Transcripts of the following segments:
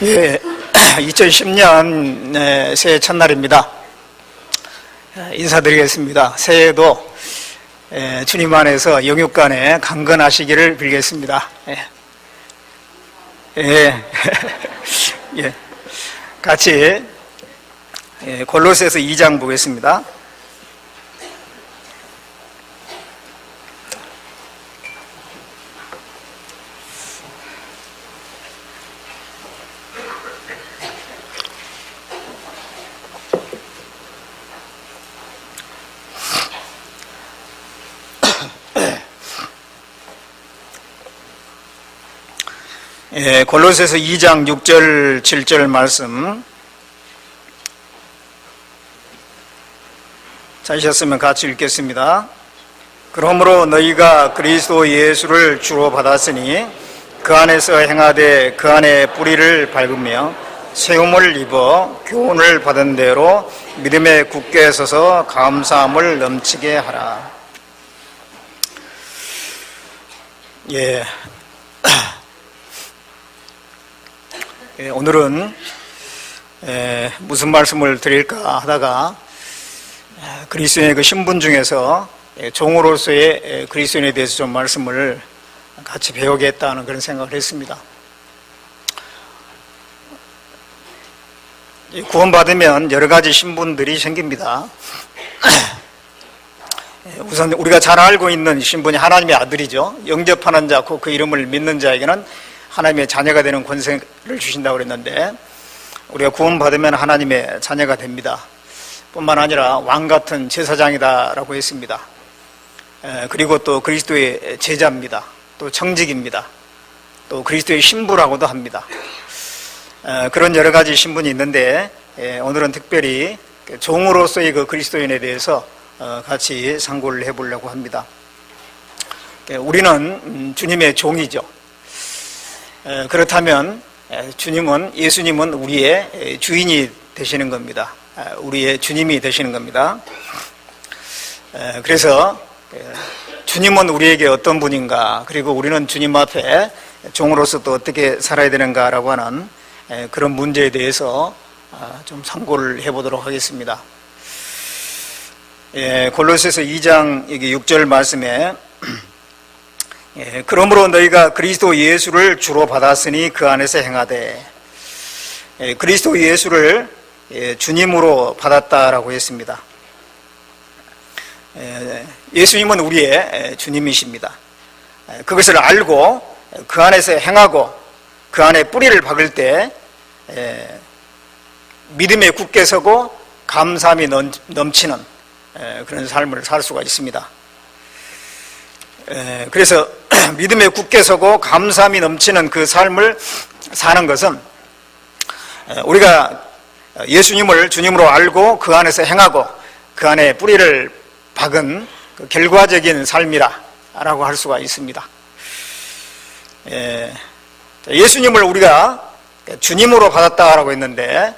예, 2010년 새해 첫날입니다. 인사드리겠습니다. 새해에도 주님 안에서 영육간에 강건하시기를 빌겠습니다. 예. 예. 같이 골로새서 2장 보겠습니다. 골로새서 2장 6절 7절 말씀 찾으셨으면 같이 읽겠습니다. 그러므로 너희가 그리스도 예수를 주로 받았으니 그 안에서 행하되 그 안에 뿌리를 밟으며 세움을 입어 교훈을 받은 대로 믿음에 굳게 서서 감사함을 넘치게 하라. 예. 오늘은 무슨 말씀을 드릴까 하다가 그리스도인의 그 신분 중에서 종으로서의 그리스도인에 대해서 좀 말씀을 같이 배우겠다는 그런 생각을 했습니다. 구원받으면 여러 가지 신분들이 생깁니다. 우선 우리가 잘 알고 있는 신분이 하나님의 아들이죠. 영접하는 자, 그 이름을 믿는 자에게는 하나님의 자녀가 되는 권세를 주신다고 그랬는데, 우리가 구원받으면 하나님의 자녀가 됩니다. 뿐만 아니라 왕같은 제사장이다라고 했습니다. 그리고 또 그리스도의 제자입니다. 또 청직입니다. 또 그리스도의 신부라고도 합니다. 그런 여러 가지 신분이 있는데, 오늘은 특별히 종으로서의 그 그리스도인에 대해서 같이 상고를 해보려고 합니다. 우리는 주님의 종이죠. 그렇다면 예수님은 우리의 주인이 되시는 겁니다. 우리의 주님이 되시는 겁니다. 그래서 주님은 우리에게 어떤 분인가, 그리고 우리는 주님 앞에 종으로서 또 어떻게 살아야 되는가라고 하는 그런 문제에 대해서 좀 상고를 해보도록 하겠습니다. 골로새서 2장 6절 말씀에 그러므로 너희가 그리스도 예수를 주로 받았으니 그 안에서 행하되, 그리스도 예수를 주님으로 받았다라고 했습니다. 예수님은 우리의 주님이십니다. 그것을 알고 그 안에서 행하고 그 안에 뿌리를 박을 때 믿음에 굳게 서고 감사함이 넘치는 그런 삶을 살 수가 있습니다. 그래서 믿음에 굳게 서고 감사함이 넘치는 그 삶을 사는 것은 우리가 예수님을 주님으로 알고 그 안에서 행하고 그 안에 뿌리를 박은 그 결과적인 삶이라고 할 수가 있습니다. 예수님을 우리가 주님으로 받았다라고 했는데,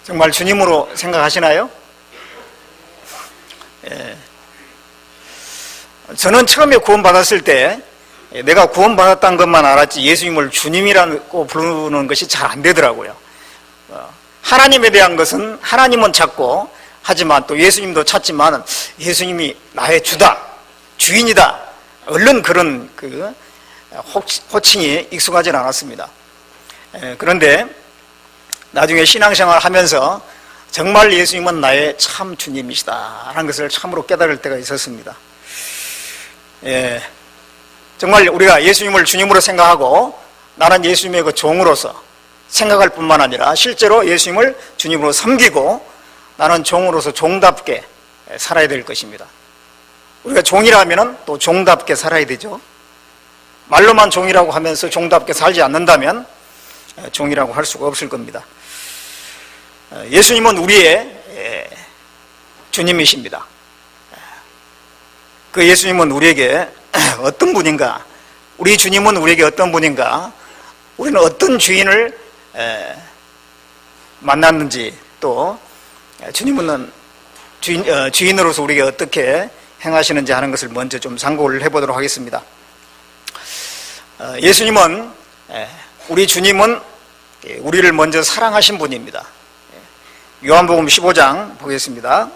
정말 주님으로 생각하시나요? 저는 처음에 구원받았을 때 내가 구원받았다는 것만 알았지 예수님을 주님이라고 부르는 것이 잘 안 되더라고요. 하나님에 대한 것은 하나님은 찾고, 하지만 또 예수님도 찾지만 예수님이 나의 주다, 주인이다, 얼른 그런 호칭이 익숙하진 않았습니다. 그런데 나중에 신앙생활을 하면서 정말 예수님은 나의 참 주님이시다 라는 것을 참으로 깨달을 때가 있었습니다. 정말 우리가 예수님을 주님으로 생각하고 나는 예수님의 그 종으로서 생각할 뿐만 아니라 실제로 예수님을 주님으로 섬기고 나는 종으로서 종답게 살아야 될 것입니다. 우리가 종이라면 또 종답게 살아야 되죠. 말로만 종이라고 하면서 종답게 살지 않는다면 종이라고 할 수가 없을 겁니다. 예수님은 우리의 주님이십니다. 그 예수님은 우리에게 어떤 분인가, 우리 주님은 우리에게 어떤 분인가, 우리는 어떤 주인을 만났는지, 또 주님은 주인으로서 우리에게 어떻게 행하시는지 하는 것을 먼저 좀 상고를 해보도록 하겠습니다. 예수님은 우리 주님은 우리를 먼저 사랑하신 분입니다. 요한복음 15장 보겠습니다.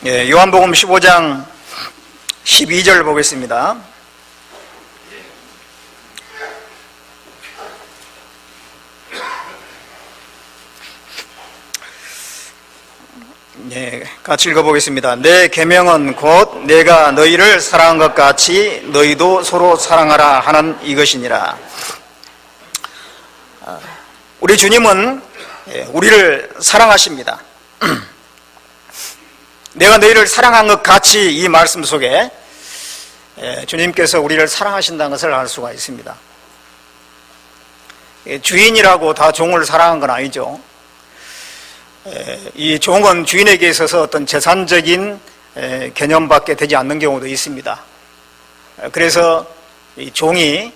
요한복음 15장 12절 보겠습니다. 같이 읽어보겠습니다. 내 계명은 곧 내가 너희를 사랑한 것 같이 너희도 서로 사랑하라 하는 이것이니라. 우리 주님은 우리를 사랑하십니다. 내가 너희를 사랑한 것 같이, 이 말씀 속에 주님께서 우리를 사랑하신다는 것을 알 수가 있습니다. 주인이라고 다 종을 사랑한 건 아니죠. 이 종은 주인에게 있어서 어떤 재산적인 개념밖에 되지 않는 경우도 있습니다. 그래서 이 종이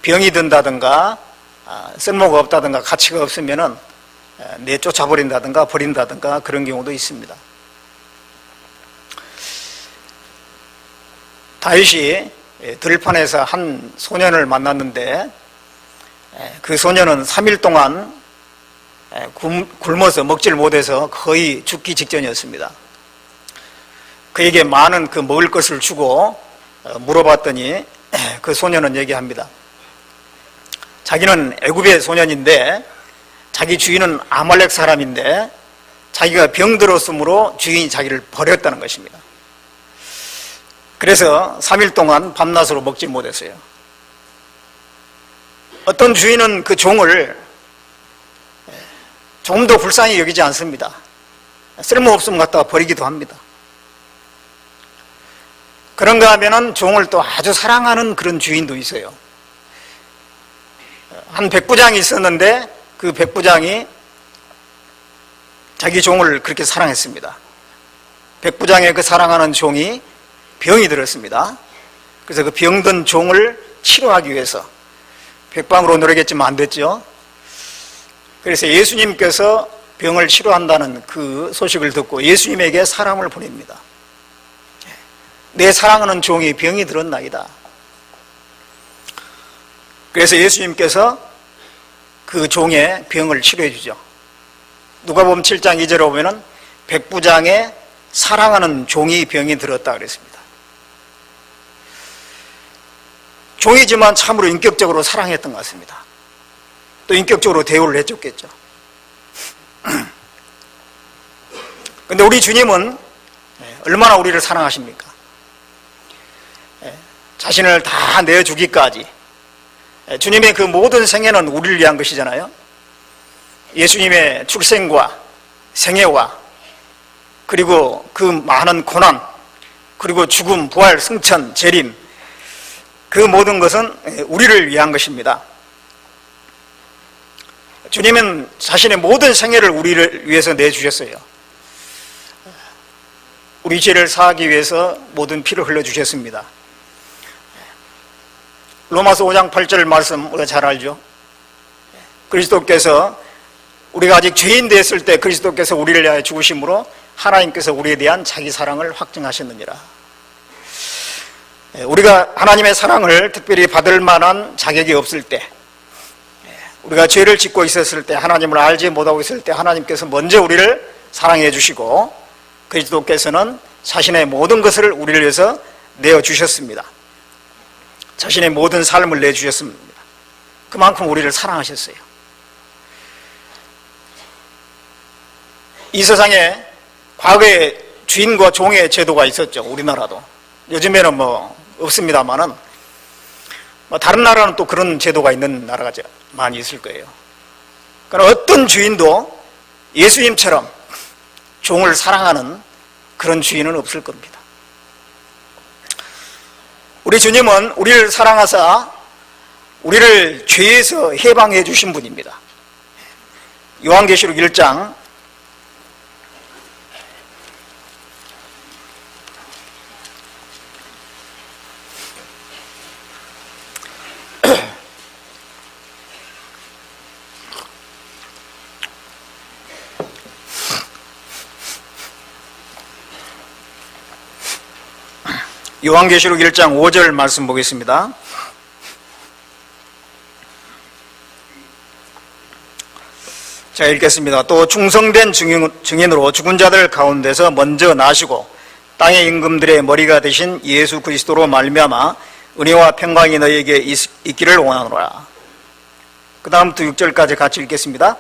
병이 든다든가 쓸모가 없다든가 가치가 없으면은 내쫓아버린다든가 버린다든가 그런 경우도 있습니다. 다윗이 들판에서 한 소년을 만났는데 그 소년은 3일 동안 굶어서 먹질 못해서 거의 죽기 직전이었습니다. 그에게 많은 그 먹을 것을 주고 물어봤더니 그 소년은 얘기합니다. 자기는 애굽의 소년인데 자기 주인은 아말렉 사람인데 자기가 병들었으므로 주인이 자기를 버렸다는 것입니다. 그래서 3일 동안 밤낮으로 먹지 못했어요. 어떤 주인은 그 종을 조금 더 불쌍히 여기지 않습니다. 쓸모없으면 갖다가 버리기도 합니다. 그런가 하면은 종을 또 아주 사랑하는 그런 주인도 있어요. 한 백부장이 있었는데 그 백부장이 자기 종을 그렇게 사랑했습니다. 백부장의 그 사랑하는 종이 병이 들었습니다. 그래서 그 병든 종을 치료하기 위해서 백방으로 노력했지만 안 됐죠. 그래서 예수님께서 병을 치료한다는 그 소식을 듣고 예수님에게 사람을 보냅니다. 내 사랑하는 종이 병이 들었나이다. 그래서 예수님께서 그 종의 병을 치료해 주죠. 누가복음 7장 2절에 보면은 백부장의 사랑하는 종이 병이 들었다 그랬습니다. 종이지만 참으로 인격적으로 사랑했던 것 같습니다. 또 인격적으로 대우를 해줬겠죠. 그런데 우리 주님은 얼마나 우리를 사랑하십니까? 자신을 다 내어주기까지. 주님의 그 모든 생애는 우리를 위한 것이잖아요. 예수님의 출생과 생애와 그리고 그 많은 고난, 그리고 죽음, 부활, 승천, 재림, 그 모든 것은 우리를 위한 것입니다. 주님은 자신의 모든 생애를 우리를 위해서 내주셨어요. 우리 죄를 사하기 위해서 모든 피를 흘려주셨습니다. 로마서 5장 8절 말씀 우리가 잘 알죠. 그리스도께서 우리가 아직 죄인 되었을 때 그리스도께서 우리를 위하여 죽으심으로 하나님께서 우리에 대한 자기 사랑을 확증하셨느니라. 우리가 하나님의 사랑을 특별히 받을 만한 자격이 없을 때, 우리가 죄를 짓고 있었을 때, 하나님을 알지 못하고 있을 때 하나님께서 먼저 우리를 사랑해 주시고 그리스도께서는 자신의 모든 것을 우리를 위해서 내어주셨습니다. 자신의 모든 삶을 내주셨습니다. 그만큼 우리를 사랑하셨어요. 이 세상에 과거에 주인과 종의 제도가 있었죠. 우리나라도. 요즘에는 없습니다만은 다른 나라는 또 그런 제도가 있는 나라가 많이 있을 거예요. 그러나 어떤 주인도 예수님처럼 종을 사랑하는 그런 주인은 없을 겁니다. 우리 주님은 우리를 사랑하사 우리를 죄에서 해방해 주신 분입니다. 요한계시록 1장 요한계시록 1장 5절 말씀 보겠습니다. 자, 읽겠습니다. 또 충성된 증인으로 죽은 자들 가운데서 먼저 나시고 땅의 임금들의 머리가 되신 예수 그리스도로 말미암아 은혜와 평강이 너희에게 있기를 원하노라. 그 다음부터 6절까지 같이 읽겠습니다.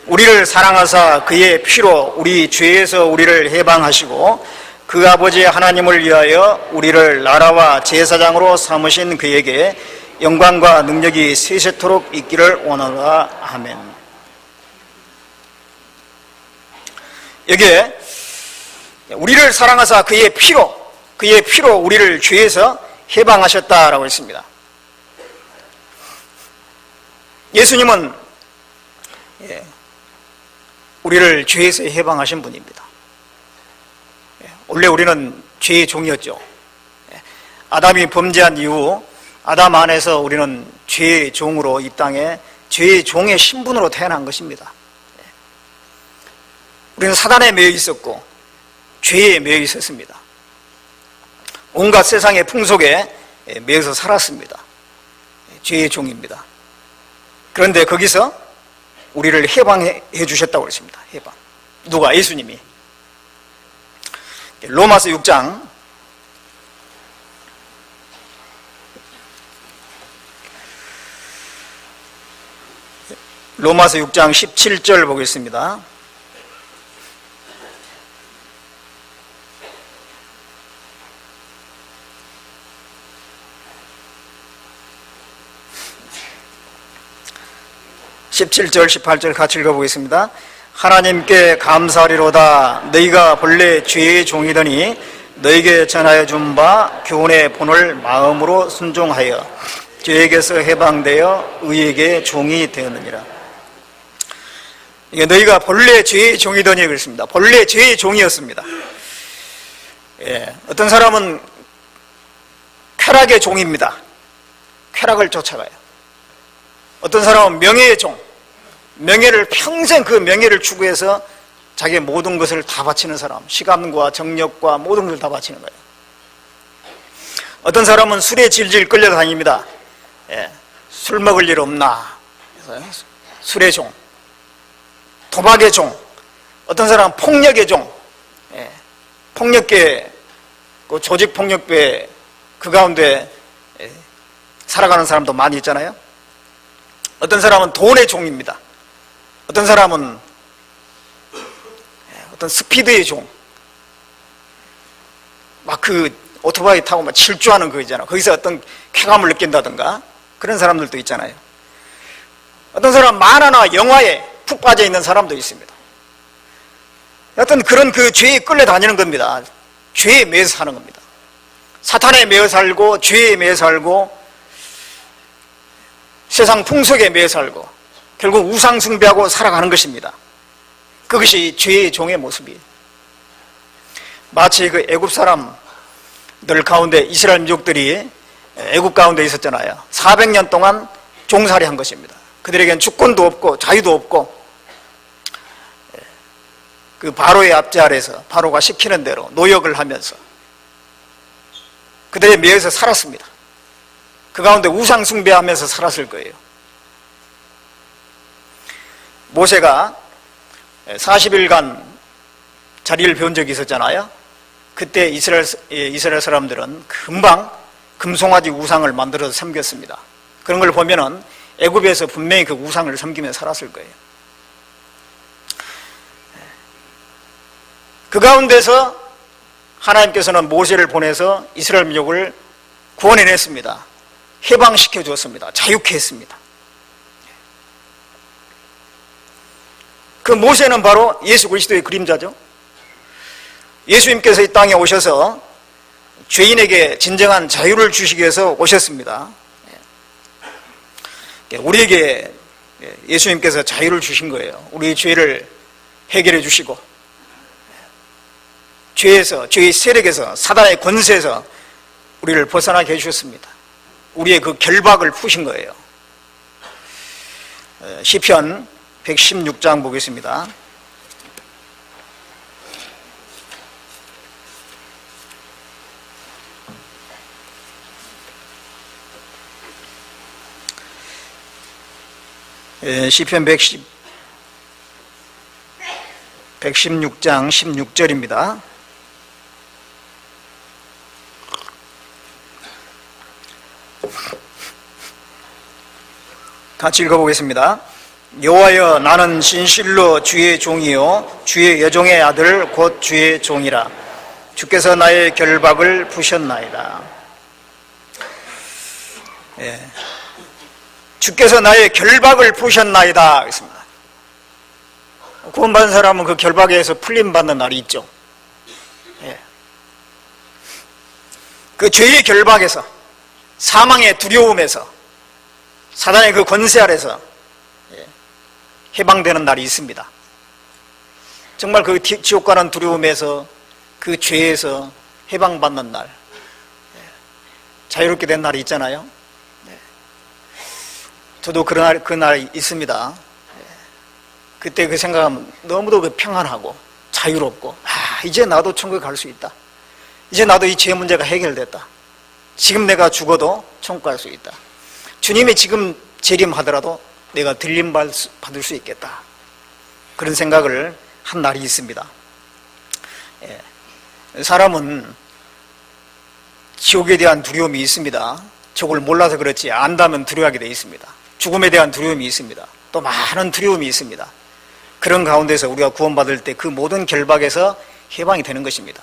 우리를 사랑하사 그의 피로 우리 죄에서 우리를 해방하시고 그 아버지 하나님을 위하여 우리를 나라와 제사장으로 삼으신 그에게 영광과 능력이 세세토록 있기를 원하노라. 아멘. 여기에 우리를 사랑하사 그의 피로 우리를 죄에서 해방하셨다라고 했습니다. 예수님은 우리를 죄에서 해방하신 분입니다. 원래 우리는 죄의 종이었죠. 아담이 범죄한 이후 아담 안에서 우리는 죄의 종으로 이 땅에 죄의 종의 신분으로 태어난 것입니다. 우리는 사단에 매여 있었고 죄에 매여 있었습니다. 온갖 세상의 풍속에 매여서 살았습니다. 죄의 종입니다. 그런데 거기서 우리를 해방해 주셨다고 그랬습니다. 해방. 누가? 예수님이. 로마서 6장 로마서 6장 17절 보겠습니다. (17절) (18절) 같이 읽어보겠습니다. 하나님께 감사하리로다. 너희가 본래 죄의 종이더니 너희에게 전하여 준 바 교훈의 본을 마음으로 순종하여 죄에게서 해방되어 의에게 종이 되었느니라. 이게 너희가 본래 죄의 종이더니 그랬습니다. 본래 죄의 종이었습니다. 어떤 사람은 쾌락의 종입니다. 쾌락을 쫓아가요. 어떤 사람은 명예의 종, 명예를 평생 그 명예를 추구해서 자기의 모든 것을 다 바치는 사람, 시간과 정력과 모든 것을 다 바치는 거예요. 어떤 사람은 술에 질질 끌려다닙니다. 술 먹을 일 없나? 술의 종, 도박의 종, 어떤 사람은 폭력의 종, 폭력계, 그 조직폭력배 그 가운데 살아가는 사람도 많이 있잖아요. 어떤 사람은 돈의 종입니다. 어떤 사람은 어떤 스피드의 종, 막 그 오토바이 타고 막 질주하는 거 있잖아. 거기서 어떤 쾌감을 느낀다든가 그런 사람들도 있잖아요. 어떤 사람은 만화나 영화에 푹 빠져 있는 사람도 있습니다. 어떤 그런 그 죄에 끌려다니는 겁니다. 죄에 매여서 사는 겁니다. 사탄에 매여 살고 죄에 매여 살고 세상 풍속에 매여 살고 결국 우상 숭배하고 살아가는 것입니다. 그것이 죄의 종의 모습이에요. 마치 그 애굽 사람들 가운데 이스라엘 민족들이 애굽 가운데 있었잖아요. 400년 동안 종살이 한 것입니다. 그들에겐 주권도 없고 자유도 없고 그 바로의 압제 아래서 바로가 시키는 대로 노역을 하면서 그들의 매여서 살았습니다. 그 가운데 우상 숭배하면서 살았을 거예요. 모세가 40일간 자리를 배운 적이 있었잖아요. 그때 이스라엘 사람들은 금방 금송아지 우상을 만들어서 섬겼습니다. 그런 걸 보면은 애굽에서 분명히 그 우상을 섬기며 살았을 거예요. 그 가운데서 하나님께서는 모세를 보내서 이스라엘 민족을 구원해냈습니다. 해방시켜 주었습니다. 자유케 했습니다. 그 모세는 바로 예수 그리스도의 그림자죠. 예수님께서 이 땅에 오셔서 죄인에게 진정한 자유를 주시기 위해서 오셨습니다. 우리에게 예수님께서 자유를 주신 거예요. 우리의 죄를 해결해 주시고 죄의 세력에서 사단의 권세에서 우리를 벗어나게 해주셨습니다. 우리의 그 결박을 푸신 거예요. 시편 116장 보겠습니다. 시편 116장 16절입니다. 같이 읽어보겠습니다. 여호와여, 나는 진실로 주의 종이요 주의 여종의 아들 곧 주의 종이라. 주께서 나의 결박을 푸셨나이다. 주께서 나의 결박을 푸셨나이다 했습니다. 구원받은 사람은 그 결박에서 풀림받는 날이 있죠. 그 죄의 결박에서, 사망의 두려움에서, 사단의 그 권세 아래서 해방되는 날이 있습니다. 정말 그 지옥 가는 두려움에서, 그 죄에서 해방받는 날, 자유롭게 된 날이 있잖아요. 저도 그날 있습니다. 그때 그 생각하면 너무도 그 평안하고 자유롭고, 이제 나도 천국에 갈 수 있다. 이제 나도 이 죄 문제가 해결됐다. 지금 내가 죽어도 천국 갈 수 있다. 주님이 지금 재림하더라도 내가 들림 받을 수 있겠다. 그런 생각을 한 날이 있습니다. 사람은 지옥에 대한 두려움이 있습니다. 저걸 몰라서 그렇지 안다면 두려워하게 되어 있습니다. 죽음에 대한 두려움이 있습니다. 또 많은 두려움이 있습니다. 그런 가운데서 우리가 구원받을 때 그 모든 결박에서 해방이 되는 것입니다.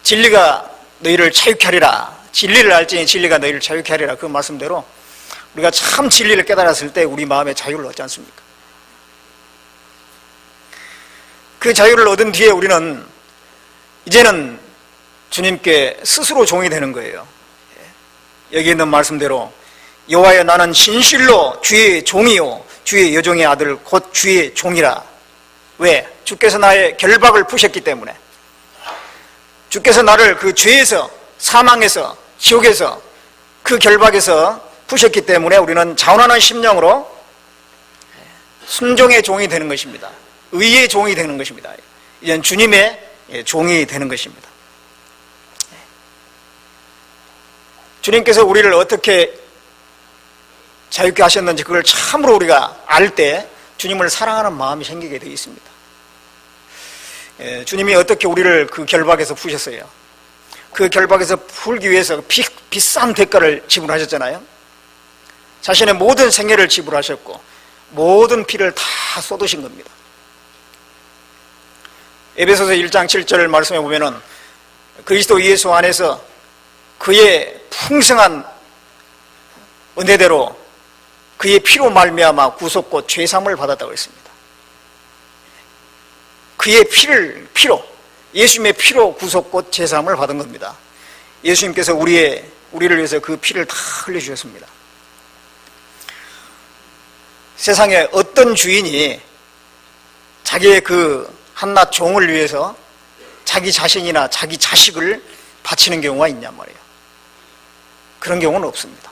진리가 너희를 자유케 하리라. 진리를 알지니 진리가 너희를 자유케 하리라. 그 말씀대로 우리가 참 진리를 깨달았을 때 우리 마음에 자유를 얻지 않습니까? 그 자유를 얻은 뒤에 우리는 이제는 주님께 스스로 종이 되는 거예요. 여기 있는 말씀대로 여호와여, 나는 진실로 주의 종이요 주의 여종의 아들 곧 주의 종이라. 왜? 주께서 나의 결박을 푸셨기 때문에. 주께서 나를 그 죄에서, 사망에서, 지옥에서, 그 결박에서 푸셨기 때문에 우리는 자원하는 심령으로 순종의 종이 되는 것입니다. 의의 종이 되는 것입니다. 이제는 주님의 종이 되는 것입니다. 주님께서 우리를 어떻게 자유케 하셨는지 그걸 참으로 우리가 알 때 주님을 사랑하는 마음이 생기게 되어 있습니다. 주님이 어떻게 우리를 그 결박에서 푸셨어요? 그 결박에서 풀기 위해서 비싼 대가를 지불하셨잖아요. 자신의 모든 생애를 지불하셨고 모든 피를 다 쏟으신 겁니다. 에베소서 1장 7절 말씀해 보면은 그리스도 예수 안에서 그의 풍성한 은혜대로 그의 피로 말미암아 구속과 죄사함을 받았다고 했습니다. 그의 피로 예수님의 피로 구속과 죄사함을 받은 겁니다. 예수님께서 우리를 위해서 그 피를 다 흘려주셨습니다. 세상에 어떤 주인이 자기의 그 한낱 종을 위해서 자기 자신이나 자기 자식을 바치는 경우가 있냔 말이에요. 그런 경우는 없습니다.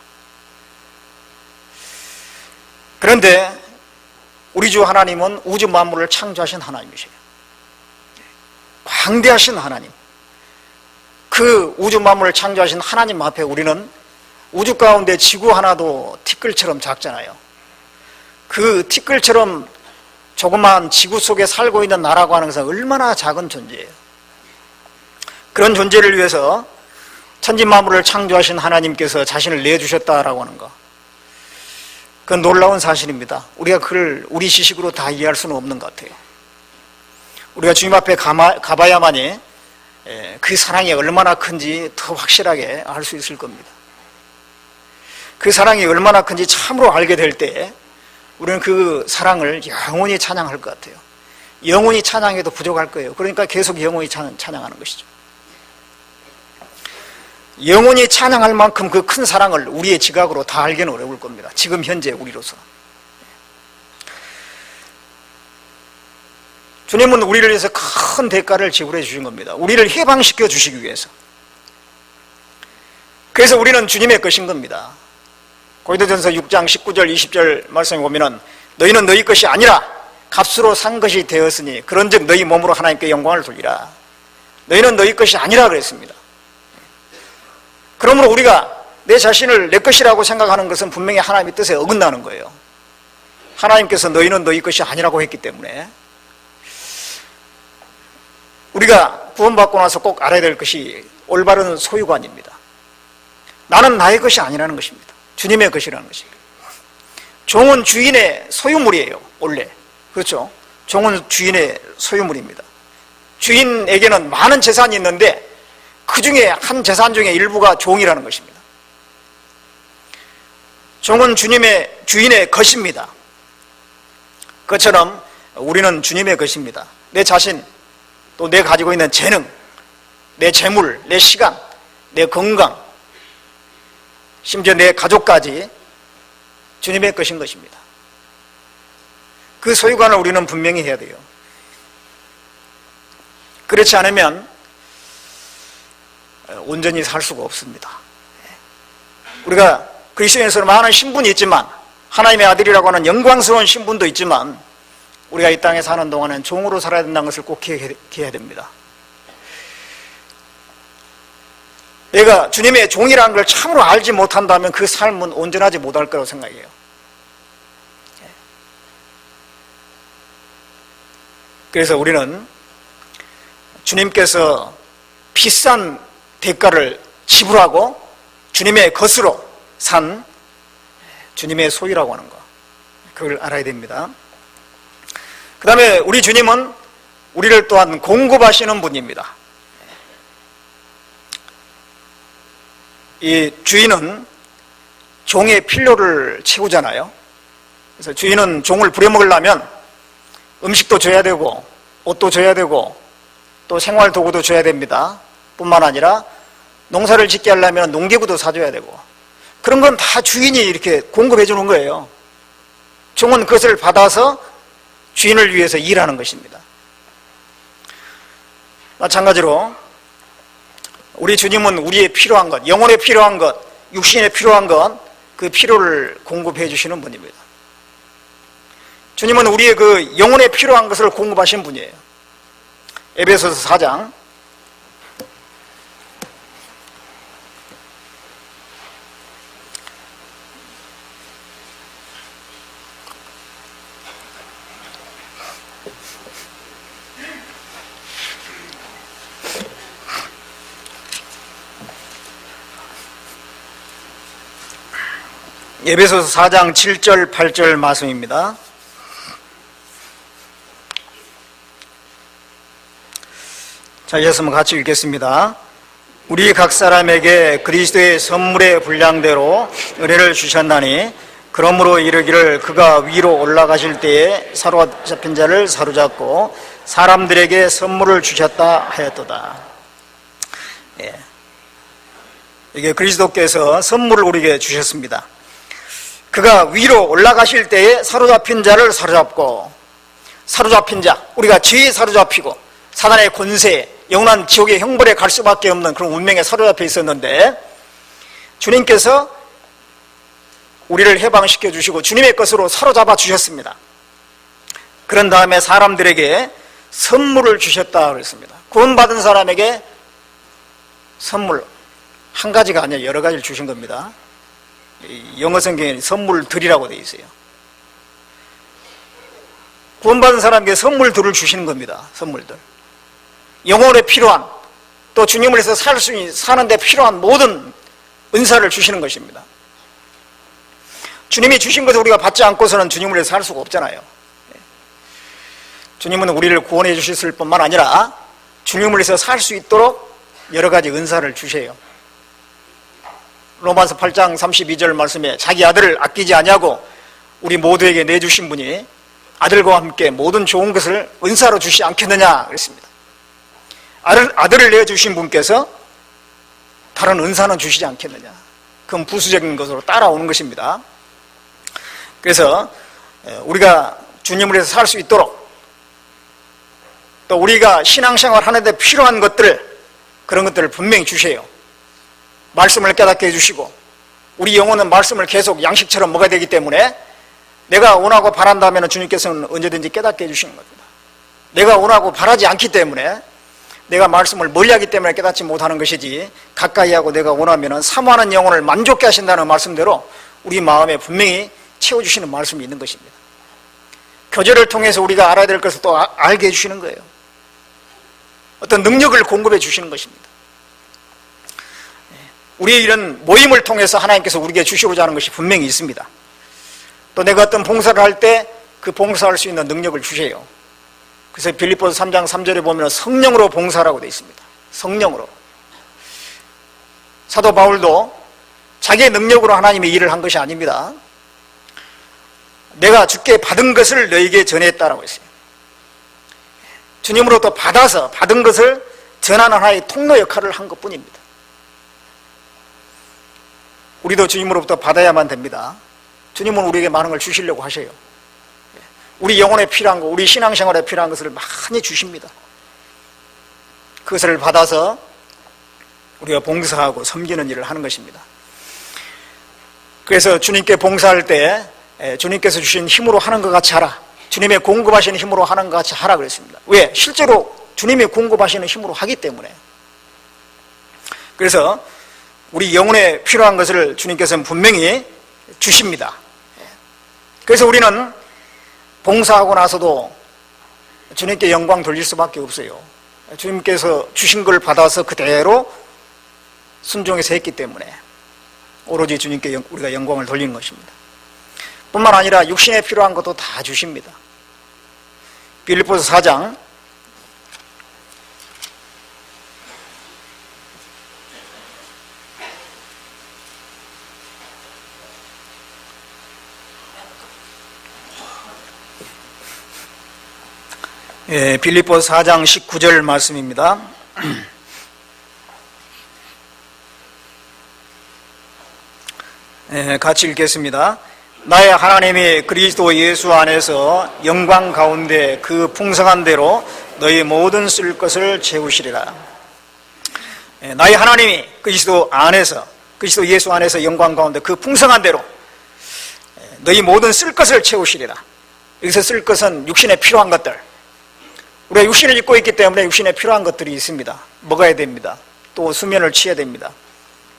그런데 우리 주 하나님은 우주 만물을 창조하신 하나님이세요. 광대하신 하나님, 그 우주 만물을 창조하신 하나님 앞에 우리는 우주 가운데 지구 하나도 티끌처럼 작잖아요. 그 티끌처럼 조그마한 지구 속에 살고 있는 나라고 하는 것은 얼마나 작은 존재예요. 그런 존재를 위해서 천지만물을 창조하신 하나님께서 자신을 내주셨다라고 하는 거, 그건 놀라운 사실입니다. 우리가 그걸 우리 지식으로 다 이해할 수는 없는 것 같아요. 우리가 주님 앞에 가봐야만이 그 사랑이 얼마나 큰지 더 확실하게 알 수 있을 겁니다. 그 사랑이 얼마나 큰지 참으로 알게 될 때 우리는 그 사랑을 영원히 찬양할 것 같아요. 영원히 찬양해도 부족할 거예요. 그러니까 계속 영원히 찬양하는 것이죠. 영원히 찬양할 만큼 그 큰 사랑을 우리의 지각으로 다 알기는 어려울 겁니다. 지금 현재 우리로서. 주님은 우리를 위해서 큰 대가를 지불해 주신 겁니다. 우리를 해방시켜 주시기 위해서. 그래서 우리는 주님의 것인 겁니다. 고린도전서 6장 19절 20절 말씀에 보면은 너희는 너희 것이 아니라 값으로 산 것이 되었으니 그런즉 너희 몸으로 하나님께 영광을 돌리라. 너희는 너희 것이 아니라 그랬습니다. 그러므로 우리가 내 자신을 내 것이라고 생각하는 것은 분명히 하나님의 뜻에 어긋나는 거예요. 하나님께서 너희는 너희 것이 아니라고 했기 때문에 우리가 구원받고 나서 꼭 알아야 될 것이 올바른 소유관입니다. 나는 나의 것이 아니라는 것입니다. 주님의 것이라는 것입니다. 종은 주인의 소유물이에요, 원래. 그렇죠? 종은 주인의 소유물입니다. 주인에게는 많은 재산이 있는데 그 중에 한 재산 중에 일부가 종이라는 것입니다. 종은 주인의 것입니다. 그처럼 우리는 주님의 것입니다. 내 자신, 또 내 가지고 있는 재능, 내 재물, 내 시간, 내 건강, 심지어 내 가족까지 주님의 것인 것입니다. 그 소유관을 우리는 분명히 해야 돼요. 그렇지 않으면 온전히 살 수가 없습니다. 우리가 그리스도인으로서 많은 신분이 있지만, 하나님의 아들이라고 하는 영광스러운 신분도 있지만, 우리가 이 땅에 사는 동안은 종으로 살아야 된다는 것을 꼭 기억해야 됩니다. 내가 주님의 종이라는 걸 참으로 알지 못한다면 그 삶은 온전하지 못할 거라고 생각해요. 그래서 우리는 주님께서 비싼 대가를 지불하고 주님의 것으로 산 주님의 소유라고 하는 거, 그걸 알아야 됩니다. 그 다음에 우리 주님은 우리를 또한 공급하시는 분입니다. 이 주인은 종의 필요를 채우잖아요. 그래서 주인은 종을 부려먹으려면 음식도 줘야 되고 옷도 줘야 되고 또 생활도구도 줘야 됩니다. 뿐만 아니라 농사를 짓게 하려면 농기구도 사줘야 되고, 그런 건 다 주인이 이렇게 공급해 주는 거예요. 종은 그것을 받아서 주인을 위해서 일하는 것입니다. 마찬가지로 우리 주님은 우리의 필요한 것, 영혼에 필요한 것, 육신에 필요한 것, 그 필요를 공급해 주시는 분입니다. 주님은 우리의 그 영혼에 필요한 것을 공급하신 분이에요. 에베소서 4장 에베소서 4장 7절 8절 말씀입니다. 자, 이어서 같이 읽겠습니다. 우리 각 사람에게 그리스도의 선물의 분량대로 은혜를 주셨나니, 그러므로 이르기를 그가 위로 올라가실 때에 사로잡힌 자를 사로잡고 사람들에게 선물을 주셨다 하였도다. 예. 이게 그리스도께서 선물을 우리에게 주셨습니다. 그가 위로 올라가실 때에 사로잡힌 자를 사로잡고, 사로잡힌 자, 우리가 죄에 사로잡히고 사단의 권세, 영원한 지옥의 형벌에 갈 수밖에 없는 그런 운명에 사로잡혀 있었는데, 주님께서 우리를 해방시켜 주시고 주님의 것으로 사로잡아 주셨습니다. 그런 다음에 사람들에게 선물을 주셨다 그랬습니다. 구원받은 사람에게 선물, 한 가지가 아니라 여러 가지를 주신 겁니다. 영어 성경에 선물들이라고 되어 있어요. 구원받은 사람에게 선물들을 주시는 겁니다. 선물들. 영혼에 필요한, 또 주님을 위해서 사는데 필요한 모든 은사를 주시는 것입니다. 주님이 주신 것을 우리가 받지 않고서는 주님을 위해서 살 수가 없잖아요. 주님은 우리를 구원해 주셨을 뿐만 아니라 주님을 위해서 살 수 있도록 여러 가지 은사를 주세요. 로마서 8장 32절 말씀에 자기 아들을 아끼지 아니하고 우리 모두에게 내주신 분이 아들과 함께 모든 좋은 것을 은사로 주시지 않겠느냐 그랬습니다. 아들을 내주신 분께서 다른 은사는 주시지 않겠느냐, 그건 부수적인 것으로 따라오는 것입니다. 그래서 우리가 주님을 위해서 살 수 있도록, 또 우리가 신앙생활 하는데 필요한 것들, 그런 것들을 분명히 주세요. 말씀을 깨닫게 해주시고, 우리 영혼은 말씀을 계속 양식처럼 먹어야 되기 때문에 내가 원하고 바란다면 주님께서는 언제든지 깨닫게 해주시는 겁니다. 내가 원하고 바라지 않기 때문에, 내가 말씀을 멀리하기 때문에 깨닫지 못하는 것이지, 가까이 하고 내가 원하면 사모하는 영혼을 만족케 하신다는 말씀대로 우리 마음에 분명히 채워주시는 말씀이 있는 것입니다. 교제를 통해서 우리가 알아야 될 것을 또 알게 해주시는 거예요. 어떤 능력을 공급해 주시는 것입니다. 우리의 이런 모임을 통해서 하나님께서 우리에게 주시고자 하는 것이 분명히 있습니다. 또 내가 어떤 봉사를 할 때 그 봉사할 수 있는 능력을 주세요. 그래서 빌립보서 3장 3절에 보면 성령으로 봉사라고 되어 있습니다. 성령으로. 사도 바울도 자기의 능력으로 하나님의 일을 한 것이 아닙니다. 내가 주께 받은 것을 너에게 전했다라고 했어요. 주님으로부터 받아서 받은 것을 전하는 하나의 통로 역할을 한 것뿐입니다. 우리도 주님으로부터 받아야만 됩니다. 주님은 우리에게 많은 걸 주시려고 하셔요. 우리 영혼에 필요한 것, 우리 신앙생활에 필요한 것을 많이 주십니다. 그것을 받아서 우리가 봉사하고 섬기는 일을 하는 것입니다. 그래서 주님께 봉사할 때 주님께서 주신 힘으로 하는 것 같이 하라. 주님의 공급하시는 힘으로 하는 것 같이 하라 그랬습니다. 왜? 실제로 주님이 공급하시는 힘으로 하기 때문에. 그래서 우리 영혼에 필요한 것을 주님께서는 분명히 주십니다. 그래서 우리는 봉사하고 나서도 주님께 영광 돌릴 수밖에 없어요. 주님께서 주신 걸 받아서 그대로 순종해서 했기 때문에 오로지 주님께 우리가 영광을 돌리는 것입니다. 뿐만 아니라 육신에 필요한 것도 다 주십니다. 빌립보서 4장 빌립보서 4장 19절 말씀입니다. 같이 읽겠습니다. 나의 하나님이 그리스도 예수 안에서 영광 가운데 그 풍성한 대로 너희 모든 쓸 것을 채우시리라. 나의 하나님이 그리스도 안에서, 그리스도 예수 안에서 영광 가운데 그 풍성한 대로 너희 모든 쓸 것을 채우시리라. 여기서 쓸 것은 육신에 필요한 것들, 우리가 육신을 입고 있기 때문에 육신에 필요한 것들이 있습니다. 먹어야 됩니다. 또 수면을 취해야 됩니다.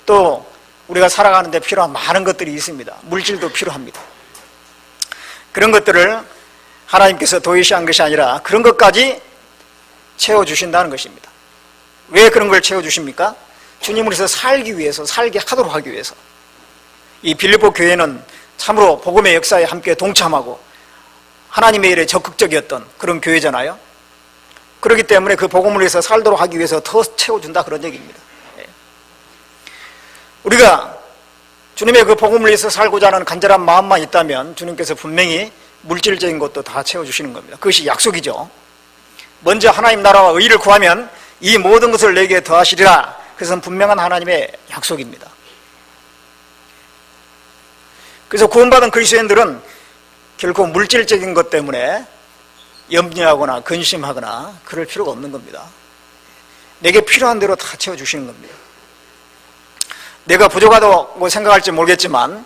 또 우리가 살아가는 데 필요한 많은 것들이 있습니다. 물질도 필요합니다. 그런 것들을 하나님께서 도외시한 것이 아니라 그런 것까지 채워주신다는 것입니다. 왜 그런 걸 채워주십니까? 주님을 위해서 살기 위해서, 살게 하도록 하기 위해서. 이 빌립보 교회는 참으로 복음의 역사에 함께 동참하고 하나님의 일에 적극적이었던 그런 교회잖아요. 그렇기 때문에 그 복음을 위해서 살도록 하기 위해서 더 채워준다, 그런 얘기입니다. 우리가 주님의 그 복음을 위해서 살고자 하는 간절한 마음만 있다면 주님께서 분명히 물질적인 것도 다 채워주시는 겁니다. 그것이 약속이죠. 먼저 하나님 나라와 의를 구하면 이 모든 것을 내게 더하시리라. 그것은 분명한 하나님의 약속입니다. 그래서 구원받은 그리스도인들은 결코 물질적인 것 때문에 염려하거나 근심하거나 그럴 필요가 없는 겁니다. 내게 필요한 대로 다 채워주시는 겁니다. 내가 부족하다고 생각할지 모르겠지만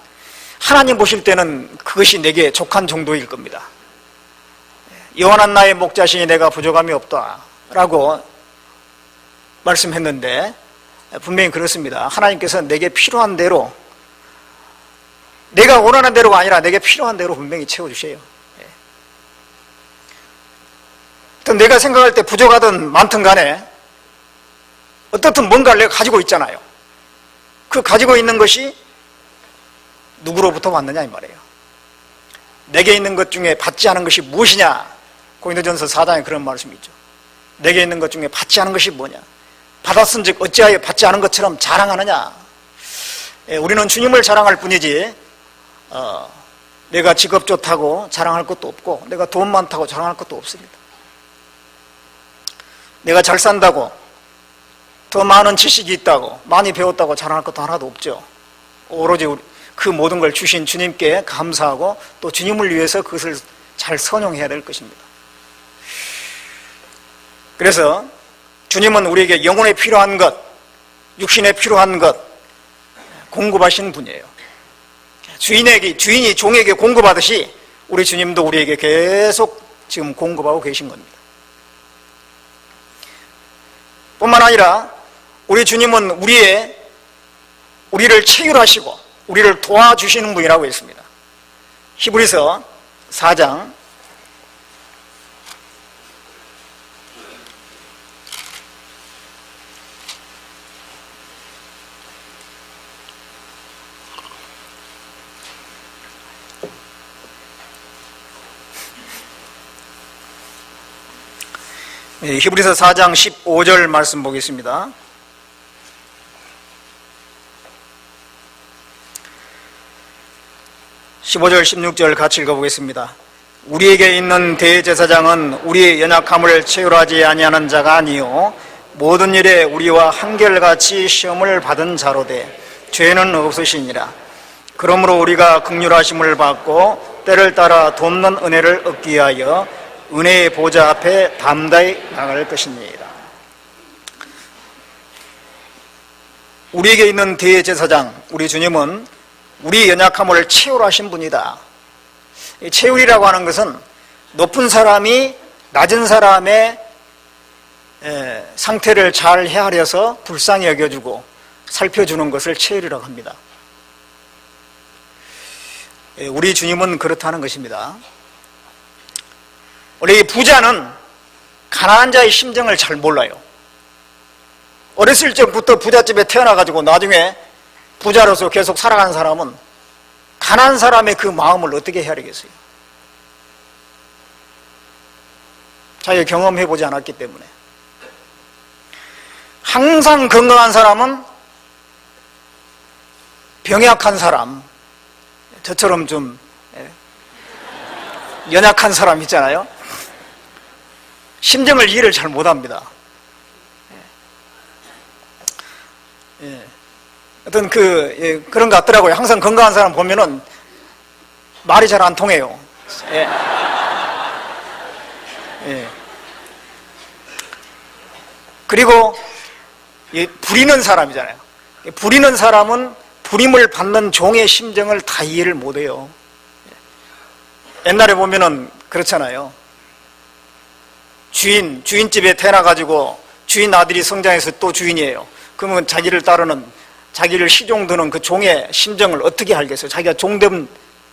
하나님 보실 때는 그것이 내게 족한 정도일 겁니다. 영원한 나의 목자시니 내가 부족함이 없다 라고 말씀했는데 분명히 그렇습니다. 하나님께서 내게 필요한 대로, 내가 원하는 대로가 아니라 내게 필요한 대로 분명히 채워주세요. 내가 생각할 때 부족하든 많든 간에 어떻든 뭔가를 내가 가지고 있잖아요. 그 가지고 있는 것이 누구로부터 왔느냐 이 말이에요. 내게 있는 것 중에 받지 않은 것이 무엇이냐. 고린도전서 4장에 그런 말씀이 있죠. 내게 있는 것 중에 받지 않은 것이 뭐냐. 받았은즉 어찌하여 받지 않은 것처럼 자랑하느냐. 우리는 주님을 자랑할 뿐이지 내가 직업 좋다고 자랑할 것도 없고 내가 돈 많다고 자랑할 것도 없습니다. 내가 잘 산다고, 더 많은 지식이 있다고, 많이 배웠다고 자랑할 것도 하나도 없죠. 오로지 그 모든 걸 주신 주님께 감사하고 또 주님을 위해서 그것을 잘 선용해야 될 것입니다. 그래서 주님은 우리에게 영혼에 필요한 것, 육신에 필요한 것 공급하시는 분이에요. 주인이 종에게 공급하듯이 우리 주님도 우리에게 계속 지금 공급하고 계신 겁니다. 뿐만 아니라 우리 주님은 우리를 체휼하시고 우리를 도와주시는 분이라고 했습니다. 히브리서 4장 히브리서 4장 15절 말씀 보겠습니다. (15절) 16절 같이 읽어보겠습니다. 우리에게 있는 대제사장은 우리의 연약함을 체휼하지 아니하는 자가 아니요 모든 일에 우리와 한결같이 시험을 받은 자로되 죄는 없으시니라. 그러므로 우리가 긍휼하심을 받고 때를 따라 돕는 은혜를 얻기 위하여 은혜의 보좌 앞에 담대히 나갈 것입니다. 우리에게 있는 대제사장, 우리 주님은 우리 연약함을 체휼하신 분이다. 체휼이라고 하는 것은 높은 사람이 낮은 사람의 상태를 잘 헤아려서 불쌍히 여겨주고 살펴주는 것을 체휼이라고 합니다. 우리 주님은 그렇다는 것입니다. 원래 이 부자는 가난한 자의 심정을 잘 몰라요. 어렸을 적부터 부잣집에 태어나가지고 나중에 부자로서 계속 살아가는 사람은 가난한 사람의 그 마음을 어떻게 헤아리겠어요? 자기가 경험해보지 않았기 때문에. 항상 건강한 사람은 병약한 사람, 저처럼 좀 연약한 사람 있잖아요. 심정을 이해를 잘 못합니다. 어떤 그런 것 같더라고요. 항상 건강한 사람 보면은 말이 잘 안 통해요. 그리고 부리는 사람이잖아요. 부리는 사람은 부림을 받는 종의 심정을 다 이해를 못해요. 옛날에 보면은 그렇잖아요. 주인집에 태어나가지고 주인 아들이 성장해서 또 주인이에요. 그러면 자기를 따르는, 자기를 시종드는 그 종의 심정을 어떻게 알겠어요? 자기가 종된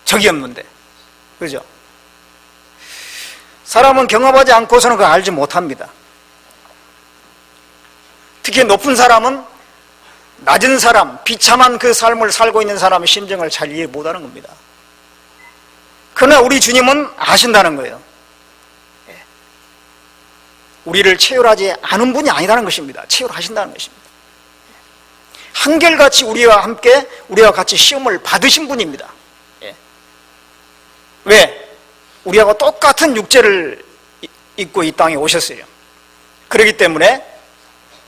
적이 없는데. 그죠? 사람은 경험하지 않고서는 그걸 알지 못합니다. 특히 높은 사람은 낮은 사람, 비참한 그 삶을 살고 있는 사람의 심정을 잘 이해 못하는 겁니다. 그러나 우리 주님은 아신다는 거예요. 우리를 체휼하지 않은 분이 아니라는 것입니다. 체휼하신다는 것입니다. 한결같이 우리와 함께 우리와 같이 시험을 받으신 분입니다. 왜? 우리하고 똑같은 육체를 입고 이 땅에 오셨어요. 그렇기 때문에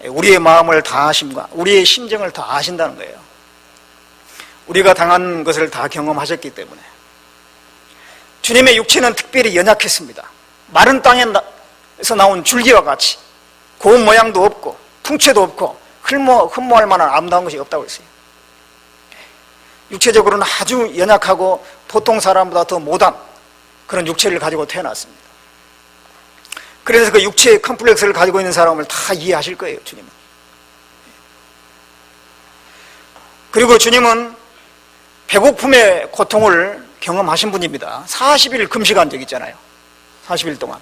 우리의 마음을 다 아심과 우리의 심정을 다 아신다는 거예요. 우리가 당한 것을 다 경험하셨기 때문에. 주님의 육체는 특별히 연약했습니다. 마른 땅에서 나온 줄기와 같이 고운 모양도 없고 풍채도 없고 흠모할 만한 아름다운 것이 없다고 했어요. 육체적으로는 아주 연약하고 보통 사람보다 더 못한 그런 육체를 가지고 태어났습니다. 그래서 그 육체의 컴플렉스를 가지고 있는 사람을 다 이해하실 거예요, 주님은. 그리고 주님은 배고픔의 고통을 경험하신 분입니다. 40일 금식한 적 있잖아요. 40일 동안.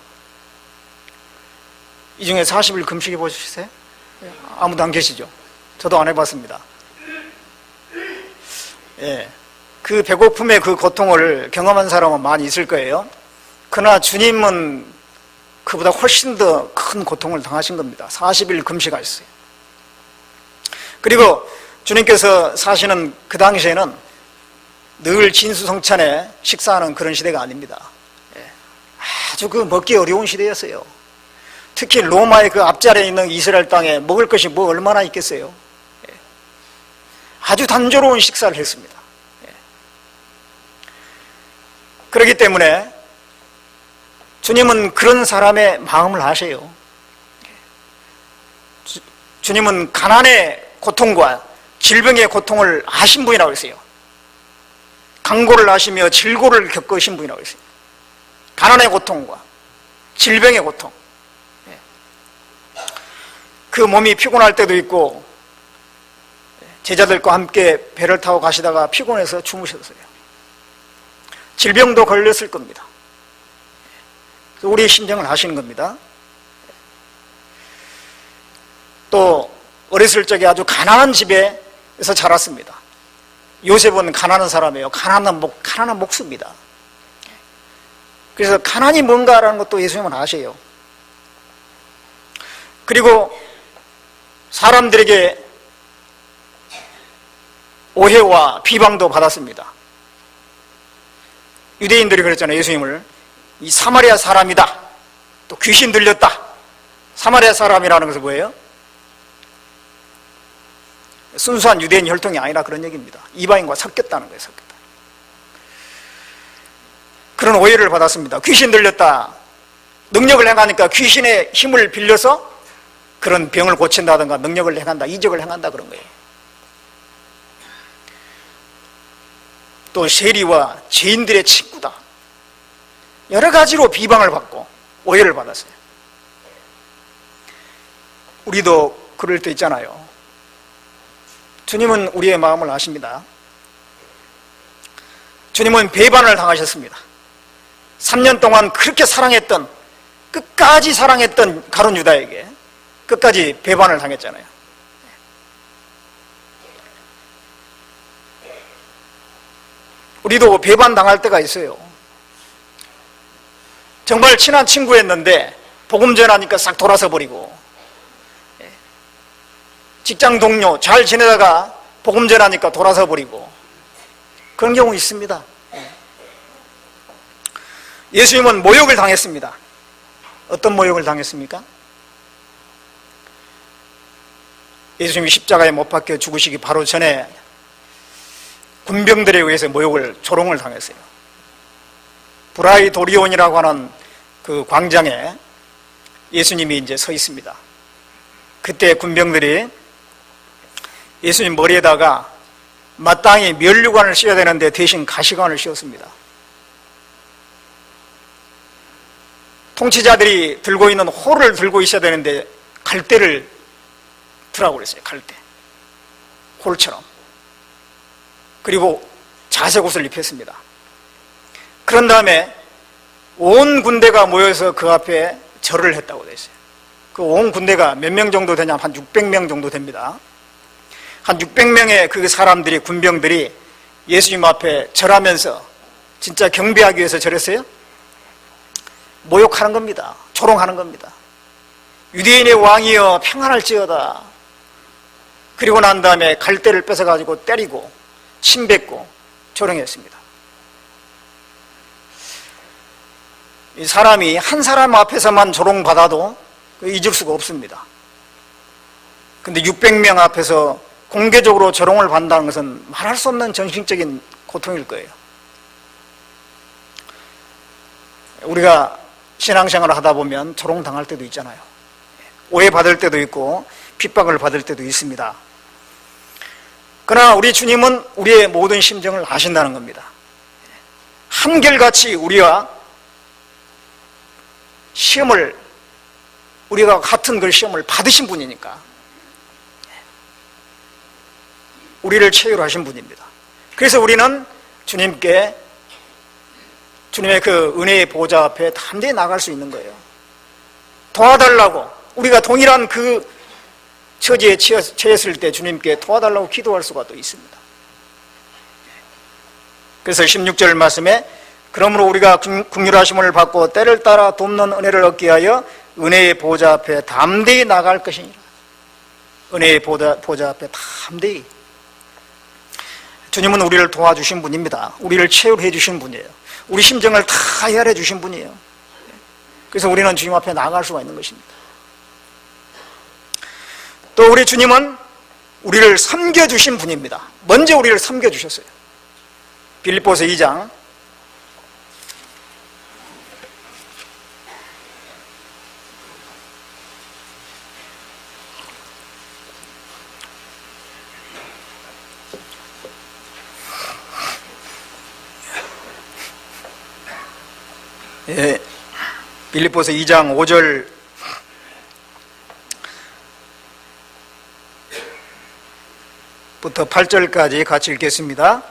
이 중에 40일 금식해 보셨어요? 아무도 안 계시죠? 저도 안 해봤습니다. 그 배고픔의 그 고통을 경험한 사람은 많이 있을 거예요. 그러나 주님은 그보다 훨씬 더 큰 고통을 당하신 겁니다. 40일 금식하셨어요. 그리고 주님께서 사시는 그 당시에는 늘 진수성찬에 식사하는 그런 시대가 아닙니다. 아주 그 먹기 어려운 시대였어요. 특히 로마의 그 앞자리에 있는 이스라엘 땅에 먹을 것이 뭐 얼마나 있겠어요. 아주 단조로운 식사를 했습니다. 그렇기 때문에 주님은 그런 사람의 마음을 아세요. 주님은 가난의 고통과 질병의 고통을 아신 분이라고 했어요. 강고를 아시며 질고를 겪으신 분이라고 했어요. 가난의 고통과 질병의 고통. 그 몸이 피곤할 때도 있고 제자들과 함께 배를 타고 가시다가 피곤해서 주무셨어요. 질병도 걸렸을 겁니다. 우리의 심정을 아시는 겁니다. 또 어렸을 적에 아주 가난한 집에서 자랐습니다. 요셉은 가난한 사람이에요. 가난한 목수입니다. 그래서 가난이 뭔가라는 것도 예수님은 아세요. 그리고 사람들에게 오해와 비방도 받았습니다. 유대인들이 그랬잖아요. 예수님을 이 사마리아 사람이다, 또 귀신 들렸다. 사마리아 사람이라는 것은 뭐예요? 순수한 유대인 혈통이 아니라 그런 얘기입니다. 이방인과 섞였다는 거예요. 섞였다. 그런 오해를 받았습니다. 귀신 들렸다, 능력을 행하니까 귀신의 힘을 빌려서 그런 병을 고친다든가 능력을 행한다, 이적을 행한다, 그런 거예요. 또 세리와 죄인들의 친구다, 여러 가지로 비방을 받고 오해를 받았어요. 우리도 그럴 때 있잖아요. 주님은 우리의 마음을 아십니다. 주님은 배반을 당하셨습니다. 3년 동안 그렇게 사랑했던, 끝까지 사랑했던 가룟 유다에게 끝까지 배반을 당했잖아요. 우리도 배반 당할 때가 있어요. 정말 친한 친구였는데 복음 전하니까 싹 돌아서 버리고, 직장 동료 잘 지내다가 복음 전하니까 돌아서 버리고, 그런 경우 있습니다. 예수님은 모욕을 당했습니다. 어떤 모욕을 당했습니까? 예수님이 십자가에 못 박혀 죽으시기 바로 전에 군병들에 의해서 조롱을 당했어요. 브라이도리온이라고 하는 그 광장에 예수님이 이제 서 있습니다. 그때 군병들이 예수님 머리에다가 마땅히 면류관을 씌워야 되는데 대신 가시관을 씌웠습니다. 통치자들이 들고 있는 호를 들고 있어야 되는데 갈대를 들라고 그랬어요. 갈대, 홀처럼. 그리고 자색 옷을 입혔습니다. 그런 다음에 온 군대가 모여서 그 앞에 절을 했다고 되어 있어요. 그 온 군대가 몇 명 정도 되냐면 한 600명 정도 됩니다. 한 600명의 그 사람들이, 군병들이 예수님 앞에 절하면서 진짜 경배하기 위해서 절했어요? 모욕하는 겁니다. 조롱하는 겁니다. 유대인의 왕이여 평안할지어다. 그리고 난 다음에 갈대를 뺏어가지고 때리고 침뱉고 조롱했습니다. 이 사람이 한 사람 앞에서만 조롱받아도 잊을 수가 없습니다. 근데 600명 앞에서 공개적으로 조롱을 받는다는 것은 말할 수 없는 정신적인 고통일 거예요. 우리가 신앙생활을 하다 보면 조롱당할 때도 있잖아요. 오해받을 때도 있고 핍박을 받을 때도 있습니다. 그러나 우리 주님은 우리의 모든 심정을 아신다는 겁니다. 한결같이 우리가 같은 그 시험을 받으신 분이니까 우리를 체휼하신 분입니다. 그래서 우리는 주님의 그 은혜의 보좌 앞에 담대히 나갈 수 있는 거예요. 도와달라고, 우리가 동일한 그 처지에 처했을 때 주님께 도와달라고 기도할 수가 또 있습니다. 그래서 16절 말씀에 그러므로 우리가 긍휼하심을 받고 때를 따라 돕는 은혜를 얻기 위하여 은혜의 보좌 앞에 담대히 나갈 것이니라. 은혜의 보좌 앞에 담대히. 주님은 우리를 도와주신 분입니다. 우리를 체휼해 주신 분이에요. 우리 심정을 다 헤아려 주신 분이에요. 그래서 우리는 주님 앞에 나갈 수가 있는 것입니다. 또 우리 주님은 우리를 섬겨주신 분입니다. 먼저 우리를 섬겨주셨어요. 빌립보서 2장 5절 부터 8절까지 같이 읽겠습니다.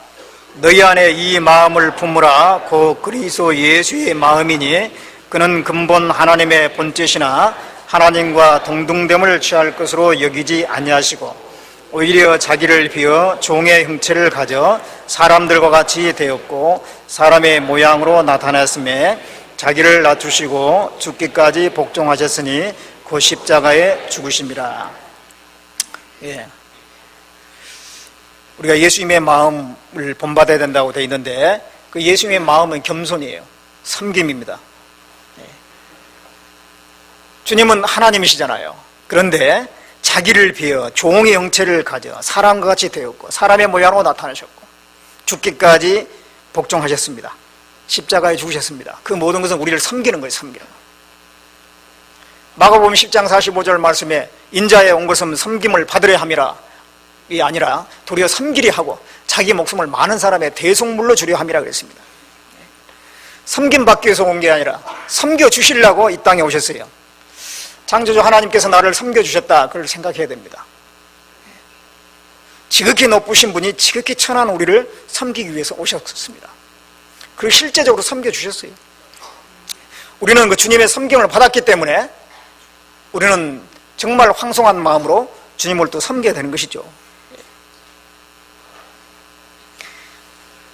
너희 안에 이 마음을 품으라. 곧 그리스도 예수의 마음이니 그는 근본 하나님의 본체시나 하나님과 동등됨을 취할 것으로 여기지 아니하시고 오히려 자기를 비어 종의 형체를 가져 사람들과 같이 되었고 사람의 모양으로 나타났음에 자기를 낮추시고 죽기까지 복종하셨으니 그 십자가에 죽으심이라. 예. 우리가 예수님의 마음을 본받아야 된다고 되어 있는데 그 예수님의 마음은 겸손이에요. 섬김입니다. 예. 주님은 하나님이시잖아요. 그런데 자기를 비어 종의 형체를 가져 사람과 같이 되었고 사람의 모양으로 나타나셨고 죽기까지 복종하셨습니다. 십자가에 죽으셨습니다. 그 모든 것은 우리를 섬기는 거예요. 섬기는 거. 마가복음 10장 45절 말씀에 인자에 온 것은 섬김을 받으려 함이라 이 아니라 도리어 섬기려 하고 자기 목숨을 많은 사람의 대속물로 주려 함이라 그랬습니다. 섬김 받기 위해서 온 게 아니라 섬겨주시려고 이 땅에 오셨어요. 창조주 하나님께서 나를 섬겨주셨다. 그걸 생각해야 됩니다. 지극히 높으신 분이 지극히 천한 우리를 섬기기 위해서 오셨습니다. 그리고 실제적으로 섬겨주셨어요. 우리는 그 주님의 섬김을 받았기 때문에 우리는 정말 황송한 마음으로 주님을 또 섬겨야 되는 것이죠.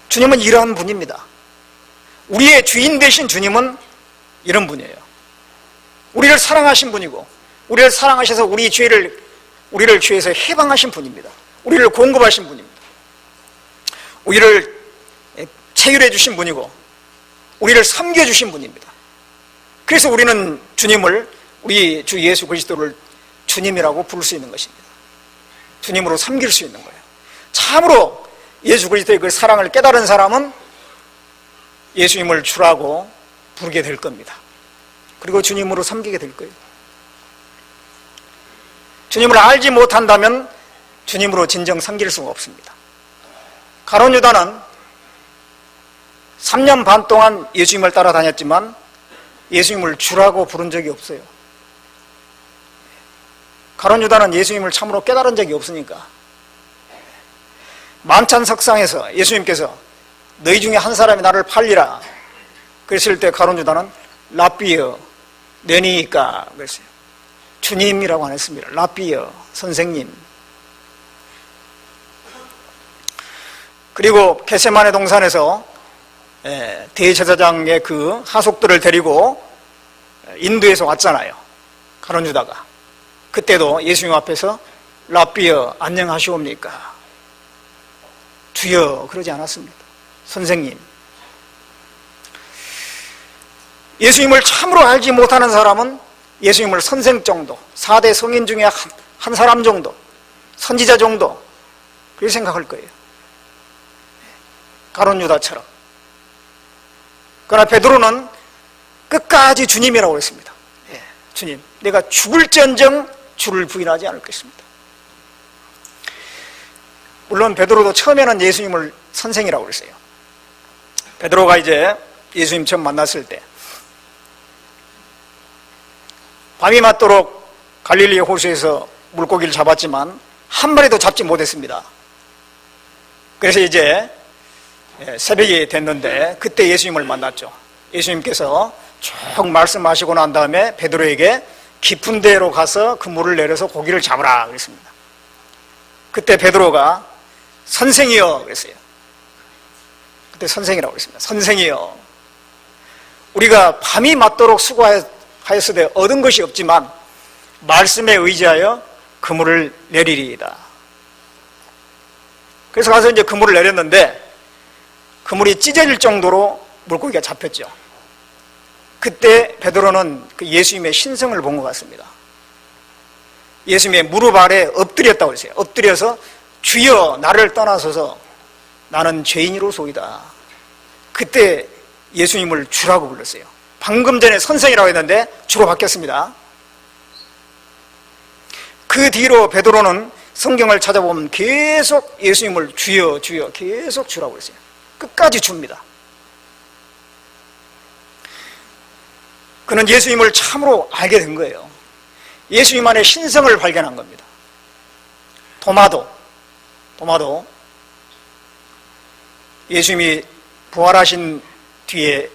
주님은 이러한 분입니다. 우리의 주인 되신 주님은 이런 분이에요. 우리를 사랑하신 분이고 우리를 사랑하셔서 우리를 죄에서 해방하신 분입니다. 우리를 공급하신 분입니다. 우리를 체휼해 주신 분이고 우리를 섬겨주신 분입니다. 그래서 우리는 주님을 우리 주 예수 그리스도를 주님이라고 부를 수 있는 것입니다. 주님으로 섬길 수 있는 거예요. 참으로 예수 그리스도의 그 사랑을 깨달은 사람은 예수님을 주라고 부르게 될 겁니다. 그리고 주님으로 섬기게 될 거예요. 주님을 알지 못한다면 주님으로 진정 섬길 수가 없습니다. 가룟 유다는 3년 반 동안 예수님을 따라다녔지만 예수님을 주라고 부른 적이 없어요. 가룟 유다는 예수님을 참으로 깨달은 적이 없으니까 만찬석상에서 예수님께서 너희 중에 한 사람이 나를 팔리라 그랬을 때 가룟 유다는 라비어 내니까 그랬어요. 주님이라고 안 했습니다. 라비어 선생님. 그리고 겟세마네 동산에서 대제사장의 그 하속들을 데리고 인도에서 왔잖아요. 가룟 유다가. 그때도 예수님 앞에서 라비어 안녕하시옵니까? 주여 그러지 않았습니다. 선생님. 예수님을 참으로 알지 못하는 사람은 예수님을 선생 정도, 4대 성인 중에 한 사람 정도, 선지자 정도 그렇게 생각할 거예요. 가룟 유다처럼. 그러나 베드로는 끝까지 주님이라고 했습니다. 주님, 내가 죽을지언정 주를 부인하지 않을 것입니다. 물론 베드로도 처음에는 예수님을 선생이라고 그랬어요. 베드로가 이제 예수님 처음 만났을 때 밤이 맞도록 갈릴리 호수에서 물고기를 잡았지만 한 마리도 잡지 못했습니다. 그래서 이제 새벽이 됐는데 그때 예수님을 만났죠. 예수님께서 쭉 말씀하시고 난 다음에 베드로에게 깊은 데로 가서 그물을 내려서 고기를 잡으라 그랬습니다. 그때 베드로가 선생이여 그랬어요. 그때 선생이라고 그랬습니다. 선생이여, 우리가 밤이 맞도록 수고하였으되 얻은 것이 없지만 말씀에 의지하여 그물을 내리리이다. 그래서 가서 이제 그물을 내렸는데 그물이 찢어질 정도로 물고기가 잡혔죠. 그때 베드로는 그 예수님의 신성을 본 것 같습니다. 예수님의 무릎 아래 엎드렸다고 그랬어요. 엎드려서 주여 나를 떠나소서 나는 죄인이로소이다. 그때 예수님을 주라고 불렀어요. 방금 전에 선생이라고 했는데 주로 바뀌었습니다. 그 뒤로 베드로는 성경을 찾아보면 계속 예수님을 주여 주여 계속 주라고 그랬어요. 끝까지 줍니다. 그는 예수님을 참으로 알게 된 거예요. 예수님 안에 신성을 발견한 겁니다. 도마도 예수님이 부활하신 뒤에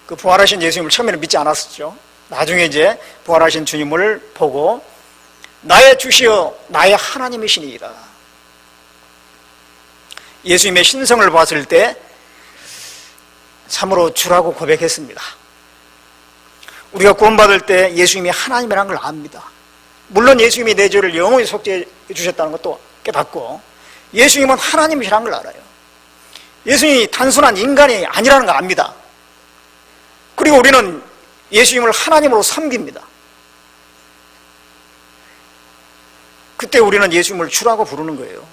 그 부활하신 예수님을 처음에는 믿지 않았었죠. 나중에 이제 부활하신 주님을 보고 나의 주시여 나의 하나님이시니이다. 예수님의 신성을 봤을 때 참으로 주라고 고백했습니다. 우리가 구원받을 때 예수님이 하나님이라는 걸 압니다. 물론 예수님이 내 죄를 영원히 속죄해 주셨다는 것도 깨닫고 예수님은 하나님이라는 걸 알아요. 예수님이 단순한 인간이 아니라는 걸 압니다. 그리고 우리는 예수님을 하나님으로 섬깁니다. 그때 우리는 예수님을 주라고 부르는 거예요.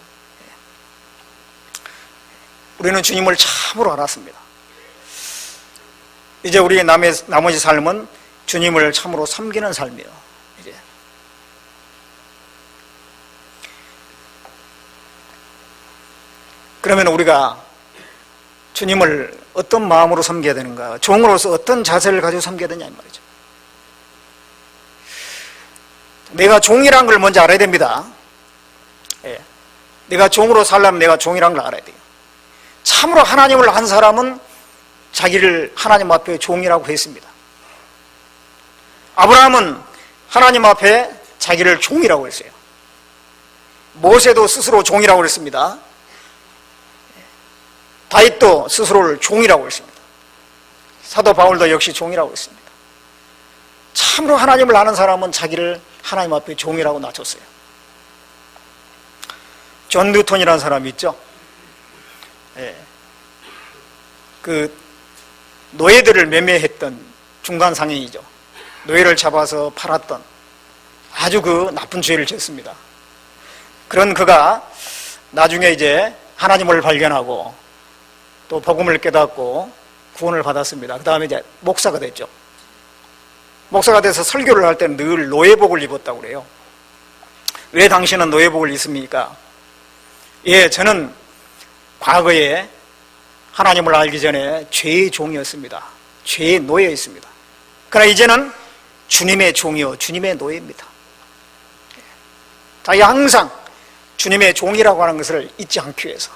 우리는 주님을 참으로 알았습니다. 이제 우리의 나머지 삶은 주님을 참으로 섬기는 삶이에요. 이제 그러면 우리가 주님을 어떤 마음으로 섬겨야 되는가? 종으로서 어떤 자세를 가지고 섬겨야 되냐 이 말이죠. 내가 종이라는 걸 먼저 알아야 됩니다. 예. 내가 종으로 살려면 내가 종이라는 걸 알아야 돼요. 참으로 하나님을 안 사람은 자기를 하나님 앞에 종이라고 했습니다. 아브라함은 하나님 앞에 자기를 종이라고 했어요. 모세도 스스로 종이라고 했습니다. 다윗도 스스로를 종이라고 했습니다. 사도 바울도 역시 종이라고 했습니다. 참으로 하나님을 아는 사람은 자기를 하나님 앞에 종이라고 낮췄어요. 존 뉴턴이라는 사람이 있죠. 예. 그 노예들을 매매했던 중간 상인이죠. 노예를 잡아서 팔았던 아주 그 나쁜 죄를 짓습니다. 그런 그가 나중에 이제 하나님을 발견하고 또 복음을 깨닫고 구원을 받았습니다. 그 다음에 이제 목사가 됐죠. 목사가 돼서 설교를 할 때는 늘 노예복을 입었다고 그래요. 왜 당신은 노예복을 입습니까? 예, 저는 과거에 하나님을 알기 전에 죄의 종이었습니다. 죄의 노예였습니다. 그러나 이제는 주님의 종이요 주님의 노예입니다. 자기가 항상 주님의 종이라고 하는 것을 잊지 않기 위해서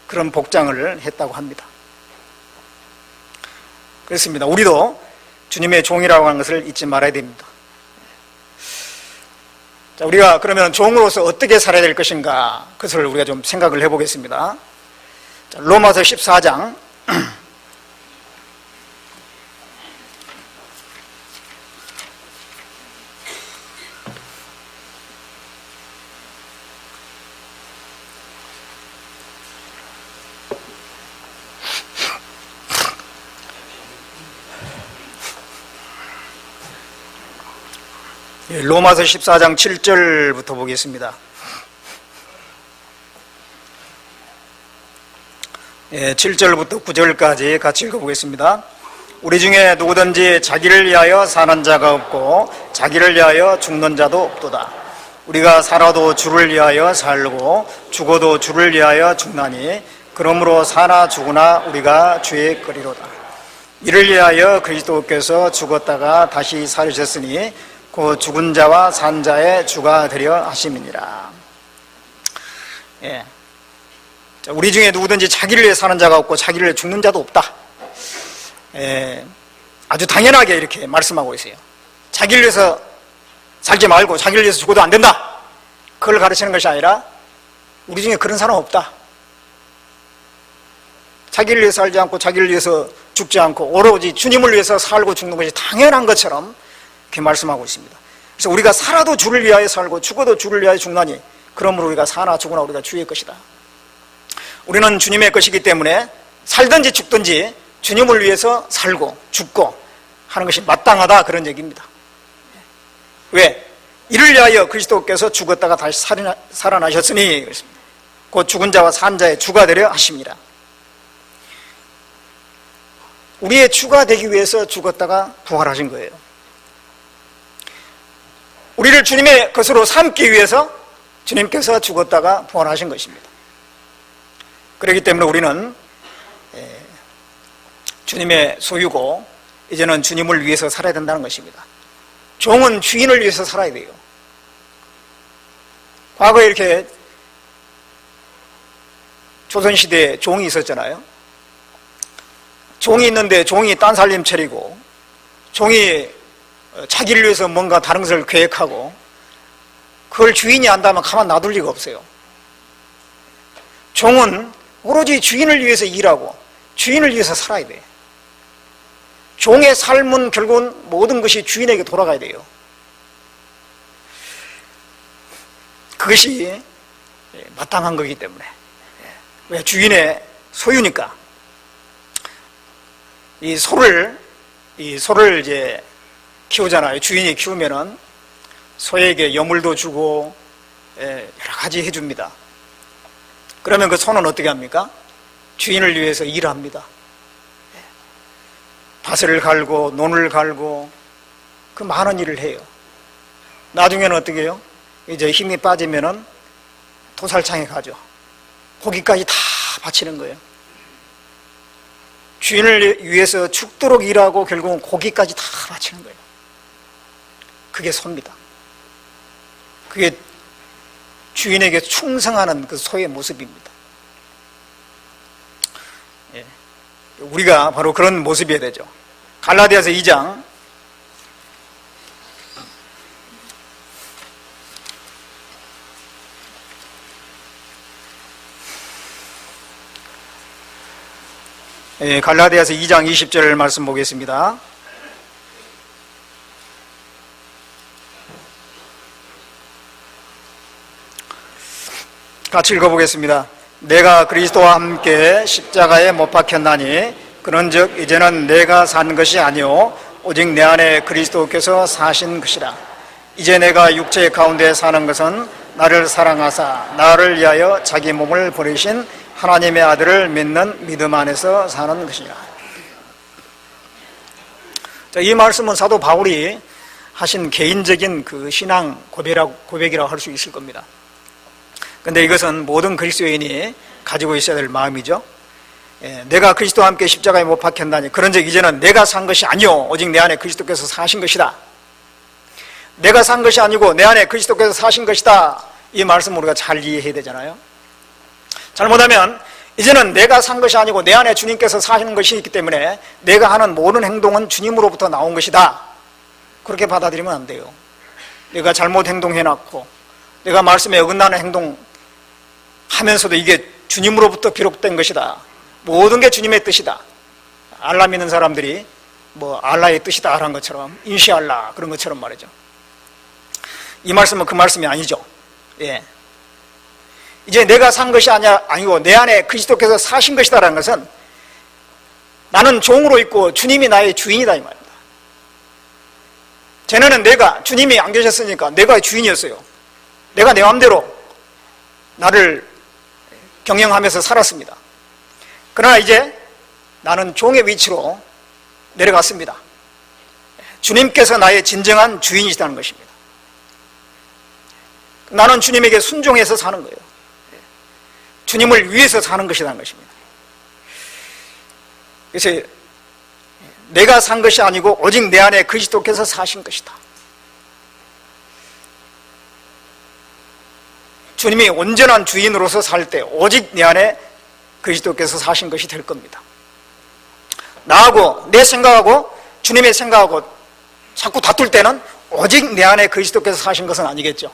그런 복장을 했다고 합니다. 그렇습니다. 우리도 주님의 종이라고 하는 것을 잊지 말아야 됩니다. 자, 우리가 그러면 종으로서 어떻게 살아야 될 것인가 그것을 우리가 좀 생각을 해보겠습니다. 자, 로마서 14장 로마서 14장 7절부터 보겠습니다. 7절부터 9절까지 같이 읽어보겠습니다. 우리 중에 누구든지 자기를 위하여 사는 자가 없고 자기를 위하여 죽는 자도 없도다. 우리가 살아도 주를 위하여 살고 죽어도 주를 위하여 죽나니 그러므로 사나 죽으나 우리가 주의 거리로다. 이를 위하여 그리스도께서 죽었다가 다시 살으셨으니 그 죽은 자와 산 자의 주가 되려 하심이니라. 예. 자, 우리 중에 누구든지 자기를 위해 사는 자가 없고 자기를 위해 죽는 자도 없다. 예. 아주 당연하게 이렇게 말씀하고 있어요. 자기를 위해서 살지 말고 자기를 위해서 죽어도 안 된다. 그걸 가르치는 것이 아니라 우리 중에 그런 사람 없다. 자기를 위해서 살지 않고 자기를 위해서 죽지 않고 오로지 주님을 위해서 살고 죽는 것이 당연한 것처럼 이렇게 말씀하고 있습니다. 그래서 우리가 살아도 주를 위하여 살고 죽어도 주를 위하여 죽나니 그러므로 우리가 사나 죽으나 우리가 주의 것이다. 우리는 주님의 것이기 때문에 살든지 죽든지 주님을 위해서 살고 죽고 하는 것이 마땅하다 그런 얘기입니다. 왜? 이를 위하여 그리스도께서 죽었다가 다시 살아나셨으니 그렇습니다. 곧 죽은 자와 산 자의 주가 되려 하심이라. 우리의 주가 되기 위해서 죽었다가 부활하신 거예요. 우리를 주님의 것으로 삼기 위해서 주님께서 죽었다가 부활하신 것입니다. 그렇기 때문에 우리는 주님의 소유고 이제는 주님을 위해서 살아야 된다는 것입니다. 종은 주인을 위해서 살아야 돼요. 과거에 이렇게 조선시대에 종이 있었잖아요. 종이 있는데 종이 딴살림 차리고 종이 자기를 위해서 뭔가 다른 것을 계획하고 그걸 주인이 안다면 가만 놔둘 리가 없어요. 종은 오로지 주인을 위해서 일하고 주인을 위해서 살아야 돼. 종의 삶은 결국은 모든 것이 주인에게 돌아가야 돼요. 그것이 마땅한 거기 때문에. 왜? 주인의 소유니까. 이 소를 이제 키우잖아요. 주인이 키우면은 소에게 여물도 주고 여러 가지 해줍니다. 그러면 그 소는 어떻게 합니까? 주인을 위해서 일합니다. 밭을 갈고 논을 갈고 그 많은 일을 해요. 나중에는 어떻게 해요? 이제 힘이 빠지면은 도살장에 가죠. 고기까지 다 바치는 거예요. 주인을 위해서 죽도록 일하고 결국은 고기까지 다 바치는 거예요. 그게 소입니다. 그게 주인에게 충성하는 그 소의 모습입니다. 우리가 바로 그런 모습이어야 되죠. 갈라디아서 2장 20절 말씀 보겠습니다. 같이 읽어보겠습니다. 내가 그리스도와 함께 십자가에 못 박혔나니 그런즉 이제는 내가 산 것이 아니요 오직 내 안에 그리스도께서 사신 것이라. 이제 내가 육체 가운데 사는 것은 나를 사랑하사 나를 위하여 자기 몸을 버리신 하나님의 아들을 믿는 믿음 안에서 사는 것이라. 자, 이 말씀은 사도 바울이 하신 개인적인 그 신앙 고백이라고 할 수 있을 겁니다. 근데 이것은 모든 그리스도인이 가지고 있어야 될 마음이죠. 내가 그리스도와 함께 십자가에 못 박혔나니 그런즉 이제는 내가 산 것이 아니요 오직 내 안에 그리스도께서 사신 것이다. 내가 산 것이 아니고 내 안에 그리스도께서 사신 것이다. 이 말씀을 우리가 잘 이해해야 되잖아요. 잘못하면 이제는 내가 산 것이 아니고 내 안에 주님께서 사시는 것이 있기 때문에 내가 하는 모든 행동은 주님으로부터 나온 것이다. 그렇게 받아들이면 안 돼요. 내가 잘못 행동해놨고 내가 말씀에 어긋나는 행동 하면서도 이게 주님으로부터 비롯된 것이다. 모든 게 주님의 뜻이다. 알라 믿는 사람들이 뭐 알라의 뜻이다 하는 것처럼 인시알라 그런 것처럼 말이죠. 이 말씀은 그 말씀이 아니죠. 예. 이제 내가 산 것이 아니고 내 안에 그리스도께서 사신 것이다라는 것은 나는 종으로 있고 주님이 나의 주인이다 이 말입니다. 전에는 내가 주님이 안 계셨으니까 내가 주인이었어요. 내가 내 마음대로 나를 경영하면서 살았습니다. 그러나 이제 나는 종의 위치로 내려갔습니다. 주님께서 나의 진정한 주인이시다는 것입니다. 나는 주님에게 순종해서 사는 거예요. 주님을 위해서 사는 것이라는 것입니다. 그래서 내가 산 것이 아니고 오직 내 안에 그리스도께서 사신 것이다. 주님이 온전한 주인으로서 살 때 오직 내 안에 그리스도께서 사신 것이 될 겁니다. 나하고 내 생각하고 주님의 생각하고 자꾸 다툴 때는 오직 내 안에 그리스도께서 사신 것은 아니겠죠.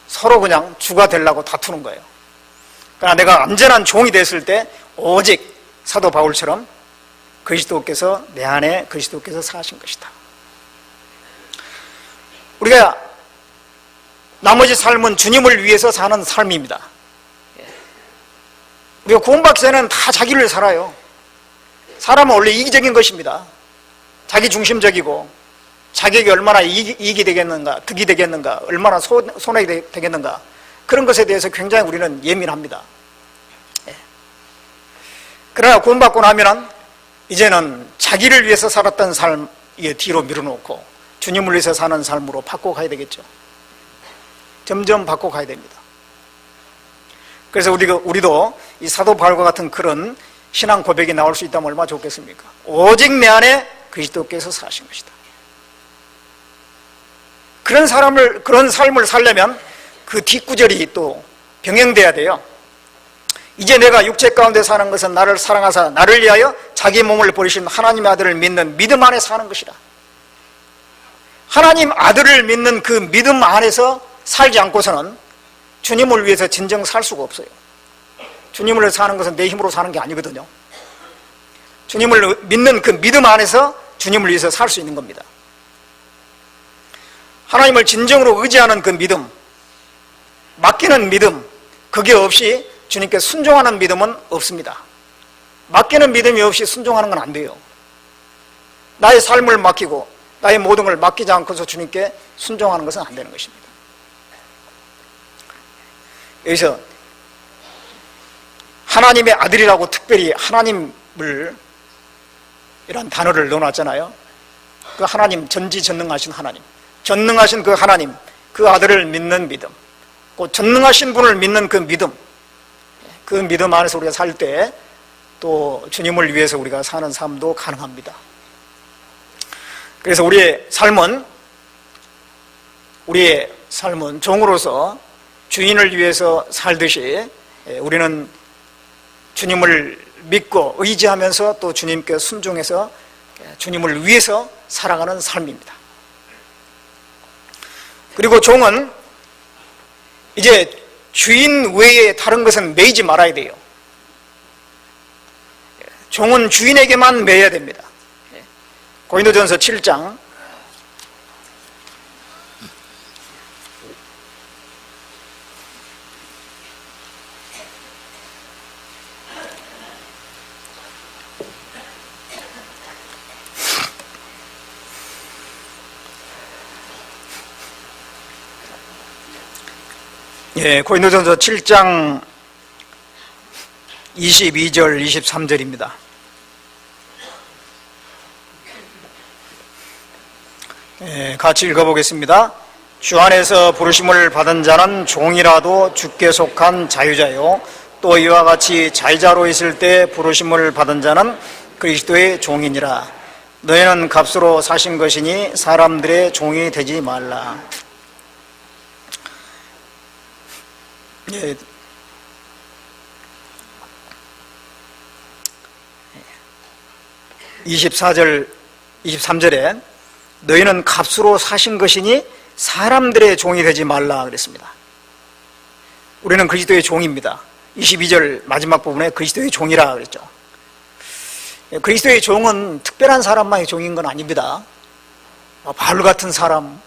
서로 그냥 주가 되려고 다투는 거예요. 그러나 내가 완전한 종이 됐을 때 오직 사도 바울처럼 그리스도께서 내 안에 그리스도께서 사신 것이다. 우리가 나머지 삶은 주님을 위해서 사는 삶입니다. 우리가 구원받기 전에는 다 자기를 살아요. 사람은 원래 이기적인 것입니다. 자기 중심적이고 자기에게 얼마나 이익이 되겠는가, 득이 되겠는가, 얼마나 손해가 되겠는가, 그런 것에 대해서 굉장히 우리는 예민합니다. 그러나 구원받고 나면은 이제는 자기를 위해서 살았던 삶 뒤로 밀어놓고 주님을 위해서 사는 삶으로 바꿔가야 되겠죠. 점점 바꿔가야 됩니다. 그래서 우리도 이 사도 바울과 같은 그런 신앙 고백이 나올 수 있다면 얼마나 좋겠습니까? 오직 내 안에 그리스도께서 사신 것이다. 그런 삶을 살려면 그 뒷구절이 또 병행돼야 돼요. 이제 내가 육체 가운데 사는 것은 나를 사랑하사 나를 위하여 자기 몸을 버리신 하나님의 아들을 믿는 믿음 안에 사는 것이다. 하나님 아들을 믿는 그 믿음 안에서 살지 않고서는 주님을 위해서 진정 살 수가 없어요. 주님을 위해서 사는 것은 내 힘으로 사는 게 아니거든요. 주님을 믿는 그 믿음 안에서 주님을 위해서 살 수 있는 겁니다. 하나님을 진정으로 의지하는 그 믿음, 맡기는 믿음, 그게 없이 주님께 순종하는 믿음은 없습니다. 맡기는 믿음이 없이 순종하는 건 안 돼요. 나의 삶을 맡기고 나의 모든 걸 맡기지 않고서 주님께 순종하는 것은 안 되는 것입니다. 여기서 하나님의 아들이라고 특별히 하나님을 이런 단어를 넣어놨잖아요. 그 하나님, 전지전능하신 하나님, 전능하신 그 하나님, 그 아들을 믿는 믿음, 그 전능하신 분을 믿는 그 믿음 안에서 우리가 살 때 또 주님을 위해서 우리가 사는 삶도 가능합니다. 그래서 우리의 삶은 종으로서 주인을 위해서 살듯이 우리는 주님을 믿고 의지하면서 또 주님께 순종해서 주님을 위해서 살아가는 삶입니다. 그리고 종은 이제 주인 외에 다른 것은 매이지 말아야 돼요. 종은 주인에게만 매여야 됩니다. 고린도전서 7장 고린도전서 7장 22절 23절입니다. 같이 읽어보겠습니다. 주 안에서 부르심을 받은 자는 종이라도 주께 속한 자유자요, 또 이와 같이 자유자로 있을 때 부르심을 받은 자는 그리스도의 종이니라. 너희는 값으로 사신 것이니 사람들의 종이 되지 말라. 24절, 23절에 너희는 값으로 사신 것이니 사람들의 종이 되지 말라 그랬습니다. 우리는 그리스도의 종입니다. 22절 마지막 부분에 그리스도의 종이라 그랬죠. 그리스도의 종은 특별한 사람만의 종인 건 아닙니다. 바울 같은 사람,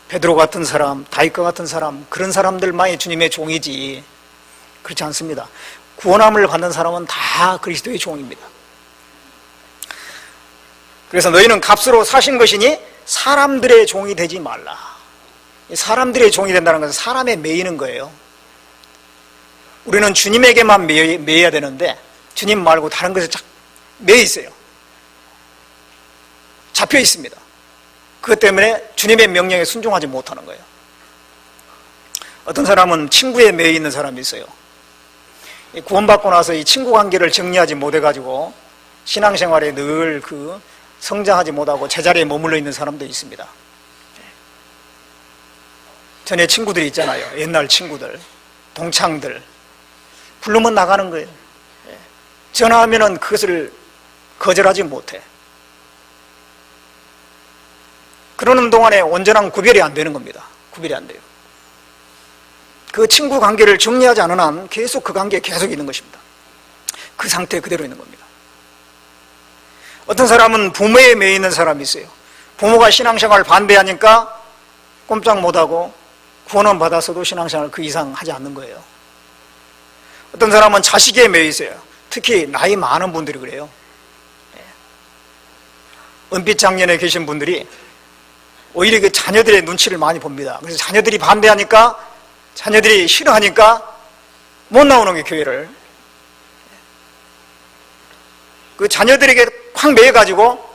베드로 같은 사람, 다윗과 같은 사람, 그런 사람들만이 주님의 종이지 그렇지 않습니다. 구원함을 받는 사람은 다 그리스도의 종입니다. 그래서 너희는 값으로 사신 것이니 사람들의 종이 되지 말라. 사람들의 종이 된다는 것은 사람에 매이는 거예요. 우리는 주님에게만 매여야 되는데 주님 말고 다른 것에 매여 있어요. 잡혀 있습니다. 그것 때문에 주님의 명령에 순종하지 못하는 거예요. 어떤 사람은 친구에 매여 있는 사람이 있어요. 구원받고 나서 이 친구 관계를 정리하지 못해가지고 신앙생활에 늘 성장하지 못하고 제자리에 머물러 있는 사람도 있습니다. 전에 친구들이 있잖아요. 옛날 친구들, 동창들. 부르면 나가는 거예요. 전화하면은 그것을 거절하지 못해. 그러는 동안에 온전한 구별이 안 되는 겁니다. 구별이 안 돼요. 그 친구 관계를 정리하지 않은 한 계속 그 관계에 계속 있는 것입니다. 그 상태 그대로 있는 겁니다. 어떤 사람은 부모에 매여 있는 사람이 있어요. 부모가 신앙생활을 반대하니까 꼼짝 못하고 구원은 받아서도 신앙생활을 그 이상 하지 않는 거예요. 어떤 사람은 자식에 매여 있어요. 특히 나이 많은 분들이 그래요. 은빛 장년에 계신 분들이 오히려 그 자녀들의 눈치를 많이 봅니다. 그래서 자녀들이 반대하니까, 자녀들이 싫어하니까 못 나오는 게 교회를. 그 자녀들에게 확 매여가지고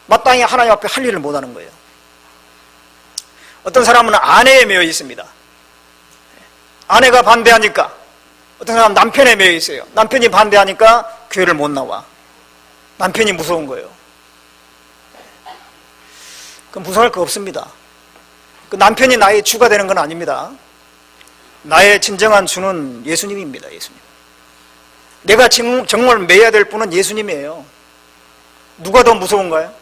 마땅히 하나님 앞에 할 일을 못하는 거예요. 어떤 사람은 아내에 매여 있습니다. 아내가 반대하니까. 어떤 사람은 남편에 매여 있어요. 남편이 반대하니까 교회를 못 나와. 남편이 무서운 거예요. 그럼 무서워할 거 없습니다. 그 남편이 나의 주가 되는 건 아닙니다. 나의 진정한 주는 예수님입니다. 예수님. 내가 정말 매여야 될 분은 예수님이에요. 누가 더 무서운가요?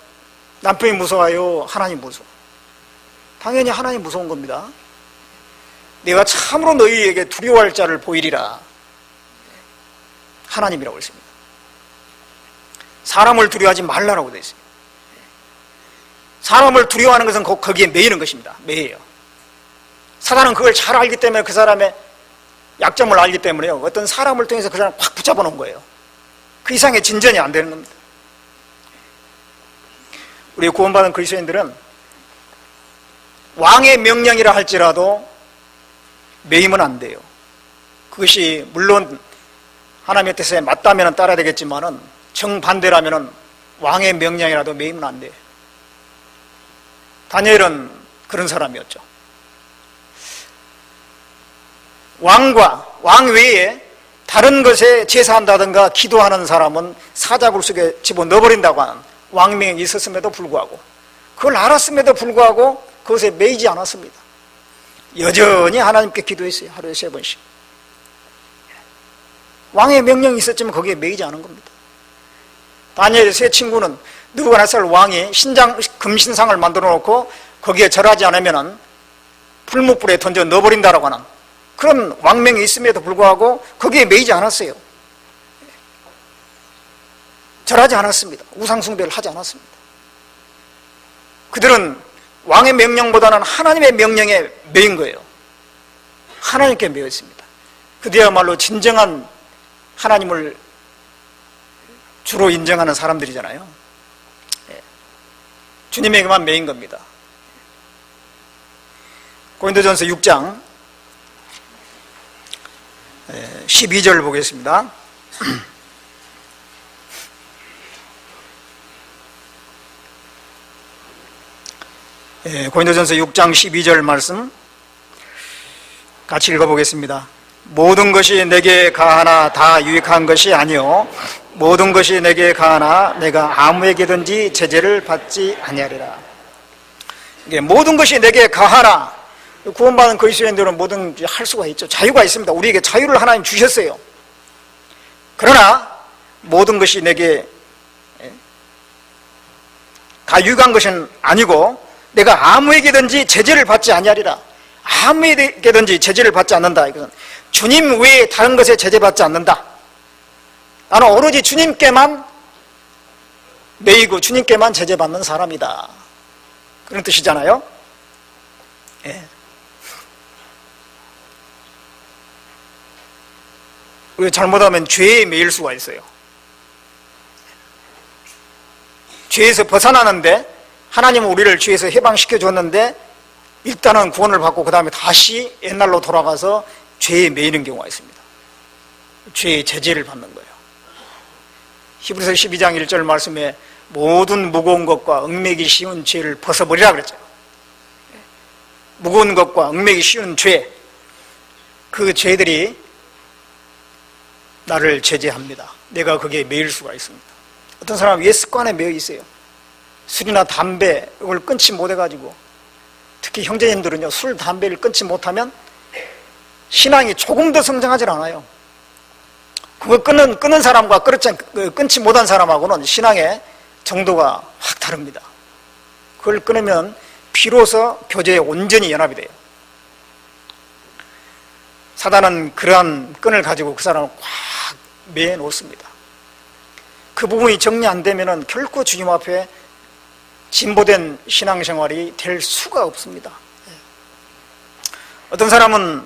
남편이 무서워요? 하나님 무서워? 당연히 하나님 무서운 겁니다. 내가 참으로 너희에게 두려워할 자를 보이리라. 하나님이라고 했습니다. 사람을 두려워하지 말라라고 되어 있어요. 사람을 두려워하는 것은 거기에 매이는 것입니다. 매여요. 사단은 그걸 잘 알기 때문에 그 사람의 약점을 알기 때문에요. 어떤 사람을 통해서 그 사람을 확 붙잡아 놓은 거예요. 그 이상의 진전이 안 되는 겁니다. 우리 구원받은 그리스도인들은 왕의 명령이라 할지라도 매이면 안 돼요. 그것이 물론 하나님의 뜻에 맞다면 따라야 되겠지만은 정반대라면은 왕의 명령이라도 매이면 안 돼요. 다니엘은 그런 사람이었죠. 왕 외에 다른 것에 제사한다든가 기도하는 사람은 사자굴 속에 집어넣어버린다고 하는 왕명이 있었음에도 불구하고, 그걸 알았음에도 불구하고 그것에 매이지 않았습니다. 여전히 하나님께 기도했어요. 하루에 3번씩. 왕의 명령이 있었지만 거기에 매이지 않은 겁니다. 다니엘의 세 친구는 느부갓네살 왕이 금신상을 만들어 놓고 거기에 절하지 않으면 풀무불에 던져 넣어버린다라고 하는 그런 왕명이 있음에도 불구하고 거기에 매이지 않았어요. 절하지 않았습니다. 우상숭배를 하지 않았습니다. 그들은 왕의 명령보다는 하나님의 명령에 매인 거예요. 하나님께 매여 있습니다. 그들이야말로 진정한 하나님을 주로 인정하는 사람들이잖아요. 주님에게만 매인 겁니다. 고린도전서 6장 12절 보겠습니다. 고린도전서 6장 12절 말씀 같이 읽어보겠습니다. 모든 것이 내게 가하나 다 유익한 것이 아니요 모든 것이 내게 가하나 내가 아무에게든지 제재를 받지 아니하리라. 모든 것이 내게 가하나, 구원받은 그리스도인들은 뭐든지 할 수가 있죠. 자유가 있습니다. 우리에게 자유를 하나님 주셨어요. 그러나 모든 것이 내게 다 유익한 것은 아니고 내가 아무에게든지 제재를 받지 아니하리라. 아무에게든지 제재를 받지 않는다. 이것은 주님 외에 다른 것에 제재받지 않는다. 나는 오로지 주님께만 매이고 주님께만 제재받는 사람이다. 그런 뜻이잖아요. 예. 우리가 잘못하면 죄에 매일 수가 있어요. 죄에서 벗어나는데 하나님은 우리를 죄에서 해방시켜 줬는데 일단은 구원을 받고 그 다음에 다시 옛날로 돌아가서 죄에 매이는 경우가 있습니다. 죄의 제재를 받는 거예요. 히브리서 12장 1절 말씀에 모든 무거운 것과 얽매기 쉬운 죄를 벗어버리라 그랬죠. 무거운 것과 얽매기 쉬운 죄, 그 죄들이 나를 제재합니다. 내가 거기에 매일 수가 있습니다. 어떤 사람은 옛 습관에 매여 있어요. 술이나 담배 이걸 끊지 못해가지고, 특히 형제님들은요, 술, 담배를 끊지 못하면 신앙이 조금 더 성장하지 않아요. 그거 끊는 사람과 끊지 못한 사람하고는 신앙의 정도가 확 다릅니다. 그걸 끊으면 비로소 교제에 온전히 연합이 돼요. 사단은 그러한 끈을 가지고 그 사람을 꽉 매어 놓습니다. 그 부분이 정리 안 되면은 결코 주님 앞에 진보된 신앙생활이 될 수가 없습니다. 어떤 사람은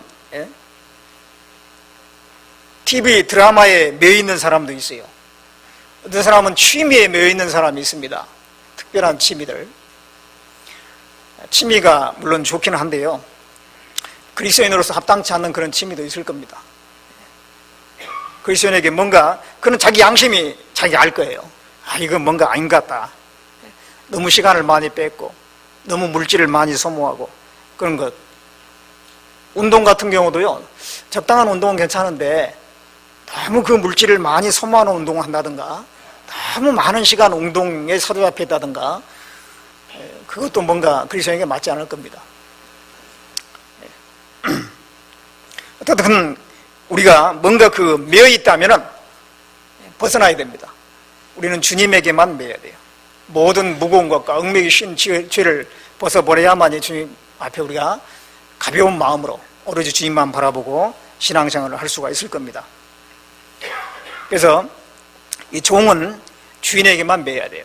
TV 드라마에 매여 있는 사람도 있어요. 어떤 사람은 취미에 매여 있는 사람이 있습니다. 특별한 취미들. 취미가 물론 좋기는 한데요, 그리스도인으로서 합당치 않는 그런 취미도 있을 겁니다. 그리스도인에게 뭔가, 그는 자기 양심이 자기 알 거예요. 아, 이건 뭔가 아닌 것 같다. 너무 시간을 많이 뺐고 너무 물질을 많이 소모하고 그런 것. 운동 같은 경우도요, 적당한 운동은 괜찮은데 너무 그 물질을 많이 소모하는 운동을 한다든가 너무 많은 시간 운동에 사로잡혀 있다든가, 그것도 뭔가 그리스도인에게 맞지 않을 겁니다. 어쨌든 우리가 뭔가 그 매여 있다면은 벗어나야 됩니다. 우리는 주님에게만 매여야 돼요. 모든 무거운 것과 얽매기 쉬운 죄를 벗어버려야만이 주님 앞에 우리가 가벼운 마음으로 오로지 주님만 바라보고 신앙생활을 할 수가 있을 겁니다. 그래서 이 종은 주인에게만 매여야 돼요.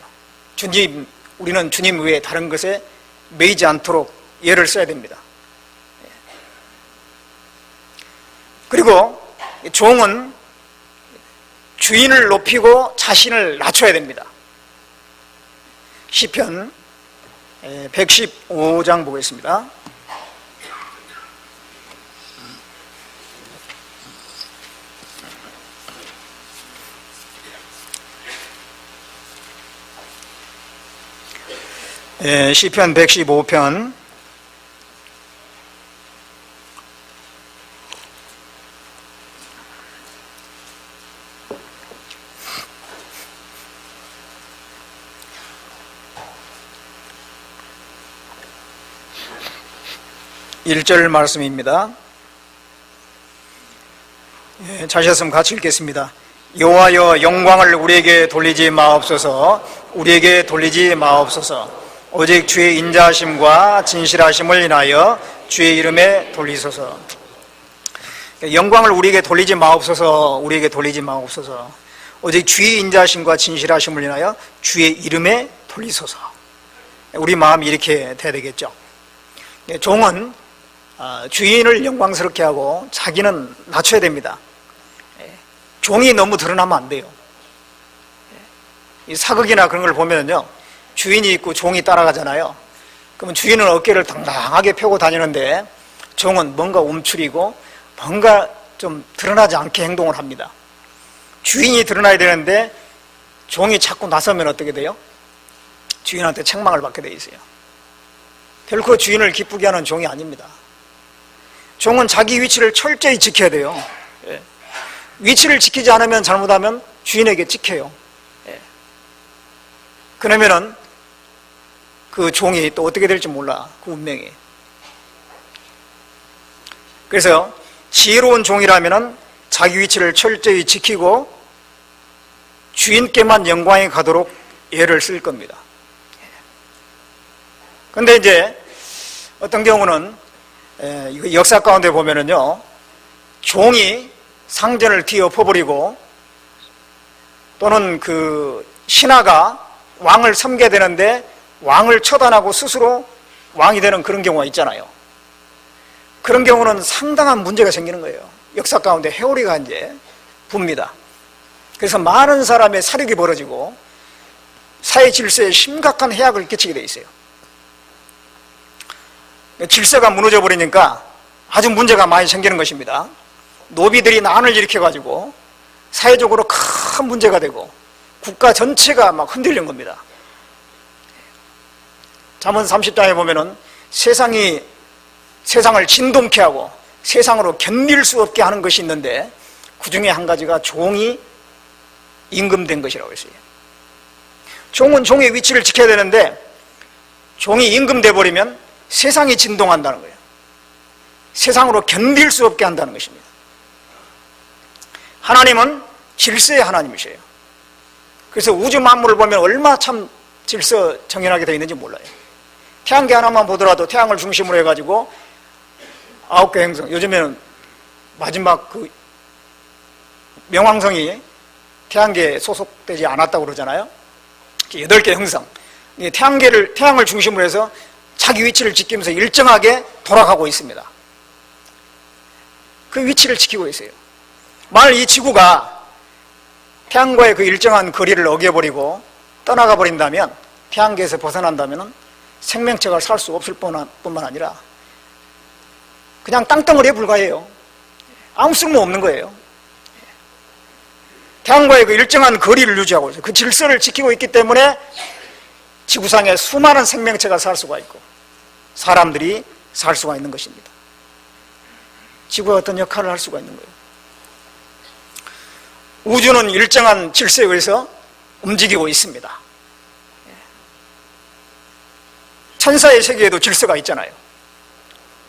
우리는 주님 외에 다른 것에 매이지 않도록 예를 써야 됩니다. 그리고 종은 주인을 높이고 자신을 낮춰야 됩니다. 시편 115장 보겠습니다. 시편 115편 1절 말씀입니다. 찾으셨으면 같이 읽겠습니다. 여호와여 영광을 우리에게 돌리지 마옵소서. 우리에게 돌리지 마옵소서. 오직 주의 인자하심과 진실하심을 인하여 주의 이름에 돌리소서. 영광을 우리에게 돌리지 마옵소서. 우리에게 돌리지 마옵소서. 오직 주의 인자하심과 진실하심을 인하여 주의 이름에 돌리소서. 우리 마음이 이렇게 돼야 되겠죠. 종은 주인을 영광스럽게 하고 자기는 낮춰야 됩니다. 종이 너무 드러나면 안 돼요. 이 사극이나 그런 걸 보면요, 주인이 있고 종이 따라가잖아요. 그러면 주인은 어깨를 당당하게 펴고 다니는데 종은 뭔가 움츠리고 뭔가 좀 드러나지 않게 행동을 합니다. 주인이 드러나야 되는데 종이 자꾸 나서면 어떻게 돼요? 주인한테 책망을 받게 돼 있어요. 결코 주인을 기쁘게 하는 종이 아닙니다. 종은 자기 위치를 철저히 지켜야 돼요. 위치를 지키지 않으면, 잘못하면 주인에게 찍혀요. 그러면은 그 종이 또 어떻게 될지 몰라, 그 운명이. 그래서 지혜로운 종이라면은 자기 위치를 철저히 지키고 주인께만 영광이 가도록 예를 쓸 겁니다. 근데 이제 어떤 경우는 역사 가운데 보면은요, 종이 상전을 뒤엎어버리고 또는 그 신하가 왕을 섬겨야 되는데 왕을 처단하고 스스로 왕이 되는 그런 경우가 있잖아요. 그런 경우는 상당한 문제가 생기는 거예요. 역사 가운데 회오리가 이제 붑니다. 그래서 많은 사람의 사륙이 벌어지고 사회 질서에 심각한 해악을 끼치게 돼 있어요. 질서가 무너져 버리니까 아주 문제가 많이 생기는 것입니다. 노비들이 난을 일으켜가지고 사회적으로 큰 문제가 되고 국가 전체가 막 흔들린 겁니다. 잠언 30장에 보면은 세상을 진동케 하고 세상으로 견딜 수 없게 하는 것이 있는데 그 중에 한 가지가 종이 임금된 것이라고 했어요. 종은 종의 위치를 지켜야 되는데 종이 임금돼 버리면 세상이 진동한다는 거예요. 세상으로 견딜 수 없게 한다는 것입니다. 하나님은 질서의 하나님이세요. 그래서 우주 만물을 보면 얼마나 참 질서 정연하게 되어 있는지 몰라요. 태양계 하나만 보더라도 태양을 중심으로 해가지고 9개 행성, 요즘에는 마지막 그 명왕성이 태양계에 소속되지 않았다고 그러잖아요. 8개 행성, 태양을 중심으로 해서 자기 위치를 지키면서 일정하게 돌아가고 있습니다. 그 위치를 지키고 있어요. 만일 이 지구가 태양과의 그 일정한 거리를 어겨버리고 떠나가 버린다면, 태양계에서 벗어난다면 생명체가 살 수 없을 뿐만 아니라 그냥 땅덩어리에 불과해요. 아무 쓸모 없는 거예요. 태양과의 그 일정한 거리를 유지하고 있어요. 그 질서를 지키고 있기 때문에 지구상에 수많은 생명체가 살 수가 있고 사람들이 살 수가 있는 것입니다. 지구가 어떤 역할을 할 수가 있는 거예요. 우주는 일정한 질서에 의해서 움직이고 있습니다. 천사의 세계에도 질서가 있잖아요.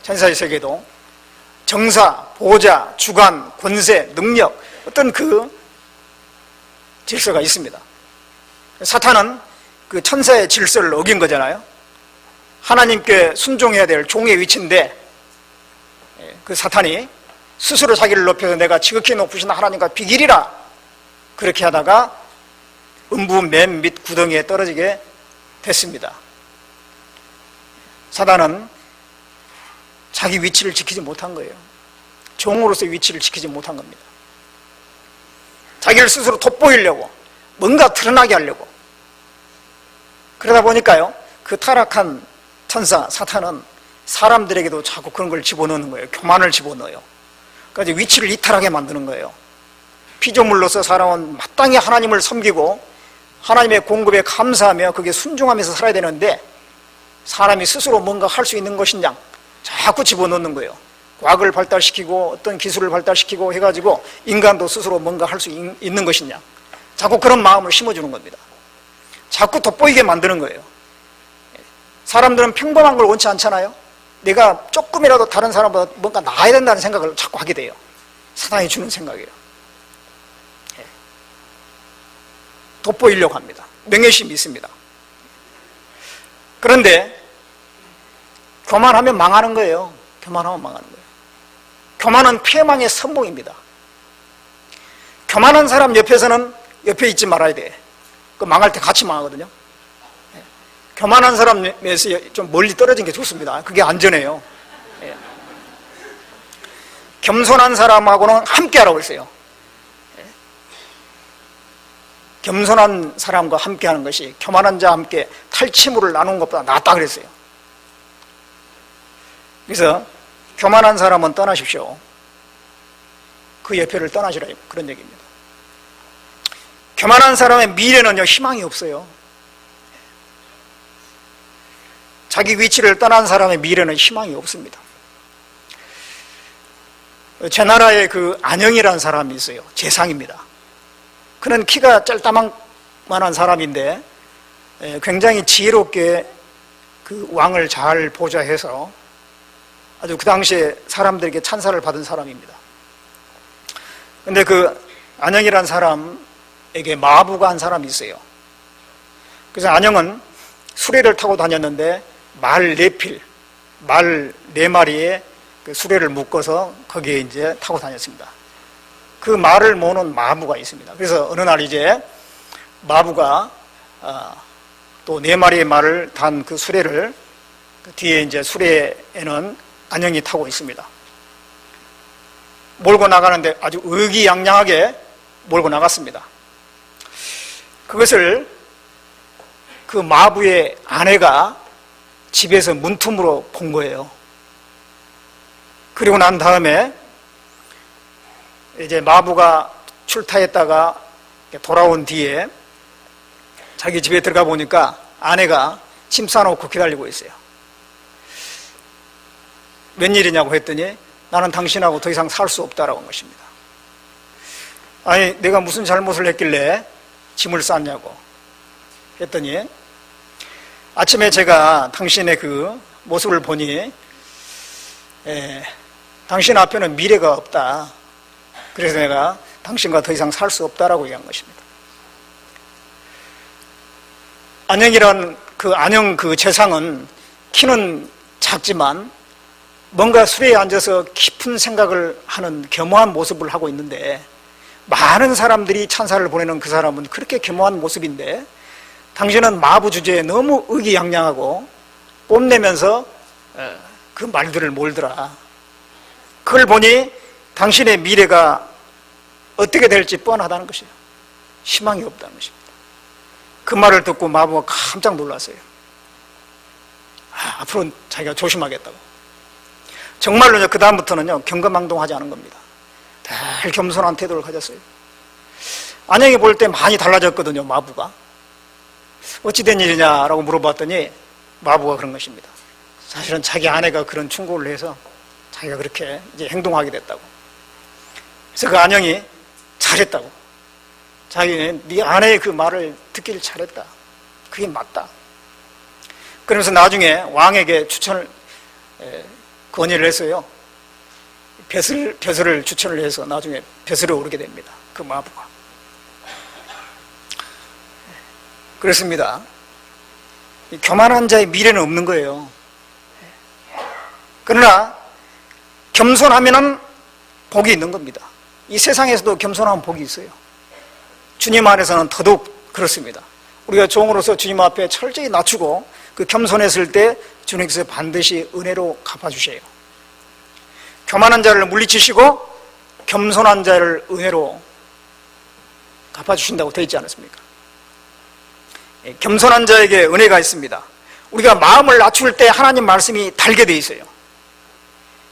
천사의 세계도 정사, 보호자, 주관, 권세, 능력, 어떤 그 질서가 있습니다. 사탄은 그 천사의 질서를 어긴 거잖아요. 하나님께 순종해야 될 종의 위치인데 그 사탄이 스스로 자기를 높여서 내가 지극히 높으신 하나님과 비기리라 그렇게 하다가 음부 맨 밑 구덩이에 떨어지게 됐습니다. 사단은 자기 위치를 지키지 못한 거예요. 종으로서 위치를 지키지 못한 겁니다. 자기를 스스로 돋보이려고, 뭔가 드러나게 하려고. 그러다 보니까요, 그 타락한 천사 사탄은 사람들에게도 자꾸 그런 걸 집어넣는 거예요. 교만을 집어넣어요. 그러니까 위치를 이탈하게 만드는 거예요. 피조물로서 사람은 마땅히 하나님을 섬기고 하나님의 공급에 감사하며 그게 순종하면서 살아야 되는데, 사람이 스스로 뭔가 할 수 있는 것이냐 자꾸 집어넣는 거예요. 과학을 발달시키고 어떤 기술을 발달시키고 해가지고 인간도 스스로 뭔가 할 수 있는 것이냐, 자꾸 그런 마음을 심어주는 겁니다. 자꾸 돋보이게 만드는 거예요. 사람들은 평범한 걸 원치 않잖아요. 내가 조금이라도 다른 사람보다 뭔가 나아야 된다는 생각을 자꾸 하게 돼요. 사단이 주는 생각이에요. 돋보이려고 합니다. 명예심이 있습니다. 그런데 교만하면 망하는 거예요. 교만하면 망하는 거예요. 교만은 패망의 선봉입니다. 교만한 사람 옆에서는 옆에 있지 말아야 돼. 그 망할 때 같이 망하거든요. 교만한 사람에서 좀 멀리 떨어진 게 좋습니다. 그게 안전해요. 겸손한 사람하고는 함께 하라고 했어요. 겸손한 사람과 함께 하는 것이 교만한 자와 함께 탈취물을 나누는 것보다 낫다 그랬어요. 그래서 교만한 사람은 떠나십시오. 그 옆에를 떠나시라, 그런 얘기입니다. 교만한 사람의 미래는요, 희망이 없어요. 자기 위치를 떠난 사람의 미래는 희망이 없습니다. 제 나라에 그 안영이라는 사람이 있어요. 재상입니다. 그는 키가 짤따만한 사람인데 굉장히 지혜롭게 그 왕을 잘 보좌해서 아주 그 당시에 사람들에게 찬사를 받은 사람입니다. 근데 그 안영이라는 사람에게 마부가 한 사람이 있어요. 그래서 안영은 수레를 타고 다녔는데 말 4필, 말 4마리에 그 수레를 묶어서 거기에 이제 타고 다녔습니다. 그 말을 모는 마부가 있습니다. 그래서 어느 날 이제 마부가 또 4마리의 말을 단 그 수레를, 그 뒤에 이제 수레에는 안영이 타고 있습니다. 몰고 나가는데 아주 의기양양하게 몰고 나갔습니다. 그것을 그 마부의 아내가 집에서 문틈으로 본 거예요. 그리고 난 다음에 이제 마부가 출타했다가 돌아온 뒤에 자기 집에 들어가 보니까 아내가 침 싸놓고 기다리고 있어요. 웬일이냐고 했더니 나는 당신하고 더 이상 살 수 없다라고 한 것입니다. 아니, 내가 무슨 잘못을 했길래 짐을 쌌냐고 했더니, 아침에 제가 당신의 그 모습을 보니 당신 앞에는 미래가 없다. 그래서 내가 당신과 더 이상 살 수 없다라고 얘기한 것입니다. 안영이란 그 안영 그 재상은 키는 작지만 뭔가 수레에 앉아서 깊은 생각을 하는 겸허한 모습을 하고 있는데, 많은 사람들이 찬사를 보내는 그 사람은 그렇게 겸허한 모습인데 당신은 마부 주제에 너무 의기양양하고 뽐내면서 그 말들을 몰더라. 그걸 보니 당신의 미래가 어떻게 될지 뻔하다는 것이에요. 희망이 없다는 것입니다. 그 말을 듣고 마부가 깜짝 놀랐어요. 앞으로는 자기가 조심하겠다고. 정말로요, 그 다음부터는요, 경거망동하지 않은 겁니다. 늘 겸손한 태도를 가졌어요. 안영이 볼 때 많이 달라졌거든요, 마부가. 어찌된 일이냐라고 물어봤더니 마부가 그런 것입니다. 사실은 자기 아내가 그런 충고를 해서 자기가 그렇게 이제 행동하게 됐다고. 그래서 그 안영이 잘했다고. 자기는 네 아내의 그 말을 듣기를 잘했다. 그게 맞다. 그러면서 나중에 왕에게 추천을 건의를 했어요. 벼슬을 추천을 해서 나중에 벼슬에 오르게 됩니다. 그 마부가. 그렇습니다. 교만한 자의 미래는 없는 거예요. 그러나 겸손하면은 복이 있는 겁니다. 이 세상에서도 겸손하면 복이 있어요. 주님 안에서는 더더욱 그렇습니다. 우리가 종으로서 주님 앞에 철저히 낮추고 그 겸손했을 때 주님께서 반드시 은혜로 갚아주셔요. 교만한 자를 물리치시고 겸손한 자를 은혜로 갚아주신다고 되어 있지 않습니까? 겸손한 자에게 은혜가 있습니다. 우리가 마음을 낮출 때 하나님 말씀이 달게 되어 있어요.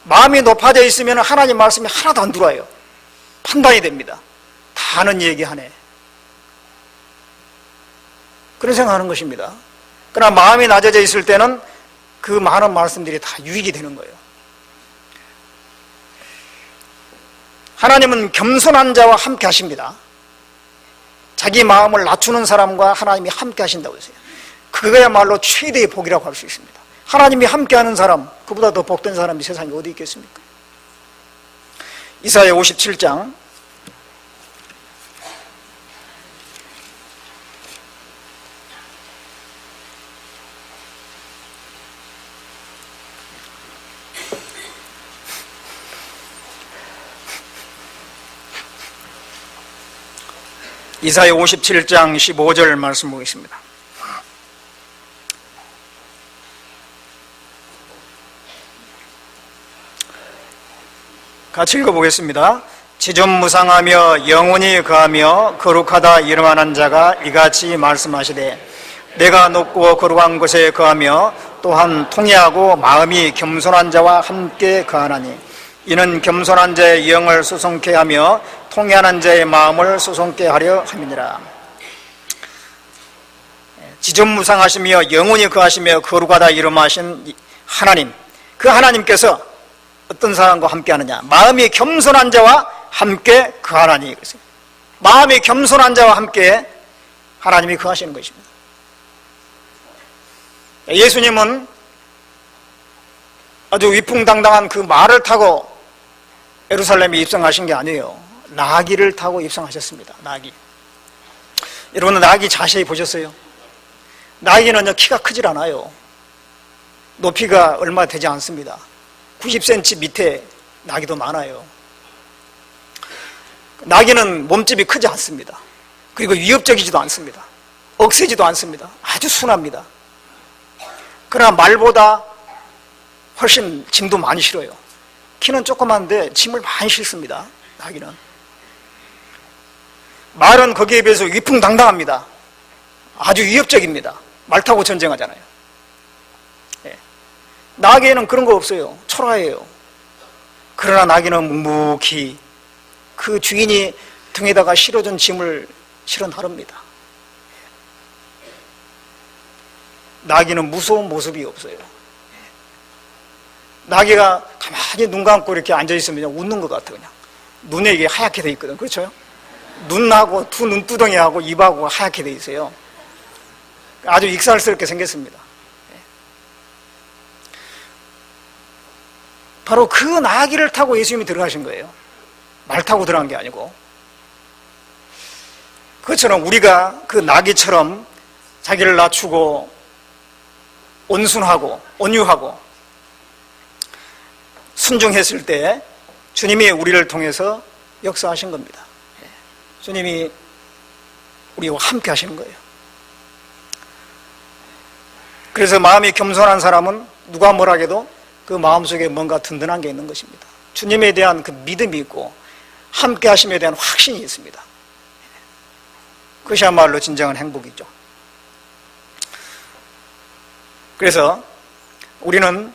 마음이 높아져 있으면 하나님 말씀이 하나도 안 들어와요. 판단이 됩니다. 다 아는 얘기하네, 그런 생각하는 것입니다. 그러나 마음이 낮아져 있을 때는 그 많은 말씀들이 다 유익이 되는 거예요. 하나님은 겸손한 자와 함께 하십니다. 자기 마음을 낮추는 사람과 하나님이 함께 하신다고 했어요. 그거야말로 최대의 복이라고 할 수 있습니다. 하나님이 함께하는 사람, 그보다 더 복된 사람이 세상에 어디 있겠습니까? 이사야 57장 15절 말씀 보겠습니다. 같이 읽어보겠습니다. 지존무상하며 영원히 거하며 거룩하다 이름하는 자가 이같이 말씀하시되 내가 높고 거룩한 곳에 거하며 또한 통회하고 마음이 겸손한 자와 함께 거하나니 이는 겸손한 자의 영을 수송케 하며 통회하는 자의 마음을 수송케 하려 함이니라. 지존무상하시며 영원히 거하시며 거룩하다 이름하신 하나님, 그 하나님께서 어떤 사람과 함께 하느냐? 마음이 겸손한 자와 함께 거하나니. 마음이 겸손한 자와 함께 하나님이 거하시는 것입니다. 예수님은 아주 위풍당당한 그 말을 타고 예루살렘에 입성하신 게 아니에요. 나귀를 타고 입성하셨습니다. 나귀. 여러분, 나귀 자세히 보셨어요? 나귀는요, 키가 크질 않아요. 높이가 얼마 되지 않습니다. 90cm 밑에 나귀도 많아요. 나귀는 몸집이 크지 않습니다. 그리고 위협적이지도 않습니다. 억세지도 않습니다. 아주 순합니다. 그러나 말보다 훨씬 짐도 많이 실어요. 키는 조그만데 짐을 많이 실습니다. 나귀는. 말은 거기에 비해서 위풍당당합니다. 아주 위협적입니다. 말 타고 전쟁하잖아요. 예. 나귀에는 그런 거 없어요. 초라해요. 그러나 나귀는 묵묵히 그 주인이 등에다가 실어준 짐을 실어 나릅니다. 나귀는 무서운 모습이 없어요. 나귀가 가만히 눈 감고 이렇게 앉아있으면 그냥 웃는 것 같아. 그냥 눈에 이게 하얗게 돼 있거든. 그렇죠? 눈하고 두 눈두덩이하고 입하고 하얗게 돼 있어요. 아주 익살스럽게 생겼습니다. 바로 그 나귀를 타고 예수님이 들어가신 거예요. 말 타고 들어간 게 아니고. 그것처럼 우리가 그 나귀처럼 자기를 낮추고 온순하고 온유하고 순종했을 때 주님이 우리를 통해서 역사하신 겁니다. 주님이 우리와 함께 하시는 거예요. 그래서 마음이 겸손한 사람은 누가 뭐라 해도 그 마음속에 뭔가 든든한 게 있는 것입니다. 주님에 대한 그 믿음이 있고 함께 하심에 대한 확신이 있습니다. 그것이야말로 진정한 행복이죠. 그래서 우리는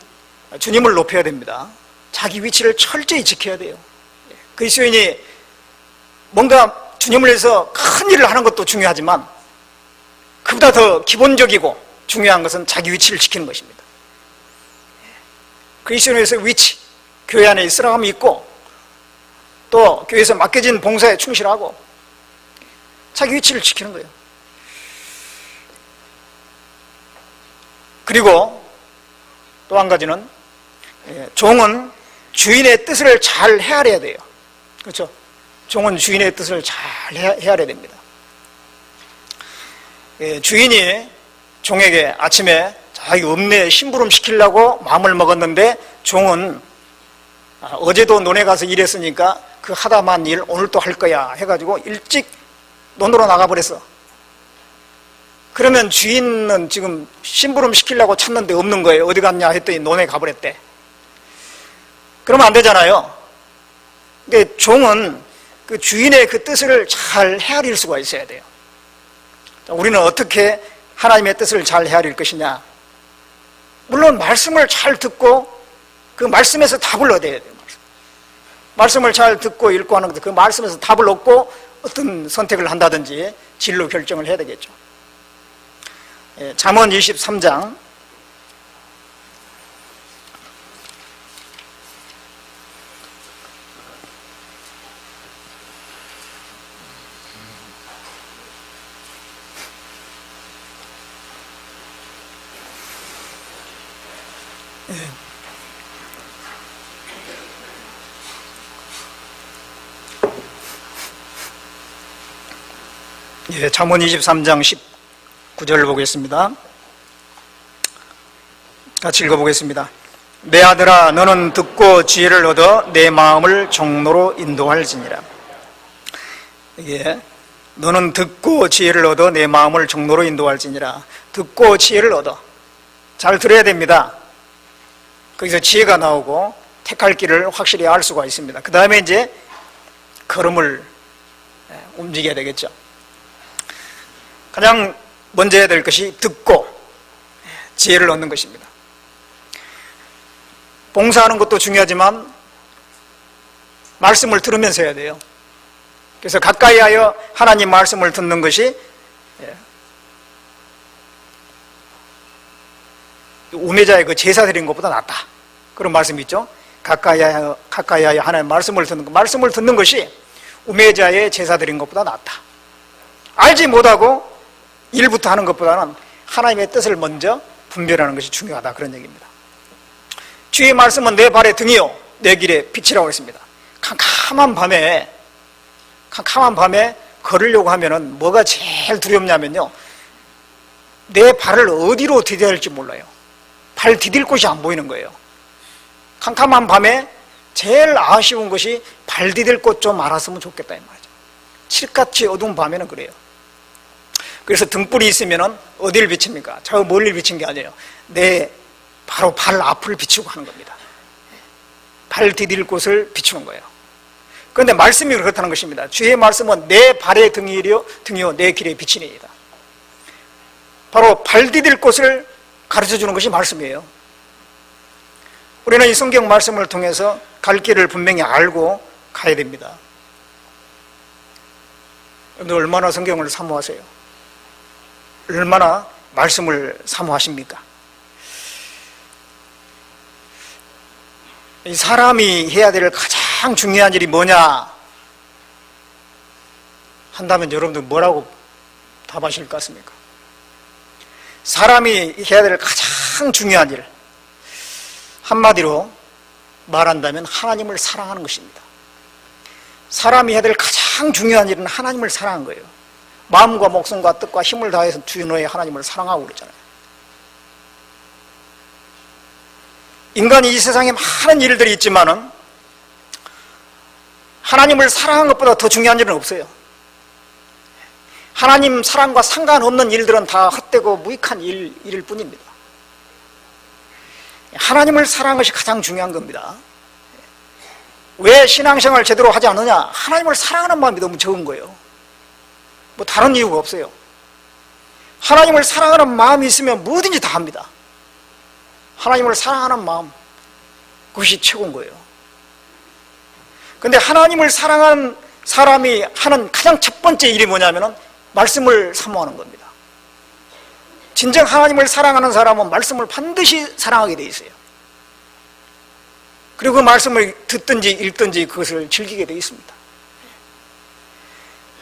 주님을 높여야 됩니다. 자기 위치를 철저히 지켜야 돼요. 그리스도인이 뭔가 주님을 위해서 큰 일을 하는 것도 중요하지만 그보다 더 기본적이고 중요한 것은 자기 위치를 지키는 것입니다. 그리스도인에서 위치, 교회 안에 있으라함이 있고 또 교회에서 맡겨진 봉사에 충실하고 자기 위치를 지키는 거예요. 그리고 또 한 가지는 종은 주인의 뜻을 잘 헤아려야 돼요. 그렇죠? 종은 주인의 뜻을 잘 헤아려야 됩니다. 주인이 종에게 아침에 자기 읍내에 심부름 시키려고 마음을 먹었는데 종은 어제도 논에 가서 일했으니까 그 하다만 일 오늘 또 할 거야 해가지고 일찍 논으로 나가버렸어. 그러면 주인은 지금 심부름 시키려고 찾는데 없는 거예요. 어디 갔냐 했더니 논에 가버렸대. 그러면 안 되잖아요. 근데 종은 그 주인의 그 뜻을 잘 헤아릴 수가 있어야 돼요. 우리는 어떻게 하나님의 뜻을 잘 헤아릴 것이냐? 물론 말씀을 잘 듣고 그 말씀에서 답을 얻어야 돼요. 말씀을 잘 듣고 읽고 하는 것, 그 말씀에서 답을 얻고 어떤 선택을 한다든지 진로 결정을 해야 되겠죠. 잠언 23장 19절 보겠습니다. 같이 읽어보겠습니다. 내 아들아, 너는 듣고 지혜를 얻어 내 마음을 종로로 인도할지니라. 너는 듣고 지혜를 얻어 내 마음을 종로로 인도할지니라. 듣고 지혜를 얻어. 잘 들어야 됩니다. 거기서 지혜가 나오고 택할 길을 확실히 알 수가 있습니다. 그 다음에 이제 걸음을 움직여야 되겠죠. 가장 먼저 해야 될 것이 듣고 지혜를 얻는 것입니다. 봉사하는 것도 중요하지만 말씀을 들으면서 해야 돼요. 그래서 가까이 하여 하나님 말씀을 듣는 것이 우매자의 그 제사 드리는 것보다 낫다. 그런 말씀이 있죠. 가까이 하여 하나님 말씀을 듣는 것이 우매자의 제사 드리는 것보다 낫다. 알지 못하고 일부터 하는 것보다는 하나님의 뜻을 먼저 분별하는 것이 중요하다. 그런 얘기입니다. 주의 말씀은 내 발의 등이요 내 길의 빛이라고 했습니다. 캄캄한 밤에 걸으려고 하면은 뭐가 제일 두렵냐면요, 내 발을 어디로 디뎌야 할지 몰라요. 발 디딜 곳이 안 보이는 거예요. 캄캄한 밤에 제일 아쉬운 것이 발 디딜 곳 좀 알았으면 좋겠다 이 말이죠. 칠같이 어두운 밤에는 그래요. 그래서 등불이 있으면은 어디를 비칩니까? 저 멀리 비친 게 아니에요. 바로 발 앞을 비추고 하는 겁니다. 발 디딜 곳을 비추는 거예요. 그런데 말씀이 그렇다는 것입니다. 주의 말씀은 내 발의 등이요 내 길의 빛이니이다. 바로 발 디딜 곳을 가르쳐 주는 것이 말씀이에요. 우리는 이 성경 말씀을 통해서 갈 길을 분명히 알고 가야 됩니다. 여러분들 얼마나 성경을 사모하세요? 얼마나 말씀을 사모하십니까? 이 사람이 해야 될 가장 중요한 일이 뭐냐 한다면 여러분들 뭐라고 답하실 것 같습니까? 사람이 해야 될 가장 중요한 일, 한마디로 말한다면 하나님을 사랑하는 것입니다. 사람이 해야 될 가장 중요한 일은 하나님을 사랑하는 거예요. 마음과 목숨과 뜻과 힘을 다해서 주 너의 하나님을 사랑하고 그러잖아요. 인간이 이 세상에 많은 일들이 있지만은 하나님을 사랑하는 것보다 더 중요한 일은 없어요. 하나님 사랑과 상관없는 일들은 다 헛되고 무익한 일일 뿐입니다. 하나님을 사랑하는 것이 가장 중요한 겁니다. 왜 신앙생활을 제대로 하지 않느냐? 하나님을 사랑하는 마음이 너무 적은 거예요. 뭐 다른 이유가 없어요. 하나님을 사랑하는 마음이 있으면 뭐든지 다 합니다. 하나님을 사랑하는 마음, 그것이 최고인 거예요. 그런데 하나님을 사랑하는 사람이 하는 가장 첫 번째 일이 뭐냐면 말씀을 사모하는 겁니다. 진정 하나님을 사랑하는 사람은 말씀을 반드시 사랑하게 돼 있어요. 그리고 그 말씀을 듣든지 읽든지 그것을 즐기게 돼 있습니다.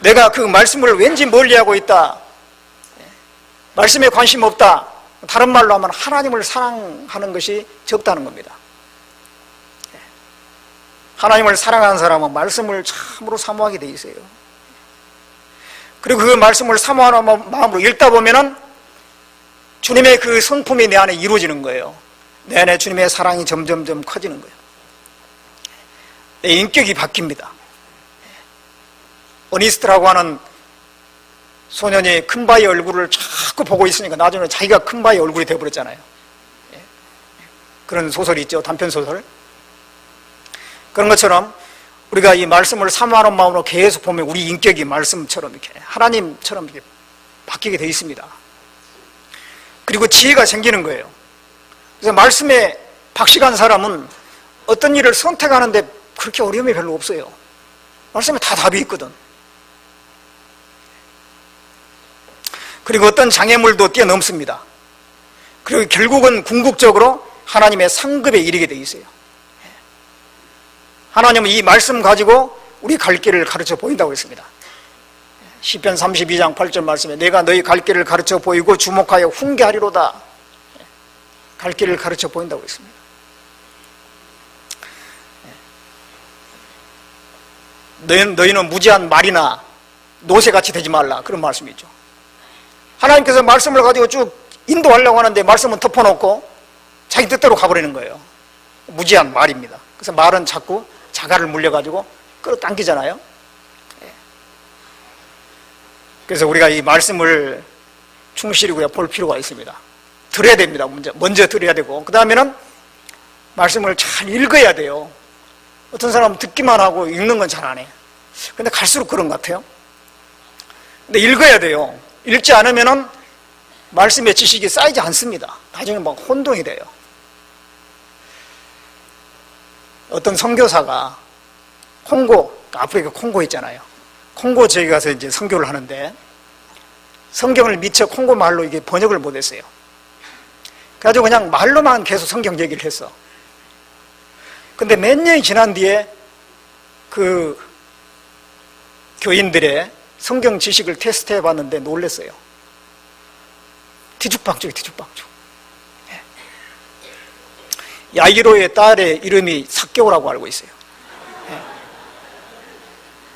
내가 그 말씀을 왠지 멀리하고 있다, 말씀에 관심 없다, 다른 말로 하면 하나님을 사랑하는 것이 적다는 겁니다. 하나님을 사랑하는 사람은 말씀을 참으로 사모하게 돼 있어요. 그리고 그 말씀을 사모하는 마음으로 읽다 보면은 주님의 그 성품이 내 안에 이루어지는 거예요. 내 안에 주님의 사랑이 점점점 커지는 거예요. 내 인격이 바뀝니다. 어니스트라고 하는 소년이 큰바의 얼굴을 자꾸 보고 있으니까 나중에 자기가 큰바의 얼굴이 되어버렸잖아요. 그런 소설이 있죠. 단편소설. 그런 것처럼 우리가 이 말씀을 사모하는 마음으로 계속 보면 우리 인격이 말씀처럼 이렇게 하나님처럼 이렇게 바뀌게 되어 있습니다. 그리고 지혜가 생기는 거예요. 그래서 말씀에 박식한 사람은 어떤 일을 선택하는데 그렇게 어려움이 별로 없어요. 말씀에 다 답이 있거든. 그리고 어떤 장애물도 뛰어넘습니다. 그리고 결국은 궁극적으로 하나님의 상급에 이르게 되어 있어요. 하나님은 이 말씀 가지고 우리 갈 길을 가르쳐 보인다고 했습니다. 시편 32장 8절 말씀에 내가 너희 갈 길을 가르쳐 보이고 주목하여 훈계하리로다. 갈 길을 가르쳐 보인다고 했습니다. 너희는 무지한 말이나 노새같이 되지 말라. 그런 말씀이죠. 하나님께서 말씀을 가지고 쭉 인도하려고 하는데 말씀은 덮어놓고 자기 뜻대로 가버리는 거예요. 무지한 말입니다. 그래서 말은 자꾸 자갈을 물려가지고 끌어당기잖아요. 그래서 우리가 이 말씀을 충실히 볼 필요가 있습니다. 들어야 됩니다. 먼저 들어야 되고, 그 다음에는 말씀을 잘 읽어야 돼요. 어떤 사람은 듣기만 하고 읽는 건 잘 안 해. 근데 갈수록 그런 것 같아요. 근데 읽어야 돼요. 읽지 않으면은 말씀의 지식이 쌓이지 않습니다. 나중에 막 혼동이 돼요. 어떤 선교사가 아프리카 콩고 있잖아요. 콩고 지역에 가서 이제 선교를 하는데 성경을 미처 콩고 말로 이게 번역을 못했어요. 그래가지고 그냥 말로만 계속 성경 얘기를 했어. 근데 몇 년이 지난 뒤에 그 교인들의 성경 지식을 테스트 해봤는데 놀랐어요. 뒤죽박죽이 뒤죽박죽. 야이로의 딸의 이름이 삭개오라고 알고 있어요.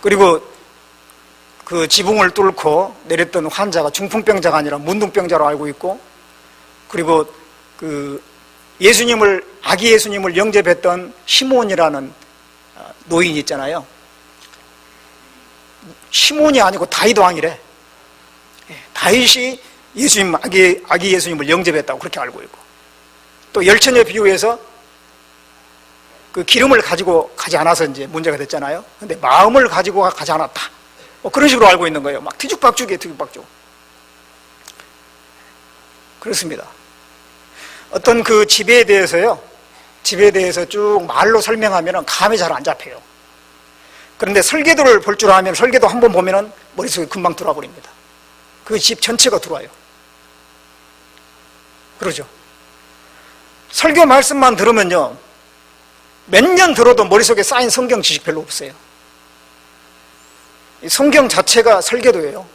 그리고 그 지붕을 뚫고 내렸던 환자가 중풍병자가 아니라 문둥병자로 알고 있고, 그리고 그 아기 예수님을 영접했던 시몬이라는 노인이 있잖아요. 시몬이 아니고 다윗 왕이래. 다윗이 아기 예수님을 영접했다고 그렇게 알고 있고, 또 열처녀 비유에서 그 기름을 가지고 가지 않아서 이제 문제가 됐잖아요. 근데 마음을 가지고 가지 않았다. 그런 식으로 알고 있는 거예요. 막 뒤죽박죽이에요, 뒤죽박죽. 그렇습니다. 어떤 그 집에 대해서 쭉 말로 설명하면 감이 잘 안 잡혀요. 그런데 설계도를 볼 줄 알면 설계도 한번 보면 머릿속에 금방 들어와 버립니다. 그 집 전체가 들어와요. 그러죠. 설교 말씀만 들으면요, 몇 년 들어도 머릿속에 쌓인 성경 지식 별로 없어요. 이 성경 자체가 설계도예요.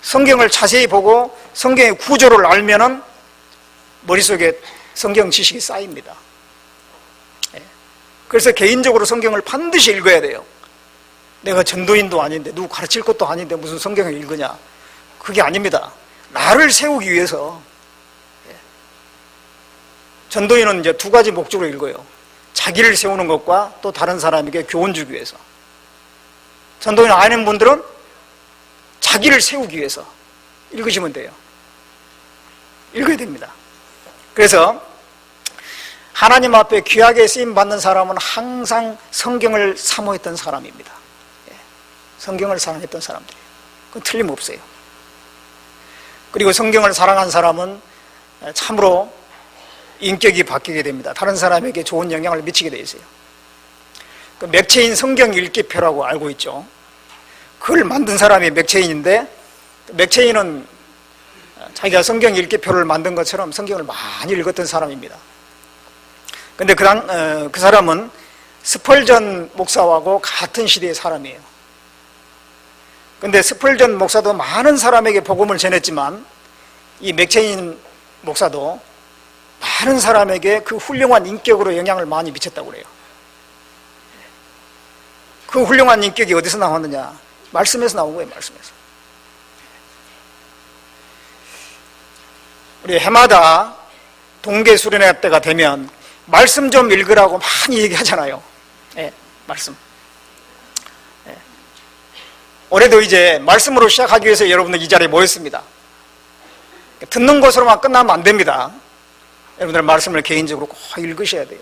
성경을 자세히 보고 성경의 구조를 알면은 머릿속에 성경 지식이 쌓입니다. 그래서 개인적으로 성경을 반드시 읽어야 돼요. 내가 전도인도 아닌데 누구 가르칠 것도 아닌데 무슨 성경을 읽으냐. 그게 아닙니다. 나를 세우기 위해서. 전도인은 이제 두 가지 목적으로 읽어요. 자기를 세우는 것과 또 다른 사람에게 교훈 주기 위해서. 전도인 아는 분들은 자기를 세우기 위해서 읽으시면 돼요. 읽어야 됩니다. 그래서 하나님 앞에 귀하게 쓰임받는 사람은 항상 성경을 사모했던 사람입니다. 성경을 사랑했던 사람들이에요. 그건 틀림없어요. 그리고 성경을 사랑한 사람은 참으로 인격이 바뀌게 됩니다. 다른 사람에게 좋은 영향을 미치게 돼 있어요. 그 맥체인 성경 읽기표라고 알고 있죠. 그걸 만든 사람이 맥체인인데, 맥체인은 자기가 성경 읽기표를 만든 것처럼 성경을 많이 읽었던 사람입니다. 근데 그 사람은 스펄전 목사하고 같은 시대의 사람이에요. 근데 스펄전 목사도 많은 사람에게 복음을 전했지만 이 맥체인 목사도 많은 사람에게 그 훌륭한 인격으로 영향을 많이 미쳤다고 그래요. 그 훌륭한 인격이 어디서 나왔느냐? 말씀에서 나온 거예요. 말씀에서. 우리 해마다 동계 수련회 때가 되면 말씀 좀 읽으라고 많이 얘기하잖아요. 말씀. 올해도 이제 말씀으로 시작하기 위해서 여러분들 이 자리에 모였습니다. 듣는 것으로만 끝나면 안 됩니다. 여러분들 말씀을 개인적으로 꼭 읽으셔야 돼요.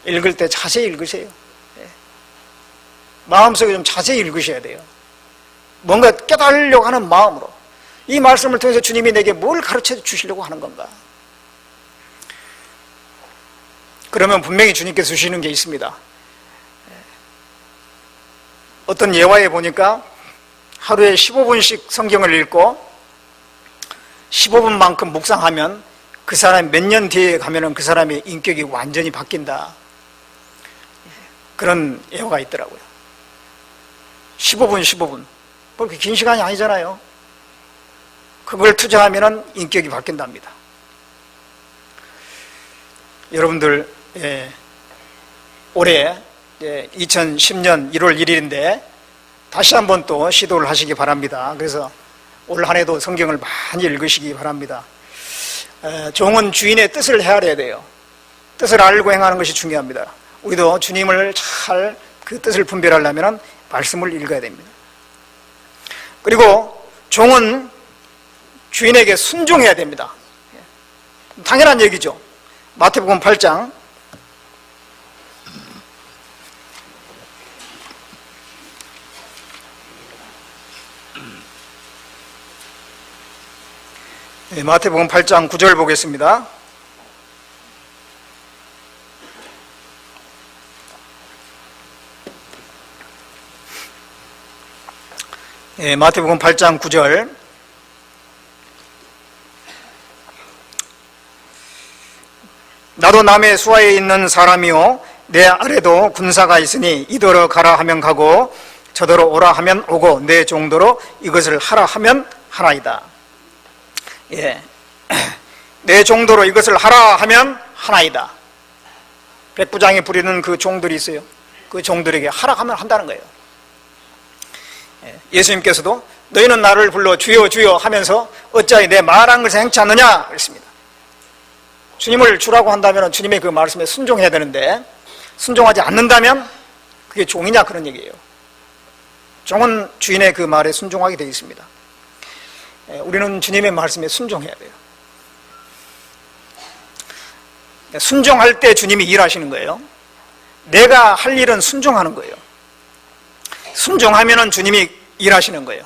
읽을 때 자세히 읽으세요. 마음속에 좀 자세히 읽으셔야 돼요. 뭔가 깨달으려고 하는 마음으로 이 말씀을 통해서 주님이 내게 뭘 가르쳐 주시려고 하는 건가. 그러면 분명히 주님께서 주시는 게 있습니다. 어떤 예화에 보니까 하루에 15분씩 성경을 읽고 15분만큼 묵상하면 그 사람이 몇 년 뒤에 가면은 그 사람의 인격이 완전히 바뀐다. 그런 예화가 있더라고요. 15분. 그렇게 긴 시간이 아니잖아요. 그걸 투자하면은 인격이 바뀐답니다. 여러분들, 올해 2010년 1월 1일인데 다시 한번 또 시도를 하시기 바랍니다. 그래서 올 한 해도 성경을 많이 읽으시기 바랍니다. 종은 주인의 뜻을 헤아려야 돼요. 뜻을 알고 행하는 것이 중요합니다. 우리도 주님을 잘 그 뜻을 분별하려면 말씀을 읽어야 됩니다. 그리고 종은 주인에게 순종해야 됩니다. 당연한 얘기죠. 마태복음 8장 마태복음 8장 9절 보겠습니다. 마태복음 8장 9절. 나도 남의 수하에 있는 사람이요 내 아래도 군사가 있으니 이더러 가라 하면 가고 저더러 오라 하면 오고 내 종도로 이것을 하라 하면 하나이다. 내 종도로 이것을 하라 하면 하나이다. 백부장이 부리는 그 종들이 있어요. 그 종들에게 하라 하면 한다는 거예요. 예수님께서도 너희는 나를 불러 주여 주여 하면서 어찌하여 내 말한 것을 행치 않느냐 그랬습니다. 주님을 주라고 한다면 주님의 그 말씀에 순종해야 되는데 순종하지 않는다면 그게 종이냐 그런 얘기예요. 종은 주인의 그 말에 순종하게 되어 있습니다. 우리는 주님의 말씀에 순종해야 돼요. 순종할 때 주님이 일하시는 거예요. 내가 할 일은 순종하는 거예요. 순종하면 주님이 일하시는 거예요.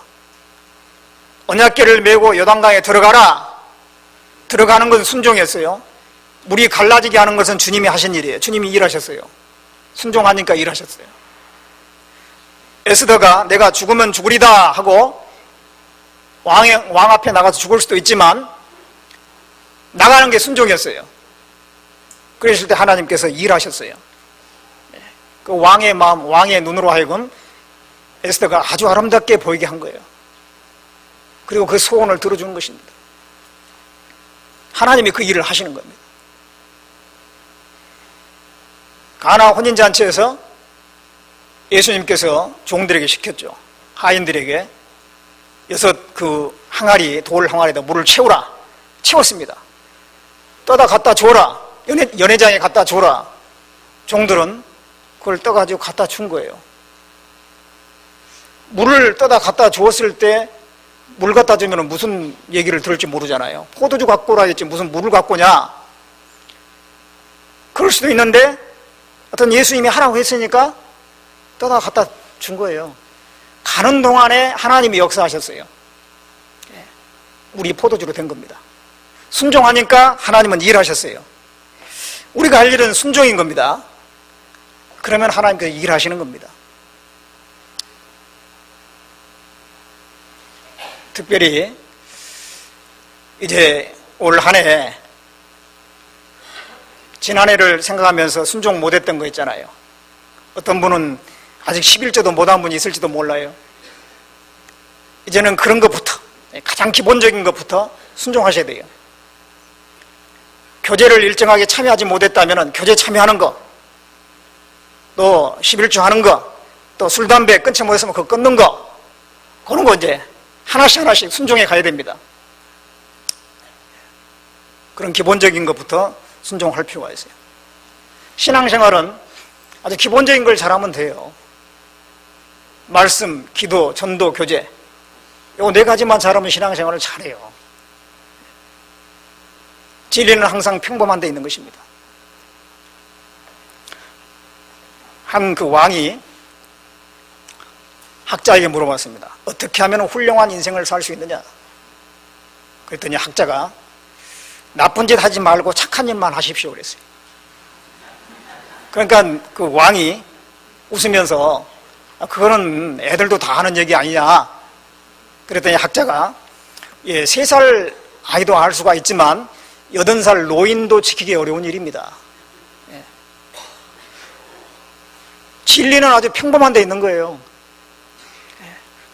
언약궤를 메고 요단강에 들어가라. 들어가는 건 순종했어요. 물이 갈라지게 하는 것은 주님이 하신 일이에요. 주님이 일하셨어요. 순종하니까 일하셨어요. 에스더가 내가 죽으면 죽으리다 하고 왕 앞에 나가서 죽을 수도 있지만 나가는 게 순종이었어요. 그랬을 때 하나님께서 일하셨어요. 그 왕의 마음, 왕의 눈으로 하여금 에스더가 아주 아름답게 보이게 한 거예요. 그리고 그 소원을 들어주는 것입니다. 하나님이 그 일을 하시는 겁니다. 가나 혼인잔치에서 예수님께서 종들에게 시켰죠. 하인들에게 6 그 항아리, 돌 항아리에다 물을 채우라. 채웠습니다. 떠다 갖다 줘라. 연회장에 갖다 줘라. 종들은 그걸 떠가지고 갖다 준 거예요. 물을 떠다 갖다 주었을 때 물 갖다 주면 무슨 얘기를 들을지 모르잖아요. 포도주 갖고 오라 했지 무슨 물을 갖고 오냐. 그럴 수도 있는데 어떤 예수님이 하라고 했으니까 떠다 갖다 준 거예요. 가는 동안에 하나님이 역사하셨어요. 우리 포도주로 된 겁니다. 순종하니까 하나님은 일하셨어요. 우리가 할 일은 순종인 겁니다. 그러면 하나님께서 일하시는 겁니다. 특별히 이제 올 한 해 지난해를 생각하면서 순종 못했던 거 있잖아요. 어떤 분은 아직 11조도 못한 분이 있을지도 몰라요. 이제는 그런 것부터 가장 기본적인 것부터 순종하셔야 돼요. 교제를 일정하게 참여하지 못했다면 교제 참여하는 거, 또 11조 하는 거, 또 술, 담배 끊지 못했으면 그거 끊는 거, 그런 거 이제 하나씩 순종해 가야 됩니다. 그런 기본적인 것부터 순종할 필요가 있어요. 신앙생활은 아주 기본적인 걸 잘하면 돼요. 말씀, 기도, 전도, 교제, 이 네 가지만 잘하면 신앙생활을 잘해요. 진리는 항상 평범한 데 있는 것입니다. 한 그 왕이 학자에게 물어봤습니다. 어떻게 하면 훌륭한 인생을 살 수 있느냐? 그랬더니 학자가 나쁜 짓 하지 말고 착한 일만 하십시오 그랬어요. 그러니까 그 왕이 웃으면서 그거는 애들도 다 하는 얘기 아니냐? 그랬더니 학자가 3살 아이도 알 수가 있지만 80살 노인도 지키기 어려운 일입니다. 진리는 아주 평범한 데 있는 거예요.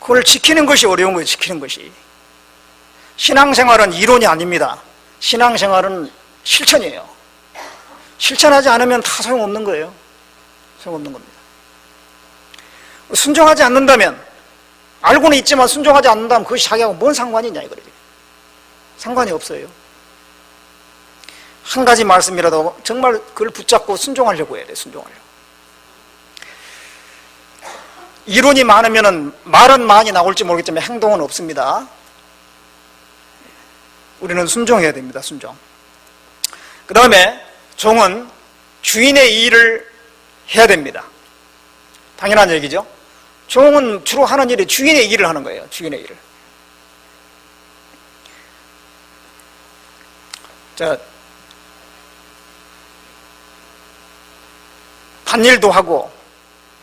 그걸 지키는 것이 어려운 거예요. 지키는 것이. 신앙생활은 이론이 아닙니다. 신앙생활은 실천이에요. 실천하지 않으면 다 소용없는 거예요. 소용없는 겁니다. 순종하지 않는다면, 알고는 있지만 순종하지 않는다면 그것이 자기하고 뭔 상관이냐 이거예요. 상관이 없어요. 한 가지 말씀이라도 정말 그걸 붙잡고 순종하려고 해야 돼요. 순종하려고. 이론이 많으면 말은 많이 나올지 모르겠지만 행동은 없습니다. 우리는 순종해야 됩니다. 순종. 그 다음에 종은 주인의 일을 해야 됩니다. 당연한 얘기죠. 종은 주로 하는 일이 주인의 일을 하는 거예요. 주인의 일을. 자, 밭일도 하고,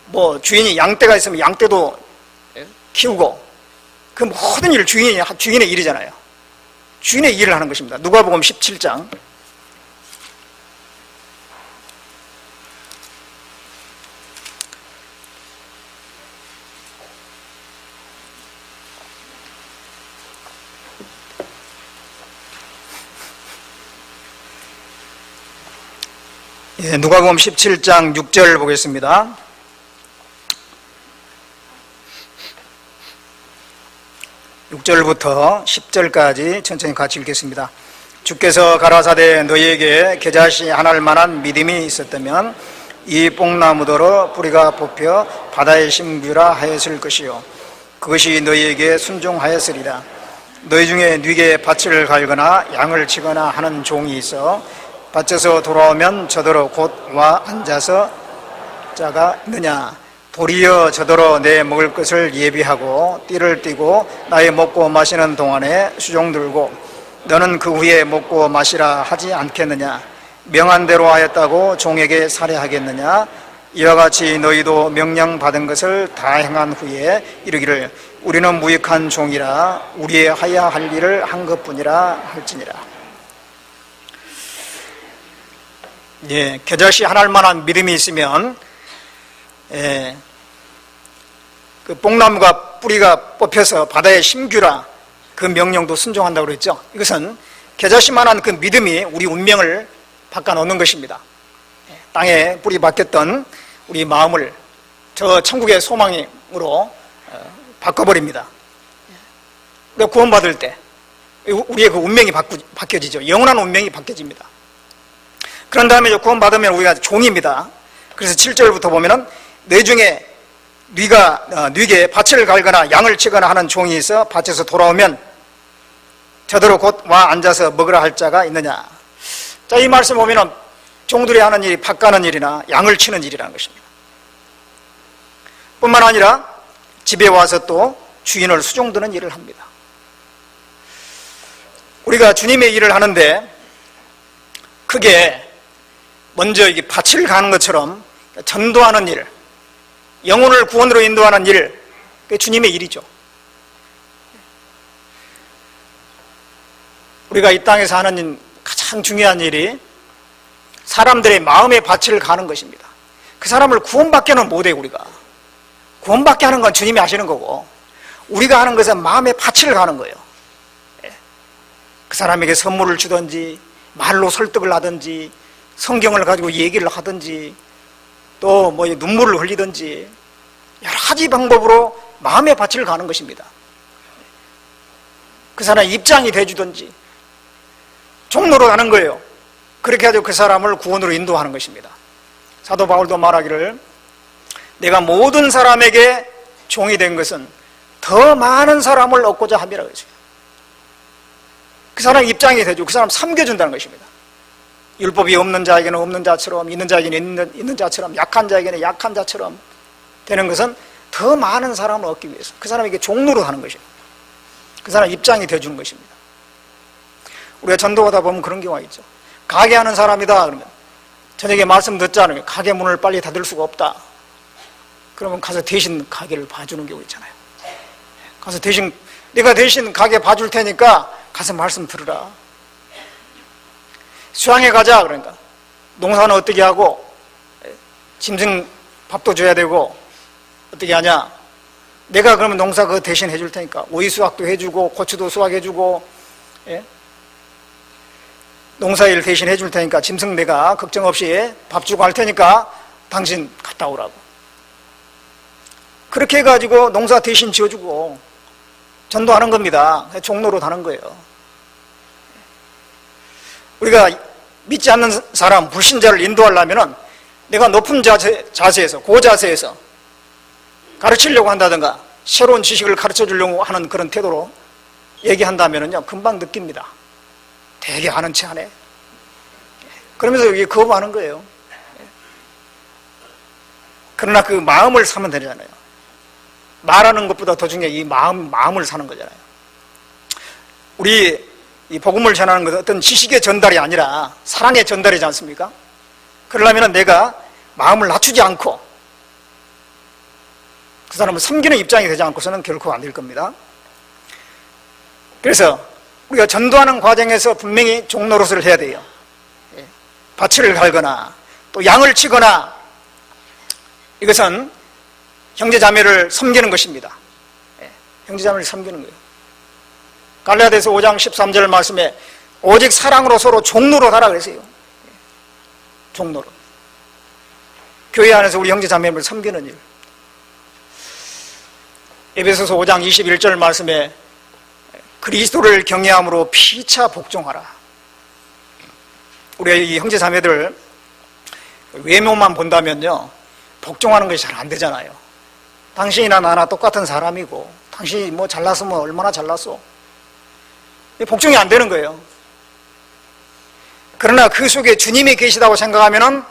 뭐 주인이 양떼가 있으면 양떼도 키우고, 그 모든 일 주인의 일이잖아요. 주인의 일을 하는 것입니다. 누가복음 17장. 누가복음 17장 6절 보겠습니다. (6절부터) (10절까지) 천천히 같이 읽겠습니다. 주께서 가라사대 너희에게 겨자씨 하나를 만한 믿음이 있었다면 이 뽕나무더러 뿌리가 뽑혀 바다에 심기라 하였을 것이요 그것이 너희에게 순종하였으리라. 너희 중에 뉘게 밭을 갈거나 양을 치거나 하는 종이 있어 밭에서 돌아오면 저더러 곧 와 앉아서 자가 있느냐? 도리어 저더러 내 먹을 것을 예비하고 띠를 띠고 나의 먹고 마시는 동안에 수종 들고 너는 그 후에 먹고 마시라 하지 않겠느냐? 명한 대로 하였다고 종에게 살해하겠느냐? 이와 같이 너희도 명령받은 것을 다 행한 후에 이르기를 우리는 무익한 종이라 우리의 하야 할 일을 한 것뿐이라 할지니라. 겨자씨 하나를 만한 믿음이 있으면 그 뽕나무가 뿌리가 뽑혀서 바다에 심규라 그 명령도 순종한다고 그랬죠. 이것은 겨자씨만한 그 믿음이 우리 운명을 바꿔놓는 것입니다. 땅에 뿌리 박혔던 우리 마음을 저 천국의 소망으로 바꿔버립니다. 그러니까 구원받을 때 우리의 그 운명이 바뀌어지죠. 영원한 운명이 바뀌어집니다. 그런 다음에 구원받으면 우리가 종입니다. 그래서 7절부터 보면은 내 중에 뉘게 밭을 갈거나 양을 치거나 하는 종이 있어 밭에서 돌아오면 저더러 곧 와 앉아서 먹으라 할 자가 있느냐. 자, 이 말씀 보면은 종들이 하는 일이 밭 가는 일이나 양을 치는 일이라는 것입니다. 뿐만 아니라 집에 와서 또 주인을 수종드는 일을 합니다. 우리가 주님의 일을 하는데 크게 먼저 이게 밭을 가는 것처럼 전도하는 일, 영혼을 구원으로 인도하는 일, 그게 주님의 일이죠. 우리가 이 땅에서 하는 가장 중요한 일이 사람들의 마음의 밭을 가는 것입니다. 그 사람을 구원받게는 못해요. 우리가 구원받게 하는 건 주님이 하시는 거고, 우리가 하는 것은 마음의 밭을 가는 거예요. 그 사람에게 선물을 주든지 말로 설득을 하든지 성경을 가지고 얘기를 하든지 또 뭐 눈물을 흘리든지 여러 가지 방법으로 마음의 밭을 가는 것입니다. 그 사람의 입장이 돼주든지 종로로 가는 거예요. 그렇게 해서 그 사람을 구원으로 인도하는 것입니다. 사도 바울도 말하기를 내가 모든 사람에게 종이 된 것은 더 많은 사람을 얻고자 함이라 그러죠. 그 사람 입장이 되죠. 그 사람 섬겨준다는 것입니다. 율법이 없는 자에게는 없는 자처럼, 있는 자에게는 있는 자처럼, 약한 자에게는 약한 자처럼 되는 것은 더 많은 사람을 얻기 위해서 그 사람에게 종로로 하는 것입니다. 그 사람 입장이 되어주는 것입니다. 우리가 전도하다 보면 그런 경우가 있죠. 가게 하는 사람이다 그러면 저녁에 말씀 듣지 않으면 가게 문을 빨리 닫을 수가 없다. 그러면 가서 대신 가게를 봐주는 경우 있잖아요. 가서 대신 내가 대신 가게 봐줄 테니까 가서 말씀 들으라. 수양에 가자 그러니까 농사는 어떻게 하고 짐승 밥도 줘야 되고 어떻게 하냐. 내가 그러면 농사 그거 대신 해줄 테니까 오이 수확도 해주고 고추도 수확해주고 예? 농사일 대신 해줄 테니까 짐승 내가 걱정 없이 밥 주고 할 테니까 당신 갔다 오라고. 그렇게 해가지고 농사 대신 지어주고 전도하는 겁니다. 종로로 하는 거예요. 우리가 믿지 않는 사람, 불신자를 인도하려면 내가 높은 자세에서, 고자세에서 가르치려고 한다든가 새로운 지식을 가르쳐 주려고 하는 그런 태도로 얘기한다면요 금방 느낍니다. 되게 아는 체 하네. 그러면서 여기 거부하는 거예요. 그러나 그 마음을 사면 되잖아요. 말하는 것보다 더 중요한 이 마음을 사는 거잖아요. 우리 이 복음을 전하는 것은 어떤 지식의 전달이 아니라 사랑의 전달이지 않습니까? 그러려면 내가 마음을 낮추지 않고 그 사람을 섬기는 입장이 되지 않고서는 결코 안 될 겁니다. 그래서 우리가 전도하는 과정에서 분명히 종노릇을 해야 돼요. 밭을 갈거나 또 양을 치거나 이것은 형제자매를 섬기는 것입니다. 형제자매를 섬기는 거예요. 갈라디아서 5장 13절 말씀에 오직 사랑으로 서로 종노릇 하라 그랬어요. 종노릇. 교회 안에서 우리 형제자매를 섬기는 일. 에베소서 5장 21절 말씀에 그리스도를 경외함으로 피차 복종하라. 우리 이 형제자매들 외모만 본다면요 복종하는 것이 잘 안 되잖아요. 당신이나 나나 똑같은 사람이고 당신이 뭐 잘났으면 얼마나 잘났어. 복종이 안 되는 거예요. 그러나 그 속에 주님이 계시다고 생각하면은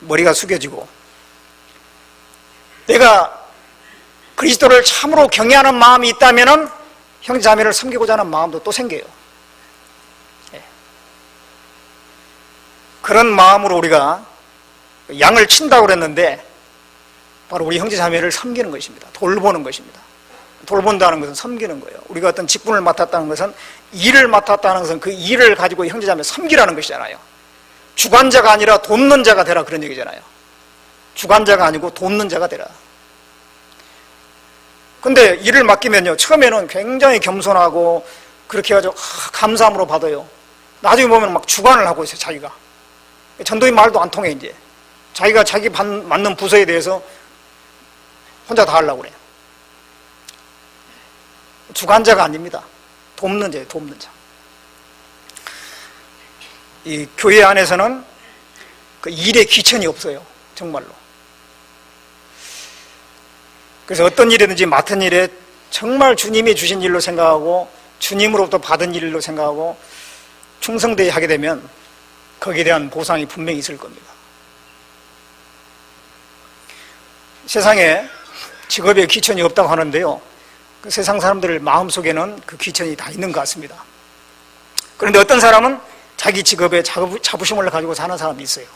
머리가 숙여지고 내가 그리스도를 참으로 경외하는 마음이 있다면은 형제자매를 섬기고자 하는 마음도 또 생겨요. 그런 마음으로 우리가 양을 친다고 그랬는데 바로 우리 형제자매를 섬기는 것입니다. 돌보는 것입니다. 돌본다는 것은 섬기는 거예요. 우리가 어떤 직분을 맡았다는 것은 일을 맡았다는 것은 그 일을 가지고 형제자매 섬기라는 것이잖아요. 주관자가 아니라 돕는 자가 되라 그런 얘기잖아요. 주관자가 아니고 돕는 자가 되라. 근데 일을 맡기면요 처음에는 굉장히 겸손하고 그렇게 해가지고 감사함으로 받아요. 나중에 보면 막 주관을 하고 있어요. 자기가 전도인 말도 안 통해. 이제 자기가 자기 맡는 부서에 대해서 혼자 다 하려고 그래요. 주관자가 아닙니다. 돕는 자예요. 돕는 자. 이 교회 안에서는 그 일에 귀천이 없어요. 정말로. 그래서 어떤 일이든지 맡은 일에 정말 주님이 주신 일로 생각하고 주님으로부터 받은 일로 생각하고 충성되게 하게 되면 거기에 대한 보상이 분명히 있을 겁니다. 세상에 직업에 귀천이 없다고 하는데요 그 세상 사람들 마음속에는 그 귀천이 다 있는 것 같습니다. 그런데 어떤 사람은 자기 직업에 자부심을 가지고 사는 사람이 있어요.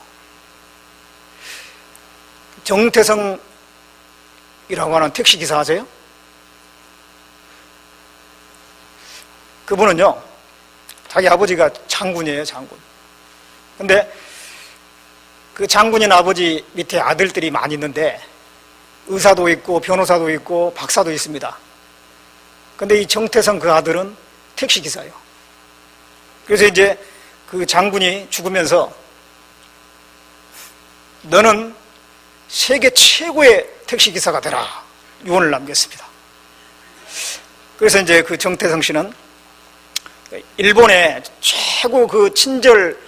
정태성이라고 하는 택시기사 아세요? 그분은요 자기 아버지가 장군이에요. 장군. 근데 그 장군인 아버지 밑에 아들들이 많이 있는데 의사도 있고 변호사도 있고 박사도 있습니다. 근데 이 정태성 그 아들은 택시기사예요. 그래서 이제 그 장군이 죽으면서 너는 세계 최고의 택시기사가 되라 유언을 남겼습니다. 그래서 이제 그 정태성 씨는 일본의 최고 그 친절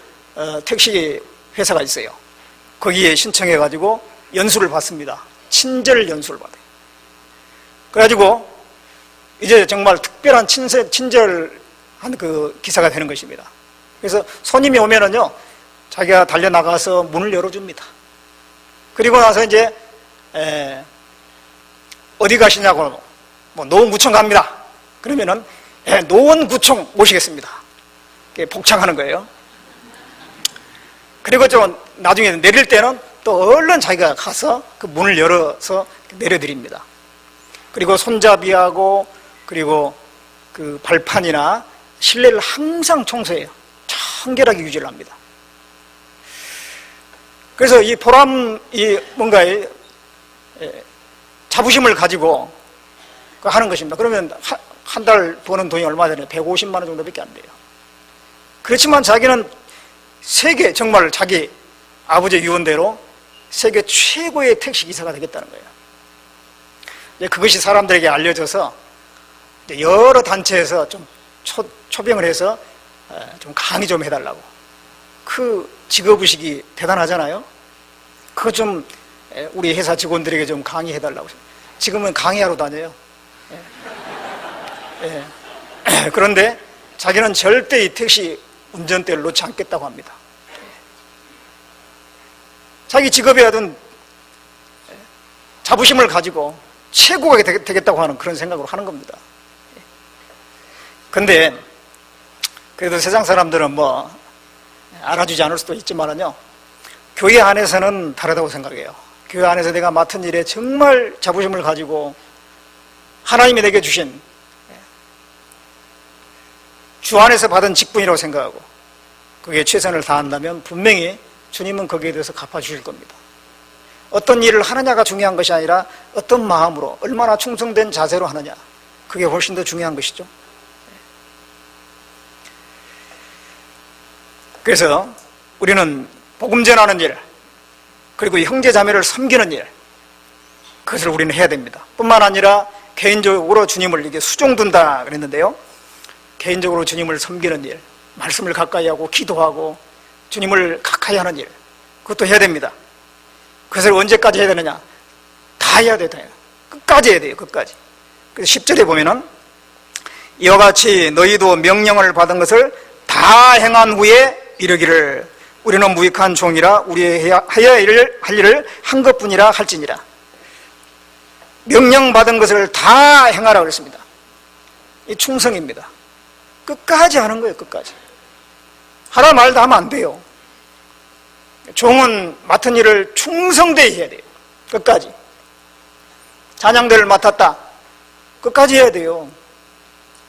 택시 회사가 있어요. 거기에 신청해 가지고 연수를 받습니다. 친절 연수를 받아요. 그래가지고 이제 정말 특별한 친절한 그 기사가 되는 것입니다. 그래서 손님이 오면은요, 자기가 달려나가서 문을 열어줍니다. 그리고 나서 이제 어디 가시냐고, 뭐 노원구청 갑니다. 그러면은 노원구청 모시겠습니다. 복창하는 거예요. 그리고 좀 나중에 내릴 때는 또 얼른 자기가 가서 그 문을 열어서 내려드립니다. 그리고 손잡이하고 그리고 그 발판이나 실내를 항상 청소해요. 청결하게 유지를 합니다. 그래서 이 뭔가 자부심을 가지고 하는 것입니다. 그러면 한 달 버는 돈이 얼마 되나요? 150만 원 정도밖에 안 돼요. 그렇지만 자기는 세계, 정말 자기 아버지의 유언대로 세계 최고의 택시기사가 되겠다는 거예요. 그것이 사람들에게 알려져서 여러 단체에서 좀 초빙을 해서 좀 강의 좀 해달라고. 그 직업의식이 대단하잖아요. 그거 좀 우리 회사 직원들에게 좀 강의해달라고. 지금은 강의하러 다녀요. 그런데 자기는 절대 이 택시 운전대를 놓지 않겠다고 합니다. 자기 직업에 하던 자부심을 가지고 최고가 되겠다고 하는 그런 생각으로 하는 겁니다. 근데 그래도 세상 사람들은 뭐 알아주지 않을 수도 있지만은요, 교회 안에서는 다르다고 생각해요. 교회 안에서 내가 맡은 일에 정말 자부심을 가지고 하나님이 내게 주신 주 안에서 받은 직분이라고 생각하고 그게 최선을 다한다면 분명히 주님은 거기에 대해서 갚아주실 겁니다. 어떤 일을 하느냐가 중요한 것이 아니라 어떤 마음으로 얼마나 충성된 자세로 하느냐, 그게 훨씬 더 중요한 것이죠. 그래서 우리는 복음 전하는 일, 그리고 형제 자매를 섬기는 일, 그것을 우리는 해야 됩니다. 뿐만 아니라 개인적으로 주님을 이게 수종둔다 그랬는데요, 개인적으로 주님을 섬기는 일, 말씀을 가까이 하고 기도하고 주님을 가까이 하는 일, 그것도 해야 됩니다. 그것을 언제까지 해야 되느냐? 다 해야 돼요. 끝까지 해야 돼요. 끝까지. 그래서 10절에 보면은 이와 같이 너희도 명령을 받은 것을 다 행한 후에 이르기를 우리는 무익한 종이라 우리의 해야 할 일을 한 것뿐이라 할지니라. 명령받은 것을 다 행하라 그랬습니다. 이 충성입니다. 끝까지 하는 거예요. 끝까지. 하나 말다 하면 안 돼요. 종은 맡은 일을 충성되이 해야 돼요. 끝까지. 찬양대를 맡았다. 끝까지 해야 돼요.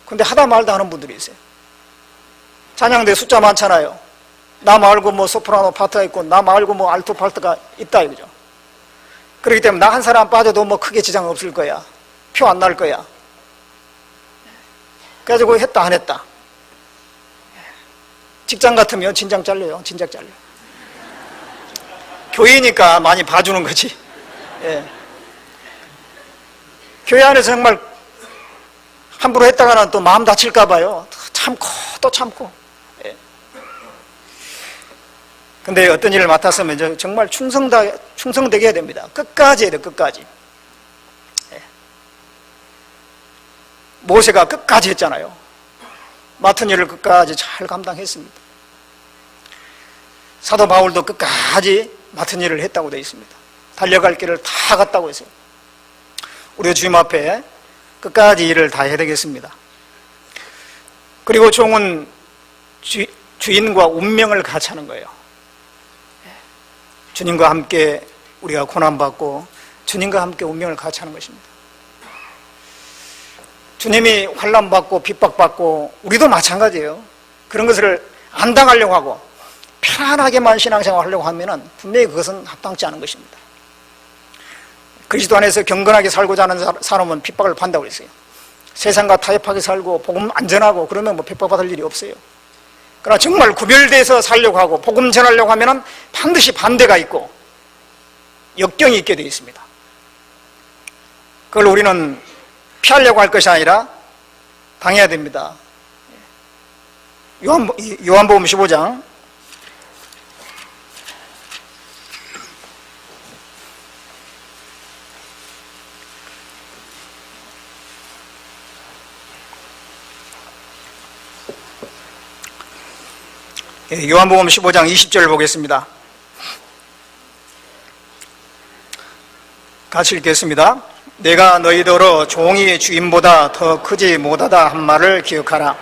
근데 하다 말다 하는 분들이 있어요. 찬양대 숫자 많잖아요. 나 말고 뭐 소프라노 파트가 있고 나 말고 뭐 알토 파트가 있다 이거죠. 그렇기 때문에 나 한 사람 빠져도 뭐 크게 지장 없을 거야. 표 안 날 거야. 그래가지고 했다 안 했다. 직장 같으면 진작 잘려요. 진작 잘려. 교회니까 많이 봐주는 거지. 예. 교회 안에서 정말 함부로 했다가는 또 마음 다칠까 봐요. 참고 또 참고. 예. 근데 어떤 일을 맡았으면 정말 충성되게 해야 됩니다. 끝까지 해야 돼요. 끝까지. 예. 모세가 끝까지 했잖아요. 맡은 일을 끝까지 잘 감당했습니다. 사도 바울도 끝까지 맡은 일을 했다고 되어 있습니다. 달려갈 길을 다 갔다고 했어요. 우리 주님 앞에 끝까지 일을 다 해야 되겠습니다. 그리고 종은 주인과 운명을 같이 하는 거예요. 주님과 함께 우리가 고난받고 주님과 함께 운명을 같이 하는 것입니다. 주님이 환난받고 핍박받고 우리도 마찬가지예요. 그런 것을 안 당하려고 하고 편안하게만 신앙생활 하려고 하면 분명히 그것은 합당치 않은 것입니다. 그리스도 안에서 경건하게 살고자 하는 사람은 핍박을 받는다고 했어요. 세상과 타협하게 살고 복음 안전하고 그러면 뭐 핍박받을 일이 없어요. 그러나 정말 구별돼서 살려고 하고 복음 전하려고 하면 반드시 반대가 있고 역경이 있게 되어 있습니다. 그걸 우리는 피하려고 할 것이 아니라 당해야 됩니다. 요한복음 15장 요한복음 15장 20절 보겠습니다. 같이 읽겠습니다. 내가 너희더러 종이 주인보다 더 크지 못하다 한 말을 기억하라.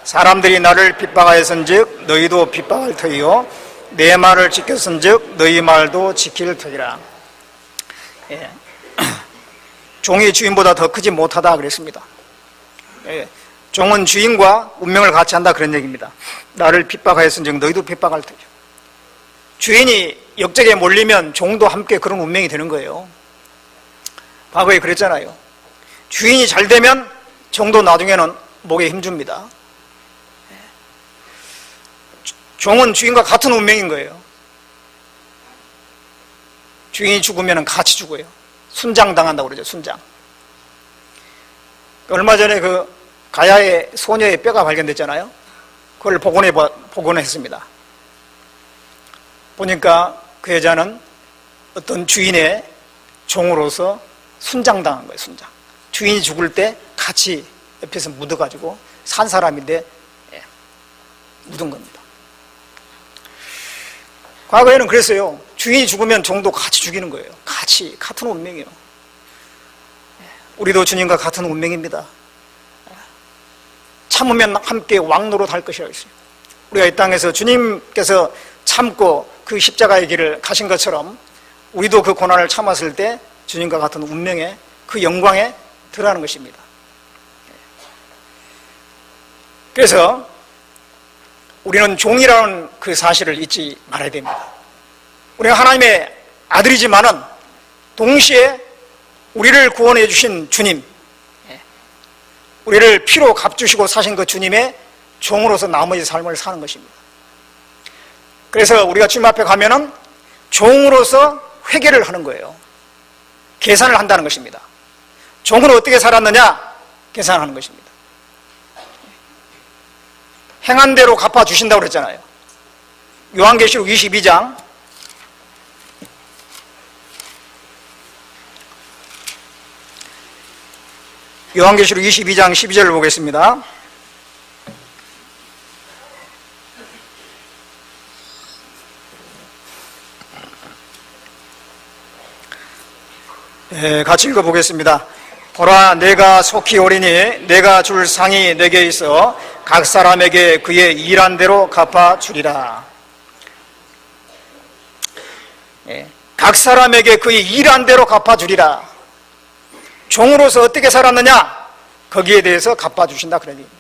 사람들이 나를 핍박하였은즉 너희도 핍박할 터이요 내 말을 지켰은즉 너희 말도 지킬 터이라. 예. 종이 주인보다 더 크지 못하다 그랬습니다. 예. 종은 주인과 운명을 같이 한다 그런 얘기입니다. 나를 핍박하였은즉 너희도 핍박할 터이요. 주인이 역적에 몰리면 종도 함께 그런 운명이 되는 거예요. 과거에 그랬잖아요. 주인이 잘 되면 종도 나중에는 목에 힘줍니다. 종은 주인과 같은 운명인 거예요. 주인이 죽으면 같이 죽어요. 순장당한다고 그러죠. 순장. 얼마 전에 그 가야의 소녀의 뼈가 발견됐잖아요. 그걸 복원했습니다. 보니까 그 여자는 어떤 주인의 종으로서 순장당한 거예요. 순장. 주인이 죽을 때 같이 옆에서 묻어가지고 산 사람인데 묻은 겁니다. 과거에는 그랬어요. 주인이 죽으면 종도 같이 죽이는 거예요. 같은 운명이에요. 우리도 주님과 같은 운명입니다. 참으면 함께 왕노릇 할 것이라고 했어요. 우리가 이 땅에서 주님께서 참고 그 십자가의 길을 가신 것처럼 우리도 그 고난을 참았을 때 주님과 같은 운명에 그 영광에 들어가는 것입니다. 그래서 우리는 종이라는 그 사실을 잊지 말아야 됩니다. 우리가 하나님의 아들이지만은 동시에 우리를 구원해 주신 주님, 우리를 피로 값주시고 사신 그 주님의 종으로서 나머지 삶을 사는 것입니다. 그래서 우리가 주님 앞에 가면은 종으로서 회개를 하는 거예요. 계산을 한다는 것입니다. 종은 어떻게 살았느냐? 계산하는 것입니다. 행한 대로 갚아주신다고 그랬잖아요. 요한계시록 22장 요한계시록 22장 12절을 보겠습니다. 같이 읽어보겠습니다. 보라, 내가 속히 오리니 내가 줄 상이 내게 있어 각 사람에게 그의 일한 대로 갚아주리라. 각 사람에게 그의 일한 대로 갚아주리라. 종으로서 어떻게 살았느냐? 거기에 대해서 갚아주신다 그런 얘기입니다.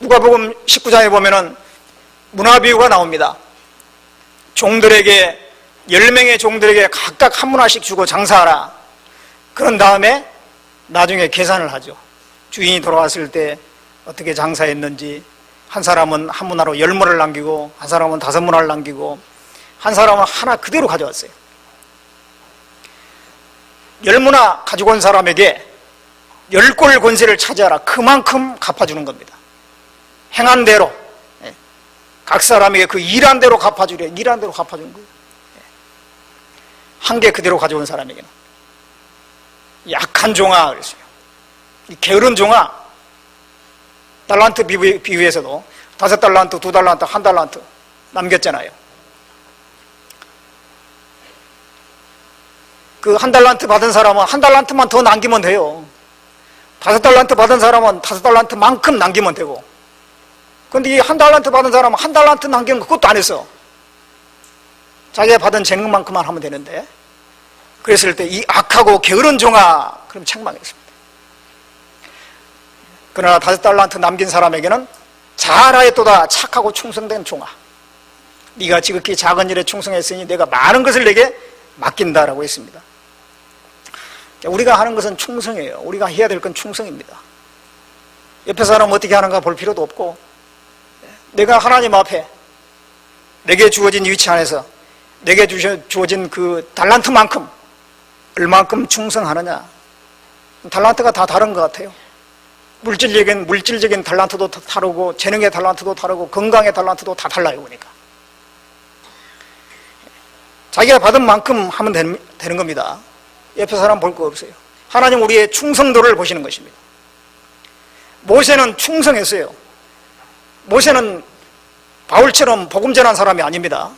누가복음 19장에 보면은 문화비유가 나옵니다. 종들에게 10명의 종들에게 각각 한 문화씩 주고 장사하라. 그런 다음에 나중에 계산을 하죠. 주인이 돌아왔을 때 어떻게 장사했는지, 한 사람은 한 문화로 10문화를 남기고 한 사람은 5문화를 남기고 한 사람은 하나 그대로 가져왔어요. 10문화 가지고 온 사람에게 10골 권세를 차지하라. 그만큼 갚아주는 겁니다. 행한 대로, 각 사람에게 그 일한 대로 갚아주래. 일한 대로 갚아주는 거예요. 한 개 그대로 가져온 사람에게는 약한 종아 그랬어요. 이 게으른 종아, 달란트 비유에서도 5달란트, 2달란트, 1달란트 남겼잖아요. 그 1달란트 받은 사람은 1달란트만 더 남기면 돼요. 5달란트 받은 사람은 5달란트만큼 남기면 되고, 근데 이 1달란트 받은 사람은 1달란트 남기는 그것도 안 했어. 자기가 받은 쟁금만큼만 하면 되는데, 그랬을 때 이 악하고 게으른 종아, 그럼 책망했습니다. 그러나 5달란트 남긴 사람에게는 잘하였도다 착하고 충성된 종아, 네가 지극히 작은 일에 충성했으니 내가 많은 것을 내게 맡긴다라고 했습니다. 우리가 하는 것은 충성이에요. 우리가 해야 될 건 충성입니다. 옆에 사람 어떻게 하는가 볼 필요도 없고, 내가 하나님 앞에 내게 주어진 위치 안에서 내게 주어진 그 달란트만큼 얼만큼 충성하느냐. 달란트가 다 다른 것 같아요. 물질적인 달란트도 다르고, 재능의 달란트도 다르고, 건강의 달란트도 다 달라요. 보니까 자기가 받은 만큼 하면 되는 겁니다. 옆에 사람 볼 거 없어요. 하나님 우리의 충성도를 보시는 것입니다. 모세는 충성했어요. 모세는 바울처럼 복음 전한 사람이 아닙니다.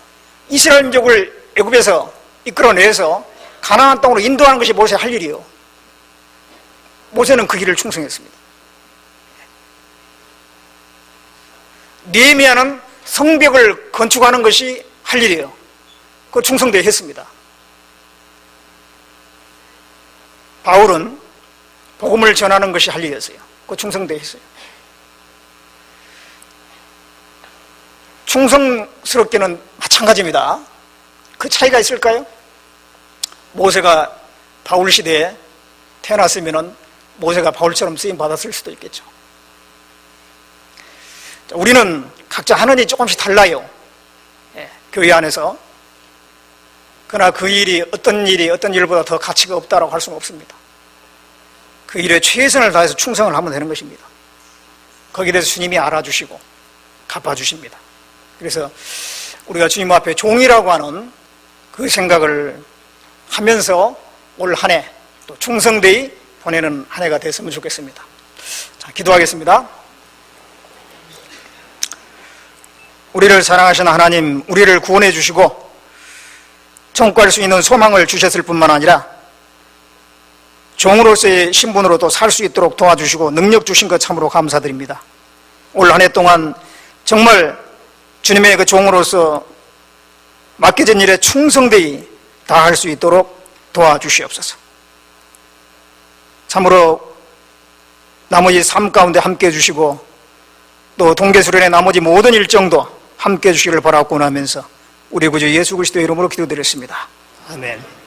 이스라엘 민족을 애굽에서 이끌어내서 가나안 땅으로 인도하는 것이 모세의 할 일이요. 모세는 그 길을 충성했습니다. 느헤미야는 성벽을 건축하는 것이 할 일이에요. 그 충성되게 했습니다. 바울은 복음을 전하는 것이 할 일이었어요. 그 충성되게 했어요. 충성스럽게는 마찬가지입니다. 그 차이가 있을까요? 모세가 바울 시대에 태어났으면 모세가 바울처럼 쓰임 받았을 수도 있겠죠. 우리는 각자 하는 일이 조금씩 달라요. 교회 안에서. 그러나 그 일이 어떤 일보다 더 가치가 없다라고 할 수는 없습니다. 그 일에 최선을 다해서 충성을 하면 되는 것입니다. 거기에 대해서 주님이 알아주시고 갚아주십니다. 그래서 우리가 주님 앞에 종이라고 하는 그 생각을 하면서 올 한 해 또 충성되이 보내는 한 해가 됐으면 좋겠습니다. 자, 기도하겠습니다. 우리를 사랑하시는 하나님, 우리를 구원해 주시고 천국갈 수 있는 소망을 주셨을 뿐만 아니라 종으로서의 신분으로도 살 수 있도록 도와주시고 능력 주신 것 참으로 감사드립니다. 올 한 해 동안 정말 주님의 그 종으로서 맡겨진 일에 충성되이 다할 수 있도록 도와주시옵소서. 참으로 나머지 삶 가운데 함께 해주시고 또 동계수련의 나머지 모든 일정도 함께 해주시기를 바라고 원하면서 우리 구주 예수 그리스도의 이름으로 기도드렸습니다. 아멘.